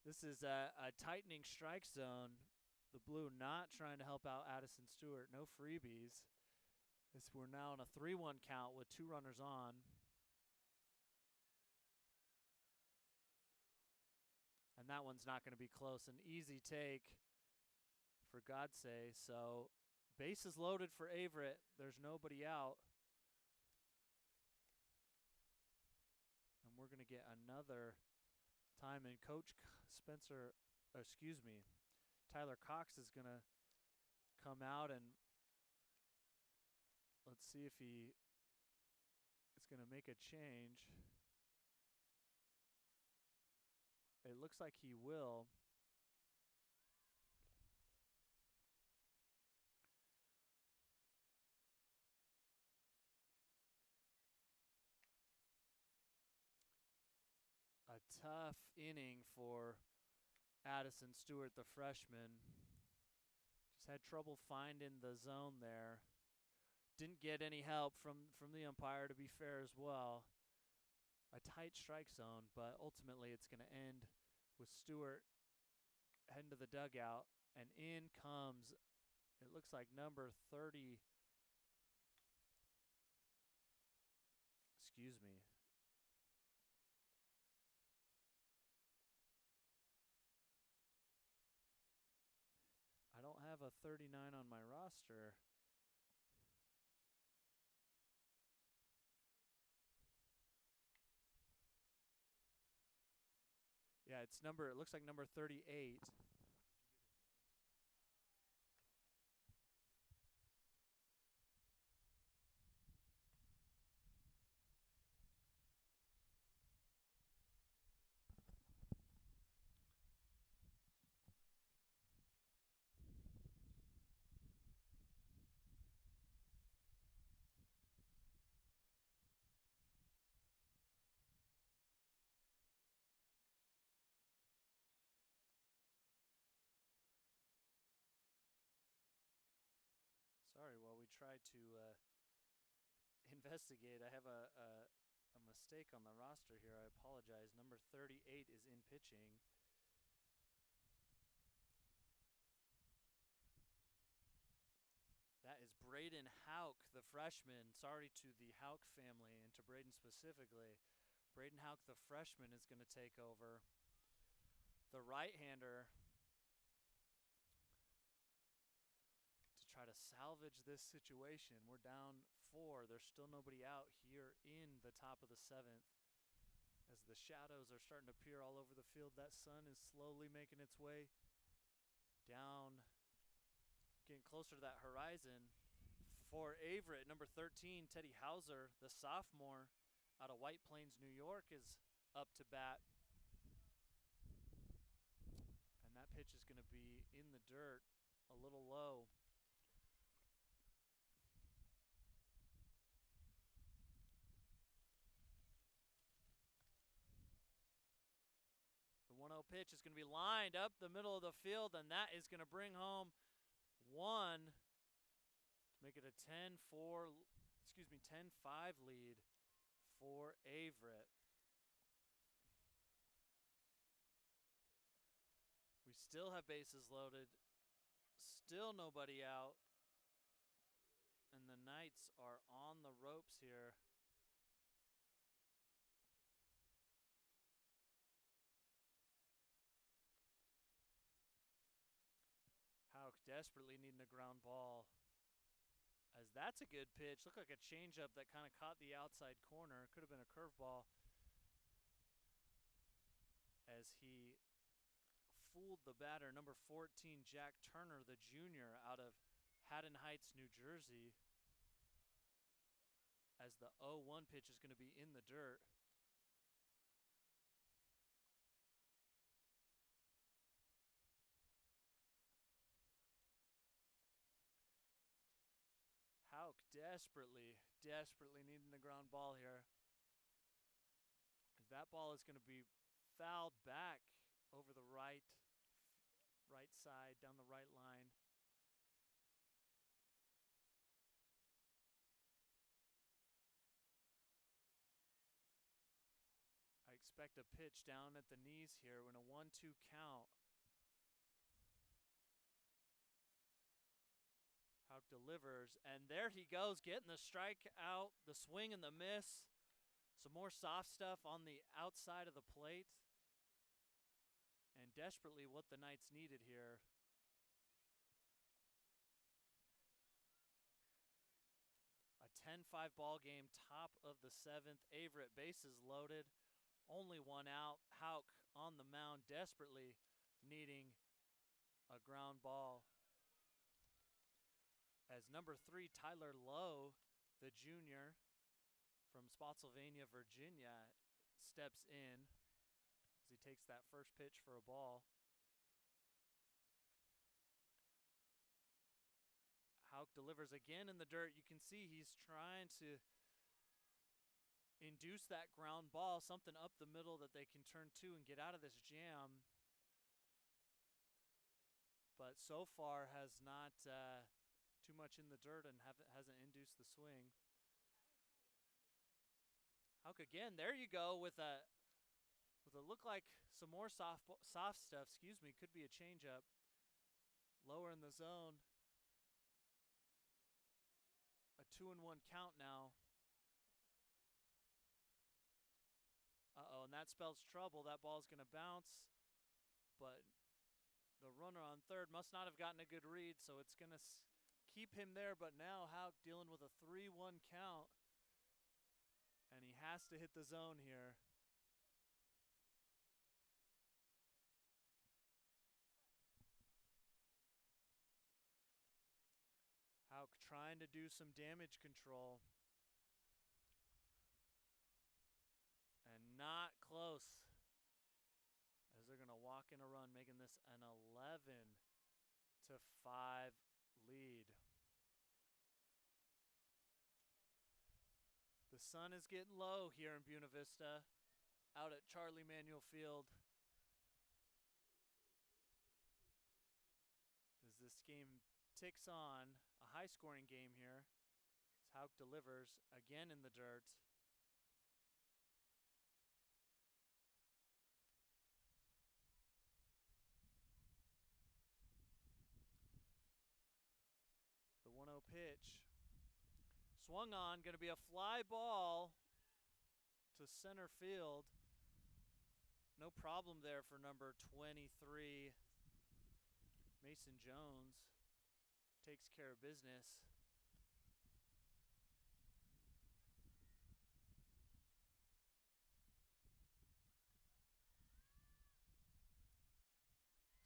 This is a tightening strike zone. The blue not trying to help out Addison Stewart. No freebies. As we're now on a 3-1 count with 2 runners on. And that one's not going to be close. An easy take for Godsey. So bases loaded for Averett. There's nobody out. And we're going to get another time. And Coach Tyler Cox is going to come out, and let's see if he is going to make a change. It looks like he will. A tough inning for Addison Stewart, the freshman. Just had trouble finding the zone there. Didn't get any help from the umpire, to be fair, as well. A tight strike zone, but ultimately it's going to end with Stewart heading to the dugout, and in comes, it looks like number 30. Excuse me. I don't have a 39 on my roster. Yeah, it looks like number 38. Sorry, while we try to investigate, I have a mistake on the roster here. I apologize. Number 38 is in pitching. That is Braden Hauk, the freshman. Sorry to the Hauk family and to Braden specifically. Braden Hauk, the freshman, is going to take over. The right-hander to try to salvage this situation. We're down 4. There's still nobody out here in the top of the 7th. As the shadows are starting to appear all over the field, that sun is slowly making its way down, getting closer to that horizon. For Averett, number 13, Teddy Hauser, the sophomore out of White Plains, New York, is up to bat. And that pitch is going to be in the dirt, a little low. final pitch is going to be lined up the middle of the field, and that is going to bring home one to make it a 10-5 lead for Averett. We still have bases loaded, still nobody out, and the Knights are on the ropes here. Hauk desperately needing a ground ball, as that's a good pitch. Looked like a changeup that kind of caught the outside corner. Could have been a curveball, as he fooled the batter, number 14, Jack Turner, the junior out of Haddon Heights, New Jersey, as the 0-1 pitch is going to be in the dirt. Hauk desperately needing the ground ball here, as that ball is going to be fouled back over the right side, down the right line. I expect a pitch down at the knees here in a 1-2 count. Hauk delivers, and there he goes, getting the strike out, the swing and the miss. Some more soft stuff on the outside of the plate, and desperately what the Knights needed here. A 10-5 ball game, top of the 7th. Averett bases loaded, only one out. Hauk on the mound, desperately needing a ground ball, as number 3, Tyler Lowe, the junior from Spotsylvania, Virginia, steps in as he takes that first pitch for a ball. Hauk delivers again in the dirt. You can see he's trying to induce that ground ball, something up the middle that they can turn to and get out of this jam. But so far has not too much in the dirt and hasn't induced the swing. Hauk again, there you go, with a look like some more soft stuff, could be a changeup. Lower in the zone. A 2-1 count now. Uh-oh, and that spells trouble. That ball's going to bounce, but the runner on third must not have gotten a good read, so it's going to keep him there. But now Hauk dealing with a 3-1 count, and he has to hit the zone here. Hauk trying to do some damage control, and not close, as they're going to walk in a run, making this an 11-5 lead. The sun is getting low here in Buena Vista, out at Charlie Manuel Field, as this game ticks on. A high-scoring game here, as Hauk delivers again in the dirt. The 1-0 pitch. Swung on, going to be a fly ball to center field. No problem there for number 23, Mason Jones. Takes care of business.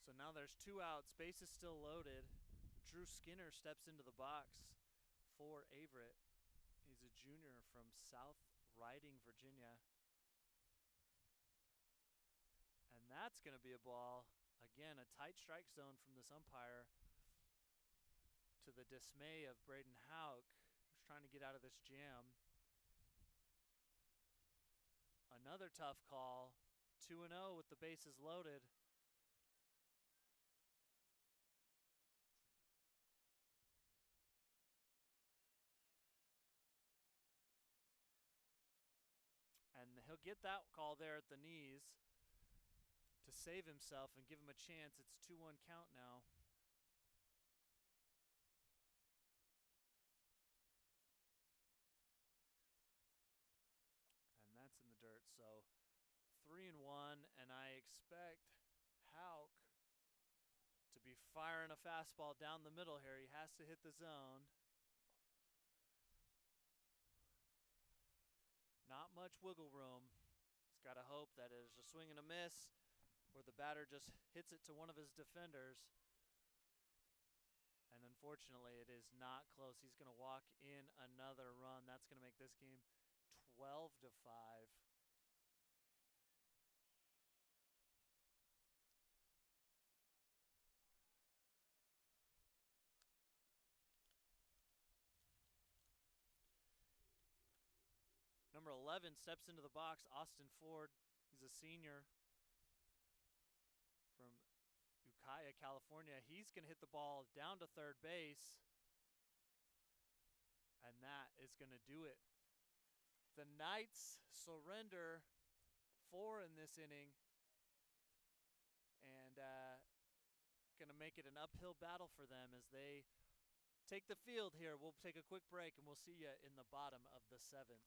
So now there's 2 outs, bases still loaded. Drew Skinner steps into the box for Averett. He's a junior from South Riding, Virginia. And that's going to be a ball. Again, a tight strike zone from this umpire, to the dismay of Braden Hauk, who's trying to get out of this jam. Another tough call, 2-0 with the bases loaded. And he'll get that call there at the knees to save himself and give him a chance. It's 2-1 count now. And that's in the dirt. So 3-1, and I expect Hauk to be firing a fastball down the middle here. He has to hit the zone. Not much wiggle room. He's got to hope that it is a swing and a miss, or the batter just hits it to one of his defenders. And unfortunately, it is not close. He's going to walk in another run. That's going to make this game 12-5. Number 11 steps into the box, Austin Ford. He's a senior from Ukiah, California. He's going to hit the ball down to third base. And that is going to do it. The Knights surrender 4 in this inning. And going to make it an uphill battle for them as they take the field here. We'll take a quick break, and we'll see you in the bottom of the 7th.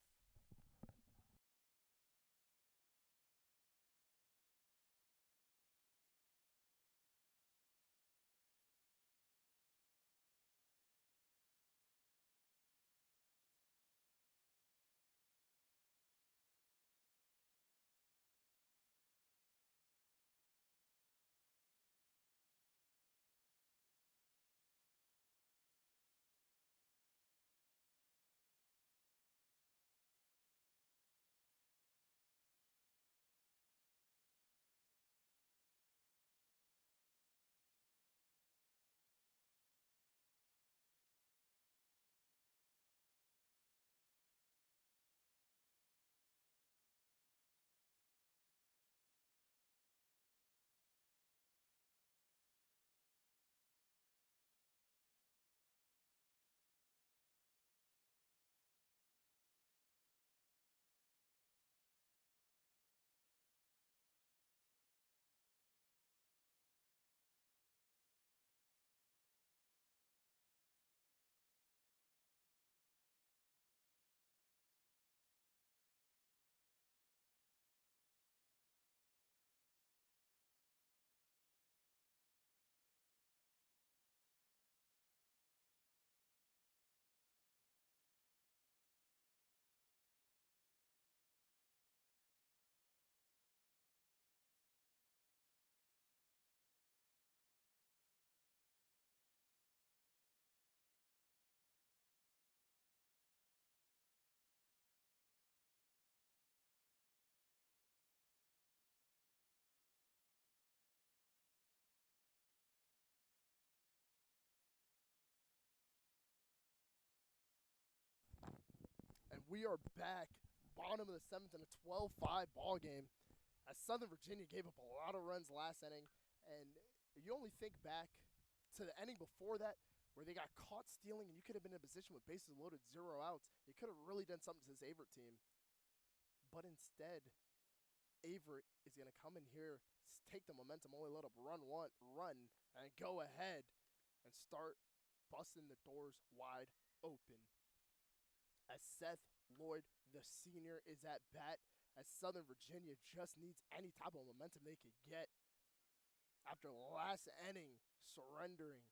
And we are back, bottom of the 7th in a 12-5 ball game. As Southern Virginia gave up a lot of runs last inning, and you only think back to the inning before that where they got caught stealing, and you could have been in a position with bases loaded, 0 outs. You could have really done something to this Averett team. But instead, Averett is going to come in here, take the momentum, only let up run, and go ahead and start busting the doors wide open. As Seth Lloyd, the senior, is at bat, as Southern Virginia just needs any type of momentum they could get after last inning surrendering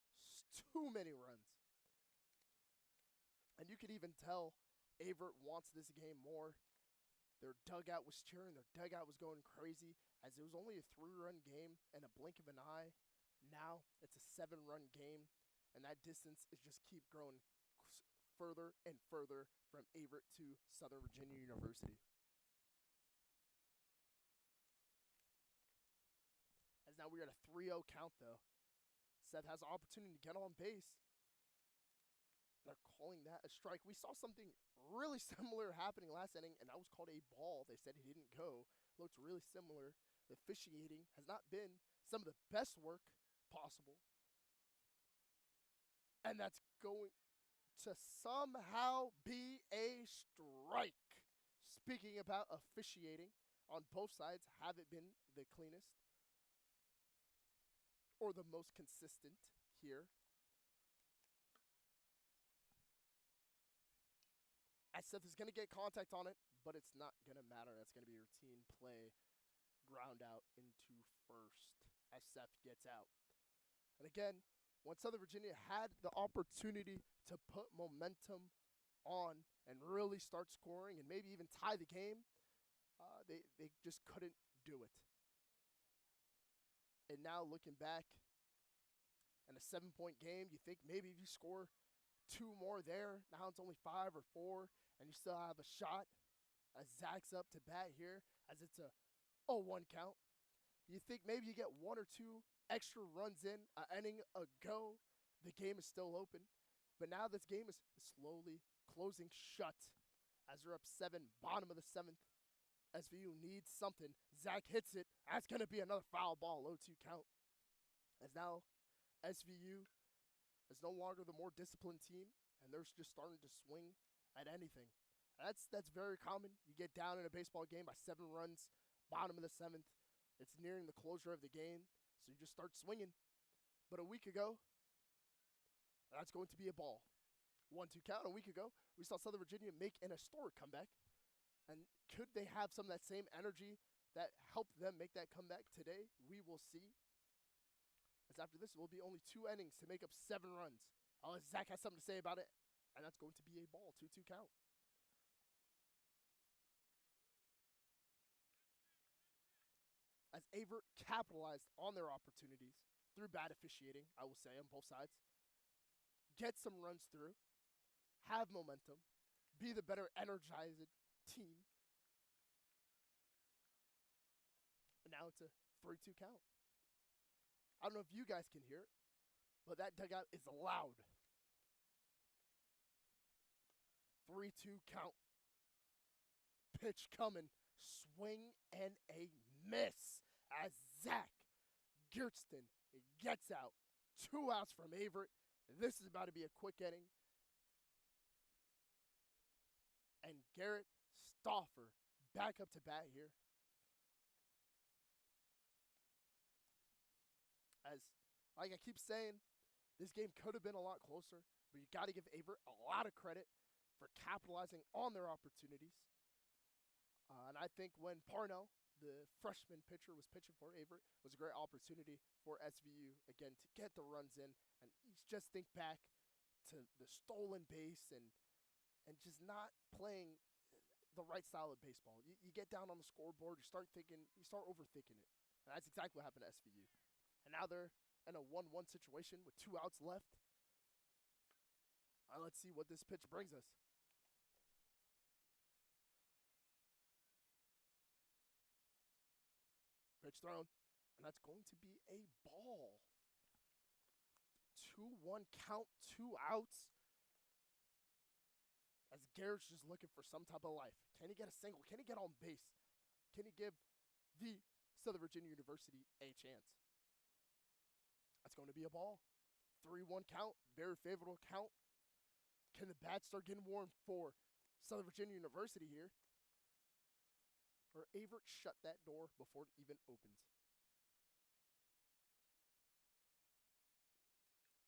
too many runs. And you could even tell Averett wants this game more. Their dugout was cheering. Their dugout was going crazy as it was only a 3-run game in a blink of an eye. Now it's a 7-run game, and that distance is just keep growing further and further from Averett to Southern Virginia University. As now we're at a 3-0 count, though. Seth has an opportunity to get on base. they're calling that a strike. We saw something really similar happening last inning, and that was called a ball. They said he didn't go. Looked really similar. The officiating has not been some of the best work possible. And that's going to somehow be a strike. Speaking about officiating on both sides, have it been the cleanest or the most consistent here? As Seth is going to get contact on it, but it's not going to matter. That's going to be routine play. Ground out into first as Seth gets out. And again, when Southern Virginia had the opportunity to put momentum on and really start scoring and maybe even tie the game, they just couldn't do it. And now looking back in a 7-point game, you think maybe if you score 2 more there, now it's only 5 or 4, and you still have a shot as Zach's up to bat here as it's a 0-1 count. You think maybe you get 1 or 2 extra runs in an inning ago, the game is still open. But now this game is slowly closing shut as they're up 7, bottom of the 7th. SVU needs something. Zach hits it. That's going to be another foul ball, 0-2 count. As now SVU is no longer the more disciplined team, and they're just starting to swing at anything. That's very common. You get down in a baseball game by 7 runs, bottom of the 7th. It's nearing the closure of the game, so you just start swinging. But a week ago, that's going to be a ball. 1-2 count. A week ago, we saw Southern Virginia make an historic comeback. And could they have some of that same energy that helped them make that comeback today? We will see. As after this, it will be only 2 innings to make up 7 runs. Zach has something to say about it, and that's going to be a ball. 2-2 count. As Averett capitalized on their opportunities through bad officiating, I will say, on both sides. Get some runs through. Have momentum. Be the better energized team. And now it's a 3-2 count. I don't know if you guys can hear it, but that dugout is loud. 3-2 count. Pitch coming. Swing and a miss as Zach Geertsen gets out. 2 outs from Averett. This is about to be a quick inning. And Garrett Stauffer back up to bat here. As, like I keep saying, this game could have been a lot closer, but you got to give Averett a lot of credit for capitalizing on their opportunities. And I think when Parnell, the freshman pitcher, was pitching for Averett, was a great opportunity for SVU, again, to get the runs in. And just think back to the stolen base and just not playing the right style of baseball. You get down on the scoreboard, you start overthinking it. And that's exactly what happened to SVU. And now they're in a 1-1 situation with 2 outs left. Let's see what this pitch brings us. Pitch thrown, and that's going to be a ball. 2-1 count, 2 outs. As Garrett's just looking for some type of life. Can he get a single? Can he get on base? Can he give the Southern Virginia University a chance? That's going to be a ball. 3-1 count, very favorable count. Can the bats start getting warm for Southern Virginia University here? Or Averett shut that door before it even opens?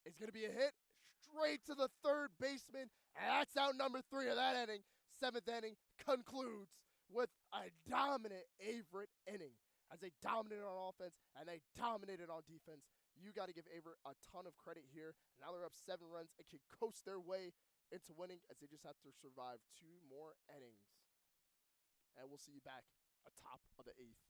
It's going to be a hit straight to the third baseman. And that's out number 3 of that inning. 7th inning concludes with a dominant Averett inning. As they dominated on offense and they dominated on defense. You got to give Averett a ton of credit here. Now they're up 7 runs and can coast their way into winning as they just have to survive 2 more innings. And we'll see you back atop of the 8th.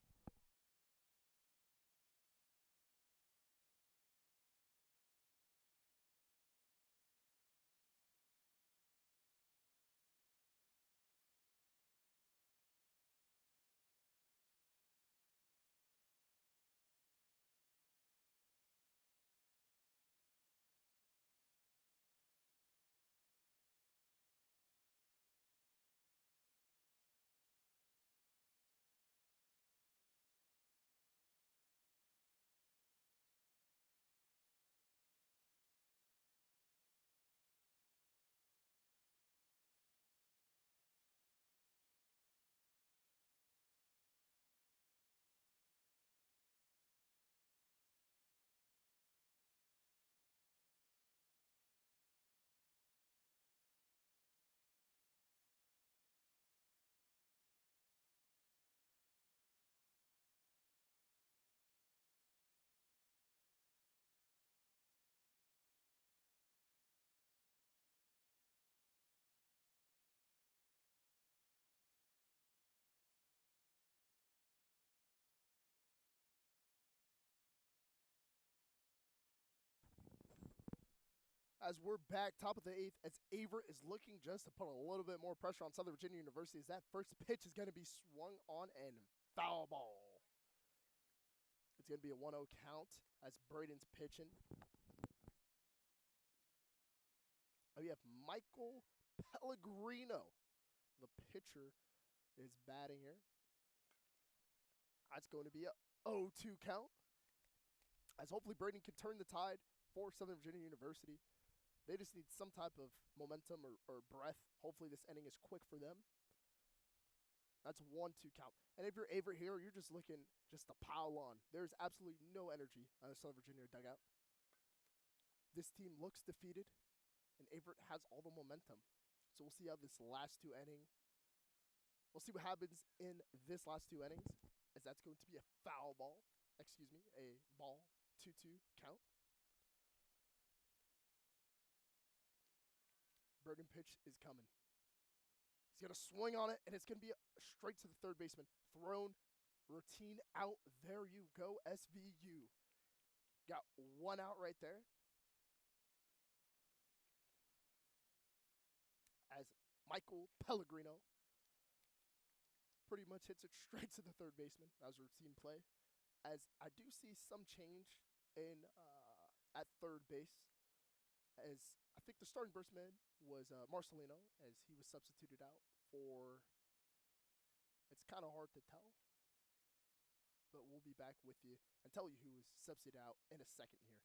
As we're back, top of the 8th, as Averett is looking just to put a little bit more pressure on Southern Virginia University, as that first pitch is going to be swung on and foul ball. It's going to be a 1-0 count as Braden's pitching. We have Michael Pellegrino. The pitcher is batting here. That's going to be a 0-2 count. As hopefully Braden can turn the tide for Southern Virginia University. They just need some type of momentum or breath. Hopefully this inning is quick for them. That's 1-2 count. And if you're Averett here, you're just looking just to pile on. There's absolutely no energy on the Southern Virginia dugout. This team looks defeated, and Averett has all the momentum. So we'll see how this last 2 innings. We'll see what happens in this last 2 innings, as that's going to be a foul ball. Excuse me, a ball. 2-2 count. Braden pitch is coming. He's going to swing on it, and it's going to be straight to the third baseman. Thrown, routine out. There you go, SVU. Got 1 out right there. As Michael Pellegrino pretty much hits it straight to the third baseman. That was a routine play. As I do see some change in at third base, as I think the starting baseman was Marcelino, as he was substituted out for, it's kind of hard to tell, but we'll be back with you and tell you who was substituted out in a second here.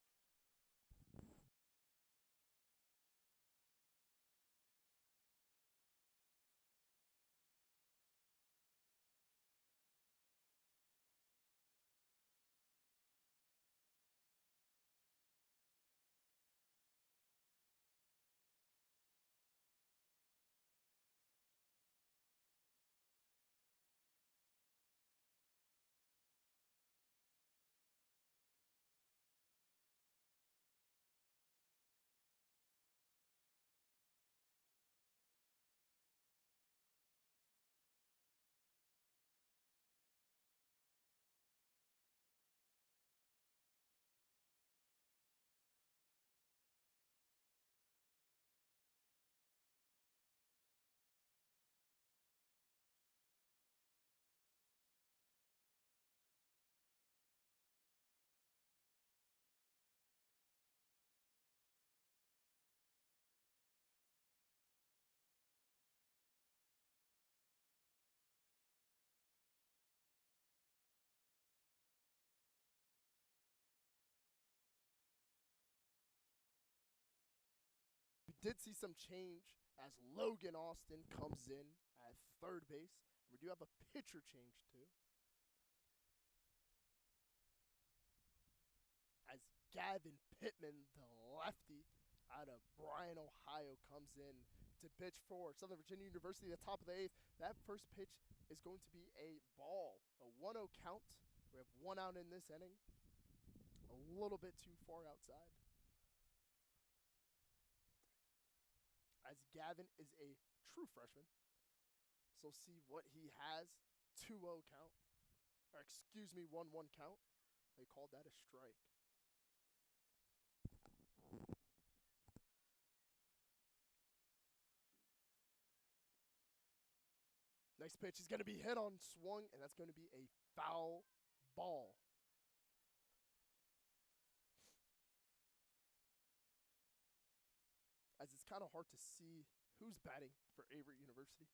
We did see some change as Logan Austin comes in at third base. And we do have a pitcher change too. As Gavin Pittman, the lefty out of Bryan, Ohio, comes in to pitch for Southern Virginia University at the top of the 8th. That first pitch is going to be a ball, a 1-0 count. We have 1 out in this inning. A little bit too far outside. As Gavin is a true freshman. So see what he has. 2-0 count. Or excuse me, 1-1 count. They called that a strike. Next pitch is going to be hit on, swung, and that's going to be a foul ball. As it's kind of hard to see who's batting for Averett University.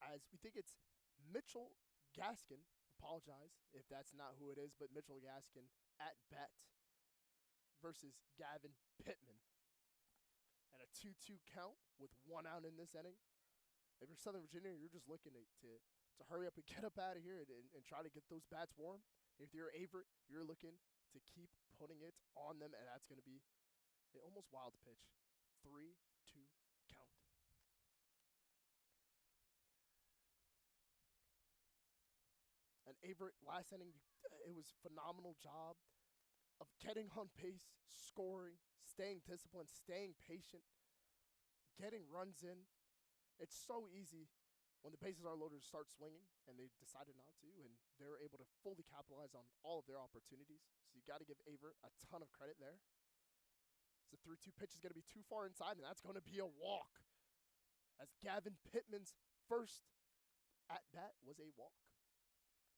As we think it's Mitchell Gaskin. Apologize if that's not who it is, but Mitchell Gaskin at bat versus Gavin Pittman. And a 2-2 count with 1 out in this inning. If you're Southern Virginia, you're just looking to hurry up and get up out of here and try to get those bats warm. If you're Averett, you're looking to keep putting it on them, and that's going to be an almost wild pitch. 3-2 count. And Averett, last inning, it was a phenomenal job of getting on pace, scoring, staying disciplined, staying patient, getting runs in. It's so easy when the bases are loaded to start swinging, and they decided not to, and they're able to fully capitalize on all of their opportunities. So you got to give Averett a ton of credit there. So the 3-2 pitch is going to be too far inside, and that's going to be a walk. As Gavin Pittman's first at-bat was a walk.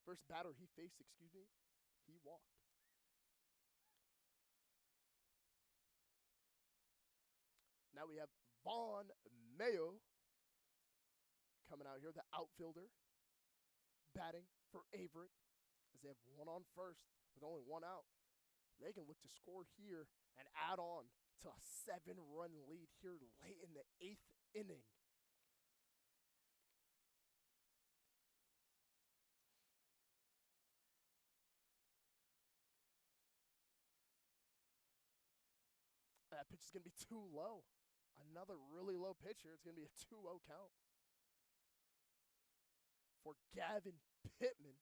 First batter he faced, he walked. Now we have Vaughn Mayo coming out here, the outfielder, batting for Averett as they have one on first with only one out. They can look to score here and add on to a 7-run lead here late in the 8th inning. That pitch is going to be too low. Another really low pitch here. It's going to be a 2-0 count for Gavin Pittman.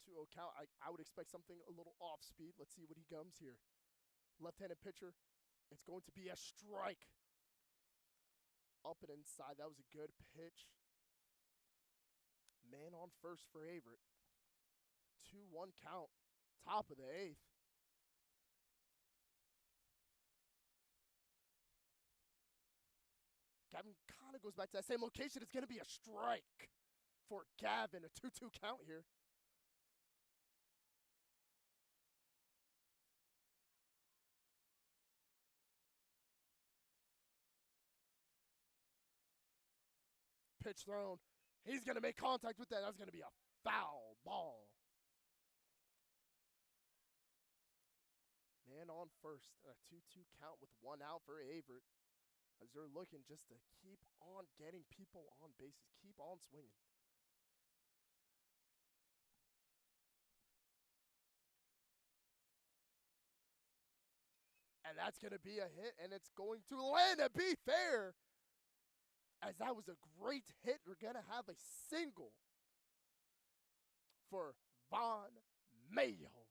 2-0 count. I would expect something a little off speed. Let's see what he comes here. Left-handed pitcher. It's going to be a strike. Up and inside. That was a good pitch. Man on first for Averett. 2-1 count. Top of the 8th. Gavin kind of goes back to that same location. It's going to be a strike for Gavin. A 2-2 count here. Pitch thrown. He's going to make contact with that. That's going to be a foul ball. Man on first. A 2-2 count with one out for Averett. As they're looking just to keep on getting people on bases. Keep on swinging. And that's going to be a hit, and it's going to land and be fair. As that was a great hit, we're going to have a single for Vaughn Mayo.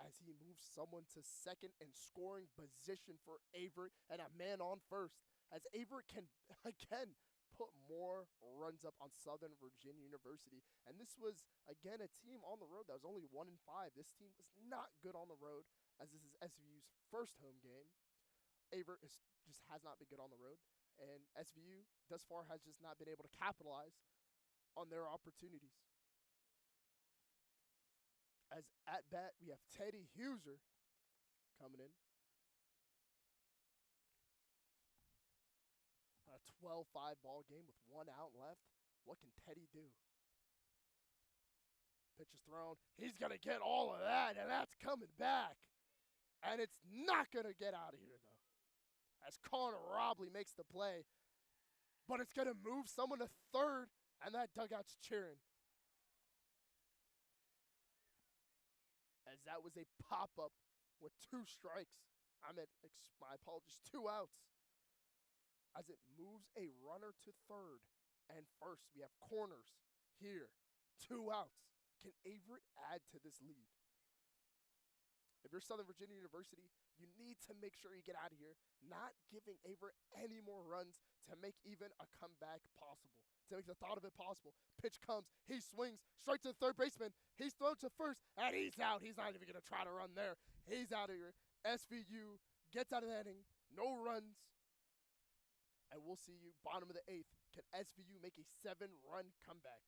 As he moves someone to second and scoring position for Averett and a man on first. As Averett can, again, put more runs up on Southern Virginia University. And this was, again, a team on the road that was only 1-5. This team was not good on the road, as this is SVU's first home game. Averett just has not been good on the road. And SVU, thus far, has just not been able to capitalize on their opportunities. As at bat, we have Teddy Huser coming in. A 12-5 ball game with one out left. What can Teddy do? Pitch is thrown. He's going to get all of that, and that's coming back. And it's not going to get out of here, though. As Connor Robley makes the play. But it's going to move someone to third, and that dugout's cheering. As that was a pop-up with 2 strikes. My apologies, 2 outs. As it moves a runner to third and first. We have corners here. 2 outs. Can Averett add to this lead? If you're Southern Virginia University, you need to make sure you get out of here, not giving Averett any more runs to make even a comeback possible, to make the thought of it possible. Pitch comes, he swings, straight to the third baseman, he's thrown to first, and he's out. He's not even going to try to run there. He's out of here. SVU gets out of the inning, no runs, and we'll see you bottom of the 8th. Can SVU make a 7-run comeback?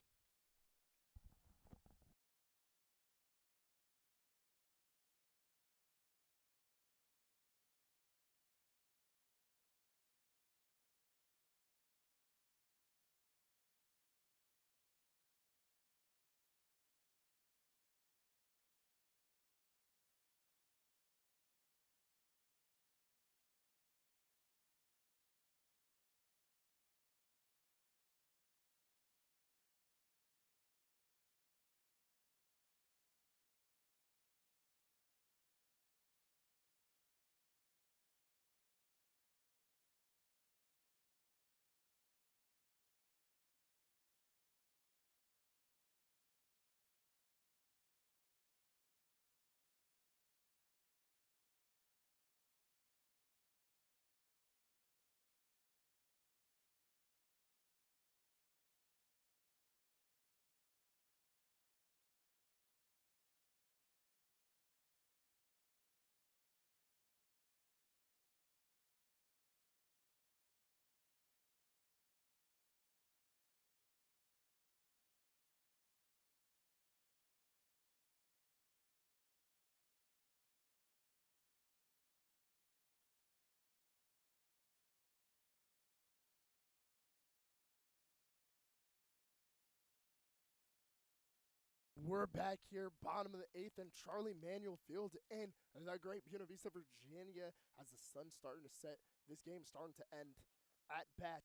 We're back here, bottom of the 8th, and Charlie Manuel Field in the great Buena Vista, Virginia, as the sun's starting to set. This game's starting to end. At bat,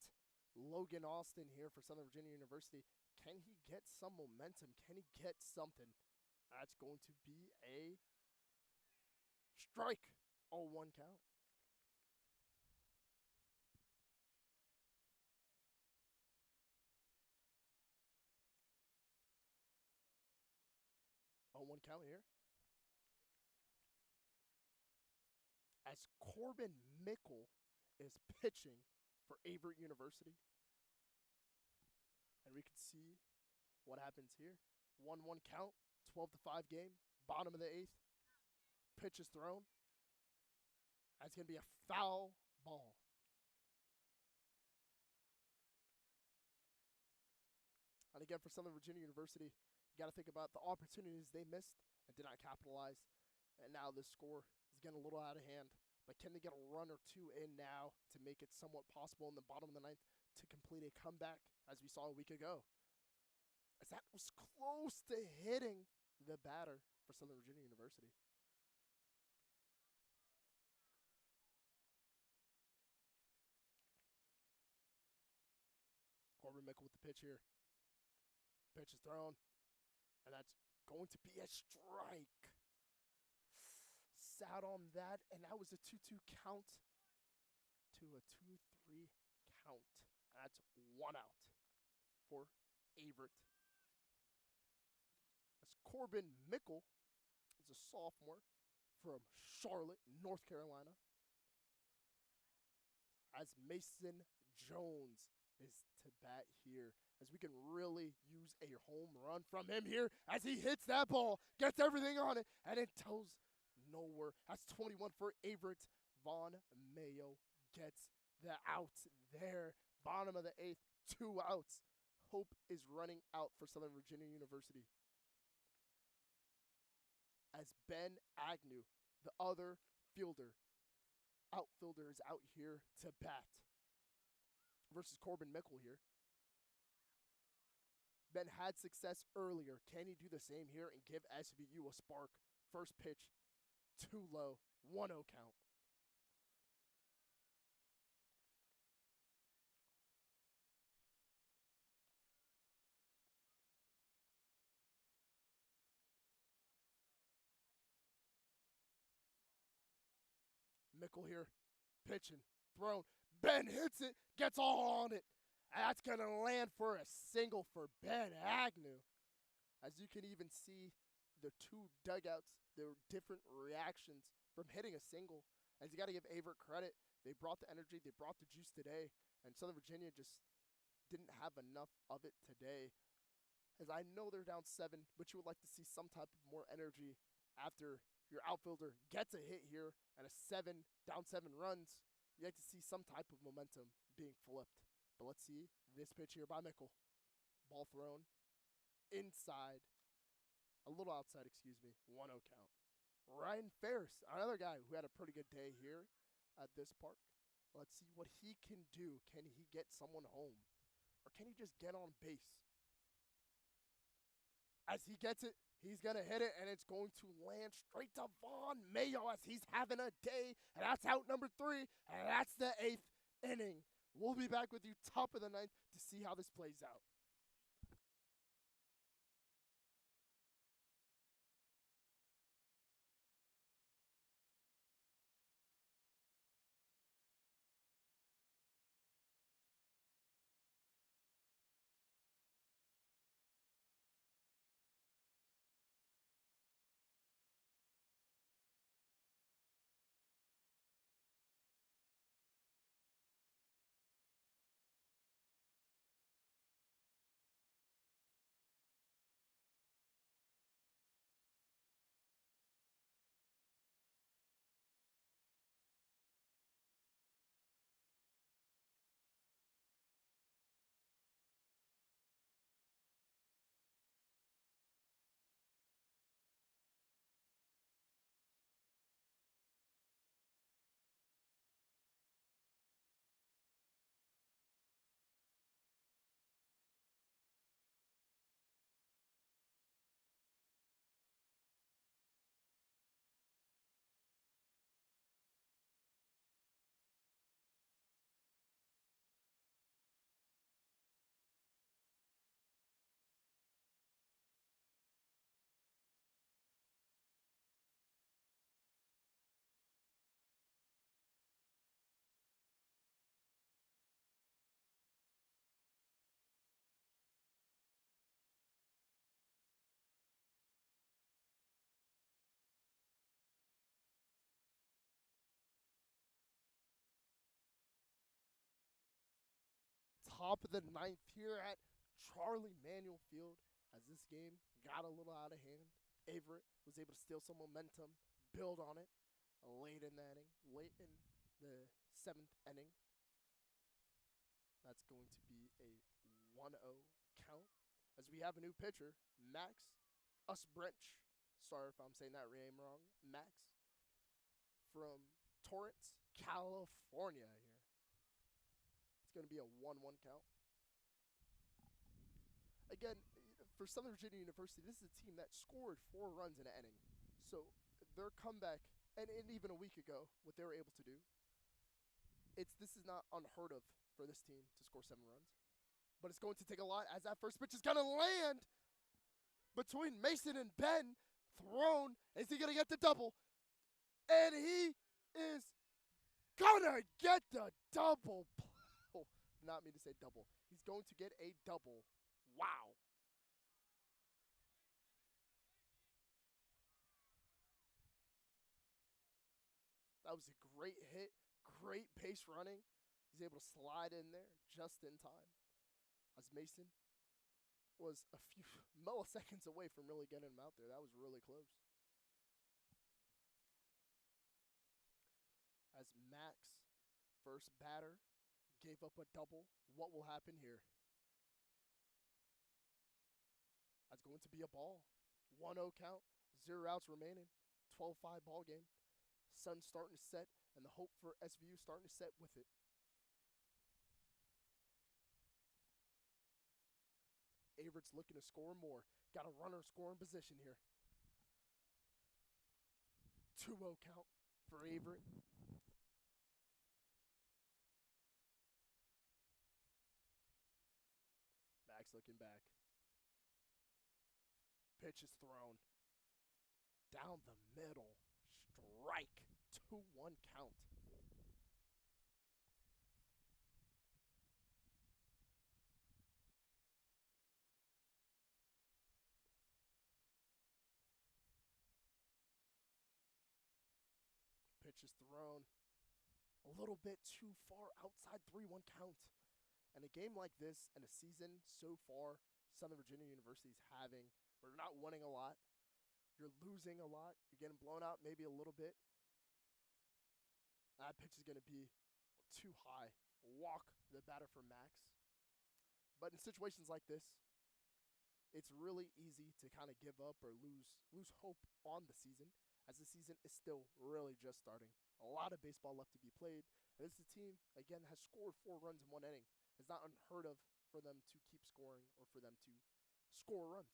Logan Austin here for Southern Virginia University. Can he get some momentum? Can he get something? That's going to be a strike. 0-1 count. Oh, 1 count here. As Corbin Mickle is pitching for Averett University. And we can see what happens here. 1-1 count, 12-5 game, bottom of the 8th. Pitch is thrown. That's going to be a foul ball. And again, for Southern Virginia University, you got to think about the opportunities they missed and did not capitalize. And now this score is getting a little out of hand. But can they get a run or two in now to make it somewhat possible in the bottom of the 9th to complete a comeback, as we saw a week ago? As that was close to hitting the batter for Southern Virginia University. Corbin Mickle with the pitch here. Pitch is thrown, and that's going to be a strike. Sat on that, and that was a 2-2 count to a 2-3 count. That's 1 out for Averett. As Corbin Mickle is a sophomore from Charlotte, North Carolina. As Mason Jones is to bat here, as we can really use a home run from him here as he hits that ball, gets everything on it, and it goes nowhere. That's 21 for Averett. Vaughn Mayo gets the out there. Bottom of the 8th, 2 outs. Hope is running out for Southern Virginia University. As Ben Agnew, the other outfielder is out here to bat versus Corbin Mickle here. Ben had success earlier. Can he do the same here and give SVU a spark? First pitch, too low, 1-0 count. Mickle here, pitching, thrown. Ben hits it, gets all on it. That's going to land for a single for Ben Agnew. As you can even see, the 2 dugouts, there were different reactions from hitting a single. As you got to give Averett credit, they brought the energy, they brought the juice today, and Southern Virginia just didn't have enough of it today. As I know they're down 7, but you would like to see some type of more energy after your outfielder gets a hit here and down 7 runs. You like to see some type of momentum being flipped. But let's see this pitch here by Mickle. Ball thrown inside, a little outside, 1-0 count. Ryan Ferris, another guy who had a pretty good day here at this park. Let's see what he can do. Can he get someone home? Or can he just get on base? As he gets it, he's going to hit it, and it's going to land straight to Vaughn Mayo as he's having a day. And that's out number 3, and that's the 8th inning. We'll be back with you top of the 9th to see how this plays out. top of the ninth here at Charlie Manuel Field. As this game got a little out of hand, Averett was able to steal some momentum, build on it late in the inning, late in the 7th inning. That's going to be a 1-0 count. As we have a new pitcher, Max Usbrench. Sorry if I'm saying that name wrong. Max from Torrance, California here. It's going to be a 1-1 count. Again, for Southern Virginia University, this is a team that scored 4 runs in an inning. So their comeback, and even a week ago, what they were able to do, this is not unheard of for this team to score 7 runs. But it's going to take a lot, as that first pitch is going to land between Mason and Ben. Thrown. Is he going to get the double? And he is going to get the double. Oh, not mean to say double. He's going to get a double. Wow. That was a great hit, great base running. He's able to slide in there just in time. As Mason was a few milliseconds away from really getting him out there. That was really close. As Max, first batter, gave up a double. What will happen here? That's going to be a ball. 1-0 count, 0 outs remaining, 12-5 ball game. Sun starting to set, and the hope for SVU starting to set with it. Averett's looking to score more. Got a runner scoring position here. 2-0 count for Averett. Max looking back. Pitch is thrown. Down the middle. Strike. 2-1 count. Pitch is thrown a little bit too far outside. 3-1 count. And a game like this and a season so far Southern Virginia University is having, we're not winning a lot. You're losing a lot. You're getting blown out maybe a little bit. That pitch is going to be too high. Walk the batter for Max. But in situations like this, it's really easy to kind of give up or lose hope on the season, as the season is still really just starting. A lot of baseball left to be played. And this is a team, again, has scored 4 runs in 1 inning. It's not unheard of for them to keep scoring or for them to score runs.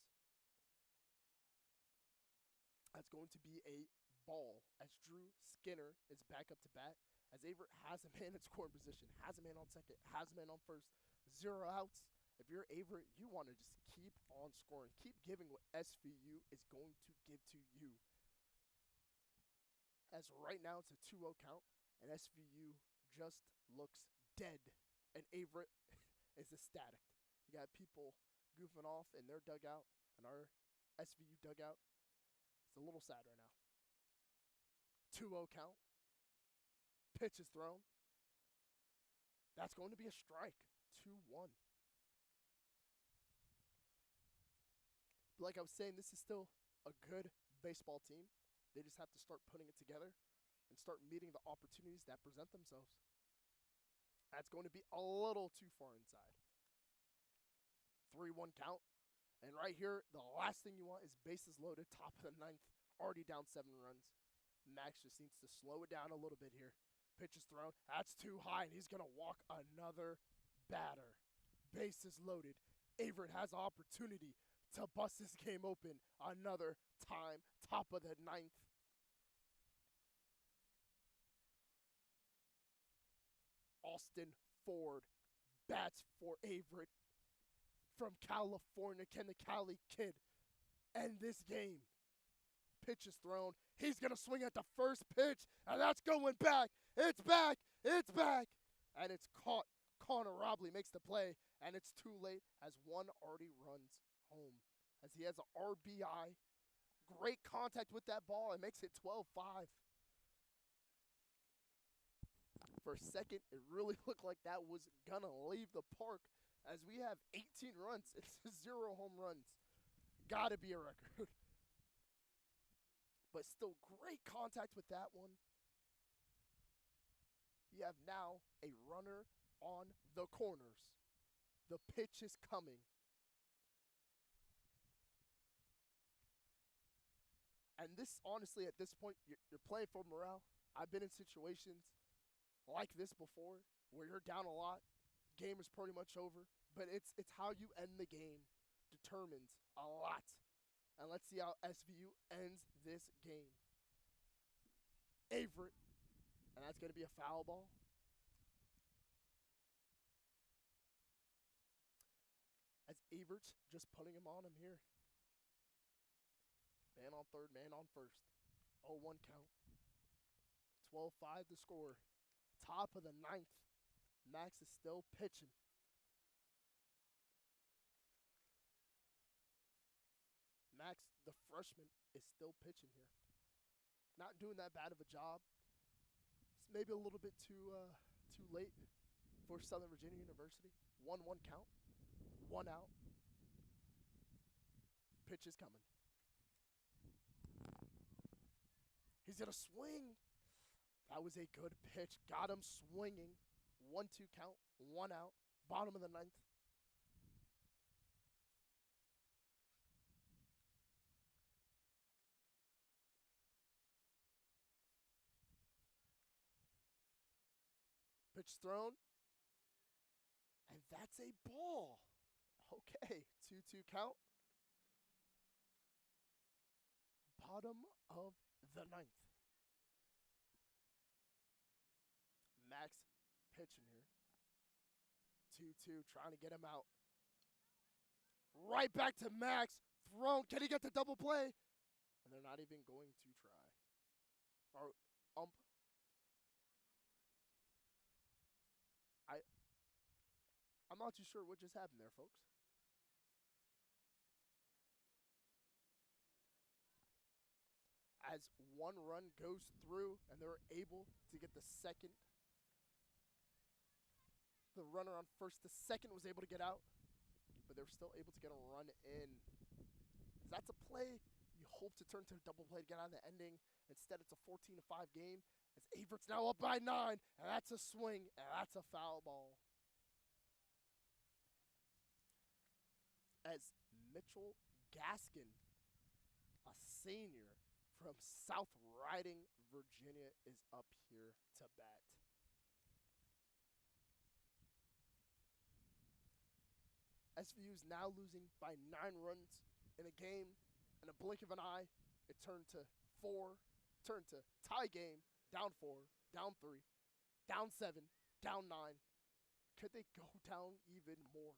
That's going to be a ball as Drew Skinner is back up to bat. As Averett has a man in scoring position, has a man on second, has a man on first, 0 outs. If you're Averett, you want to just keep on scoring. Keep giving what SVU is going to give to you. As right now it's a 2-0 count, and SVU just looks dead. And Averett is ecstatic. You got people goofing off in their dugout and our SVU dugout. It's a little sad right now. 2-0 count. Pitch is thrown. That's going to be a strike. 2-1. Like I was saying, this is still a good baseball team. They just have to start putting it together and start meeting the opportunities that present themselves. That's going to be a little too far inside. 3-1 count. And right here, the last thing you want is bases loaded, top of the 9th, already down 7 runs. Max just needs to slow it down a little bit here. Pitch is thrown. That's too high, and he's going to walk another batter. Bases loaded. Averett has an opportunity to bust this game open another time, top of the 9th. Austin Ford bats for Averett from California. Can the Cali kid end this game? Pitch is thrown. He's going to swing at the first pitch, and that's going back. It's back. It's back. And it's caught. Connor Robley makes the play, and it's too late as one already runs home. As he has an RBI. Great contact with that ball and makes it 12-5. For a second, it really looked like that was going to leave the park as we have 18 runs. It's 0 home runs. Got to be a record. But still great contact with that one. You have now a runner on the corners. The pitch is coming. And this, honestly, at this point, you're playing for morale. I've been in situations like this before where you're down a lot. Game is pretty much over. But it's how you end the game determines a lot. And let's see how SVU ends this game. Averett. And that's going to be a foul ball. As Averett's just putting him on him here. Man on third, man on first. 0-1 count. 12-5 the score. Top of the ninth. Max is still pitching. Max, the freshman, is still pitching here. Not doing that bad of a job. It's maybe a little bit too late for Southern Virginia University. 1-1 count. 1 out. Pitch is coming. He's going to swing. That was a good pitch. Got him swinging. 1-2 count. 1 out. Bottom of the ninth. Pitch thrown. And that's a ball. Okay. 2-2 count. Bottom of the ninth. Max pitching here. 2-2, trying to get him out. Right back to Max. Thrown. Can he get the double play? And they're not even going to try. Or ump. I'm not too sure what just happened there, folks. As one run goes through and they're able to get the second. The runner on first, the second was able to get out, but they were still able to get a run in. As that's a play you hope to turn to a double play to get out of the ending. Instead, it's a 14-5 game. As Averett's now up by 9, and that's a swing, and that's a foul ball. As Mitchell Gaskin, a senior from South Riding, Virginia, is up here to bat. SVU's now losing by 9 runs in a game. In a blink of an eye, it turned to 4, turned to tie game, down 4, down 3, down 7, down 9. Could they go down even more?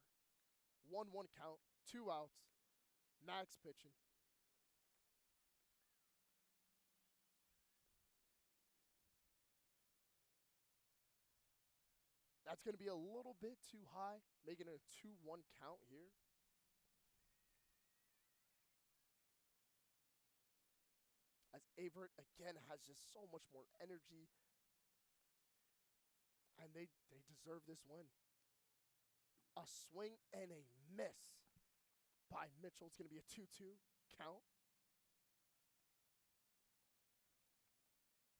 1-1 count, 2 outs, Max pitching. That's going to be a little bit too high, making it a 2-1 count here. As Averett, again, has just so much more energy. And they deserve this win. A swing and a miss by Mitchell. It's going to be a 2-2 count.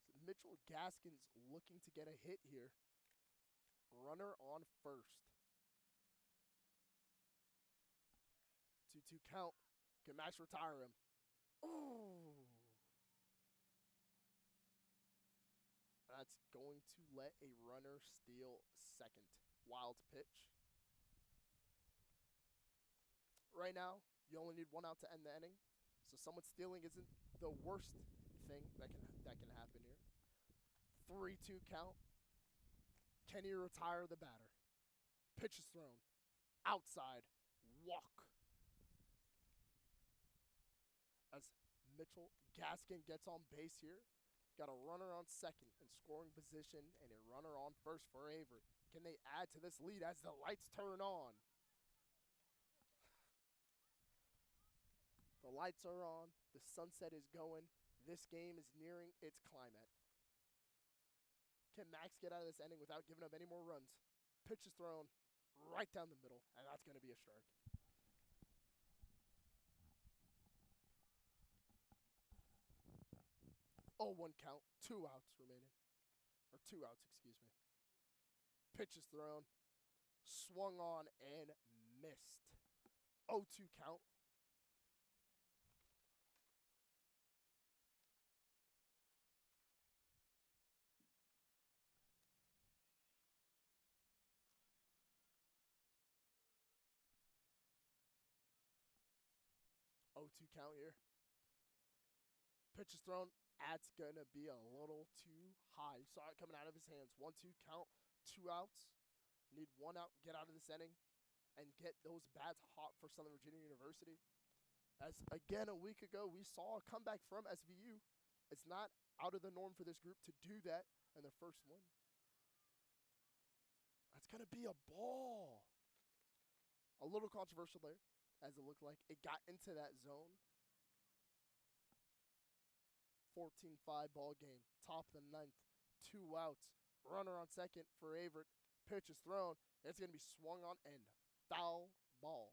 So Mitchell Gaskin's looking to get a hit here. Runner on first. 2-2 count. Can Max retire him? Ooh. That's going to let a runner steal second. Wild pitch. Right now, you only need 1 out to end the inning. So someone stealing isn't the worst thing that can happen here. 3-2 count. Can he retire the batter? Pitch is thrown. Outside. Walk. As Mitchell Gaskin gets on base here. Got a runner on second in scoring position and a runner on first for Averett. Can they add to this lead as the lights turn on? The lights are on. The sunset is going. This game is nearing its climax. Can Max get out of this inning without giving up any more runs? Pitch is thrown right down the middle, and that's going to be a strike. 0-1 count, 2 outs remaining. Or 2 outs, excuse me. Pitch is thrown, swung on, and missed. 0-2 count. Count here. Pitch is thrown. That's going to be a little too high. Saw it coming out of his hands. 1-2 count, 2 outs. Need 1 out, get out of this inning, and get those bats hot for Southern Virginia University. As, again, a week ago, we saw a comeback from SVU. It's not out of the norm for this group to do that in their first one. That's going to be a ball. A little controversial there, as it looked like it got into that zone. 14-5 ball game. Top of the 9th. 2 outs. Runner on second for Averett. Pitch is thrown. It's going to be swung on and foul ball.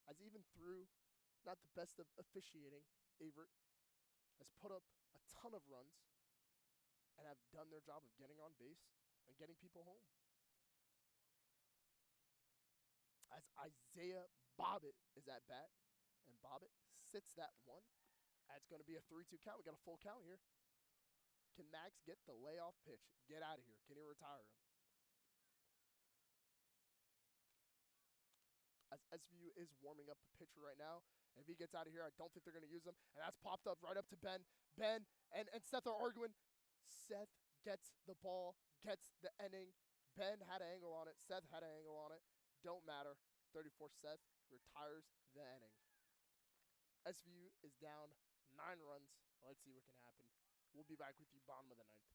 As even through not the best of officiating, Averett has put up a ton of runs and have done their job of getting on base and getting people home. As Isaiah Bobbitt is at bat, and Bobbitt sits that one. That's going to be a 3-2 count. We got a full count here. Can Max get the layoff pitch? Get out of here. Can he retire him? As SVU is warming up the pitcher right now. And if he gets out of here, I don't think they're going to use him. And that's popped up right up to Ben. Ben and Seth are arguing. Seth gets the ball, gets the inning. Ben had an angle on it. Seth had an angle on it. Don't matter. 34 Seth retires the inning. SVU is down 9 runs. Let's see what can happen. We'll be back with you bottom of the 9th.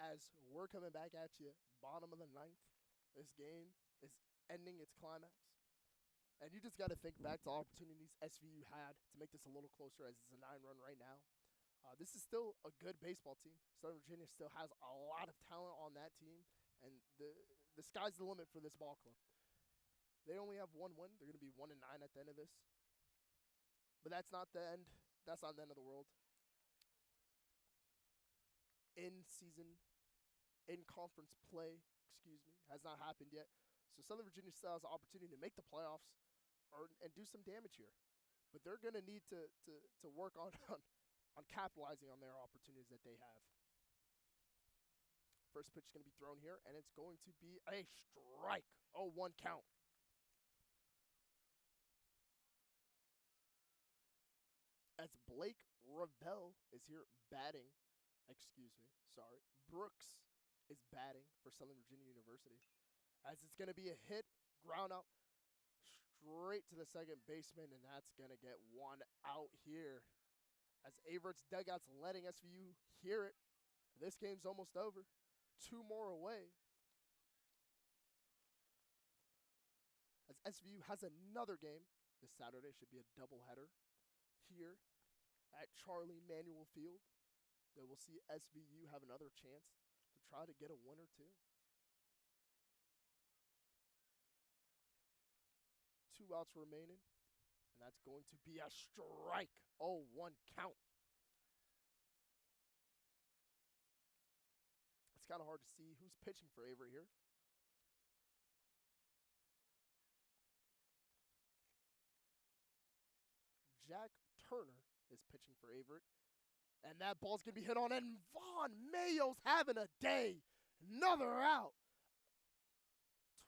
As we're coming back at you, bottom of the 9th, this game is ending its climax. And you just got to think back to opportunities SVU had to make this a little closer, as it's a 9-run right now. This is still a good baseball team. Southern Virginia still has a lot of talent on that team, and the sky's the limit for this ball club. They only have 1 win. They're going to be 1-9 at the end of this. But that's not the end. That's not the end of the world. In-conference play, has not happened yet. So Southern Virginia still has an opportunity to make the playoffs and do some damage here. But they're going to need to work on capitalizing on their opportunities that they have. First pitch is going to be thrown here, and it's going to be a strike. 0-1 count. As Blake Ravel is here batting. Brooks is batting for Southern Virginia University. As it's going to be a hit, ground out straight to the second baseman, and that's going to get 1 out here. As Averett's dugout's letting SVU hear it. This game's almost over. 2 more away. as SVU has another game. This Saturday should be a doubleheader here at Charlie Manuel Field. That we'll see SVU have another chance to try to get a win or two. 2 outs remaining, and that's going to be a strike. 0-1 count. It's kind of hard to see who's pitching for Averett here. Jack Turner is pitching for Averett. And that ball's going to be hit on, and Vaughn Mayo's having a day. Another out.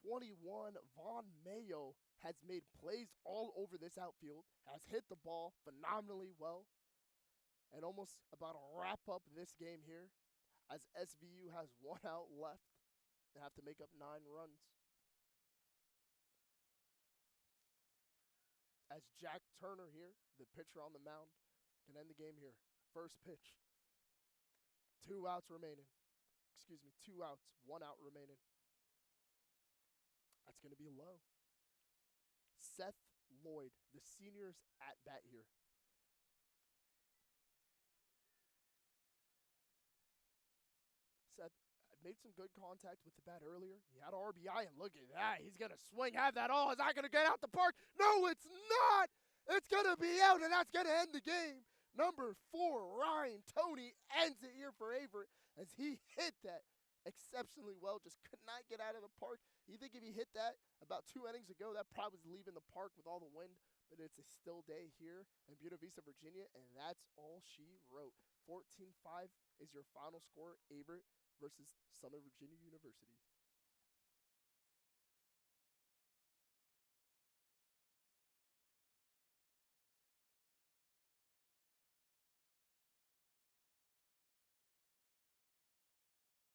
21, Vaughn Mayo has made plays all over this outfield, has hit the ball phenomenally well, and almost about to wrap up this game here as SVU has 1 out left and have to make up 9 runs. As Jack Turner here, the pitcher on the mound, can end the game here. First pitch. 2 outs remaining. 2 outs, 1 out remaining. That's going to be low. Seth Lloyd, the senior's at bat here. Seth made some good contact with the bat earlier. He had an RBI, and look at that. He's going to swing, have that all. Is that going to get out the park? No, it's not. It's going to be out, and that's going to end the game. Number 4, Ryan Toney ends it here for Averett as he hit that exceptionally well. Just could not get out of the park. You think if he hit that about 2 innings ago, that probably was leaving the park with all the wind. But it's a still day here in Buena Vista, Virginia, and that's all she wrote. 14-5 is your final score, Averett versus Southern Virginia University.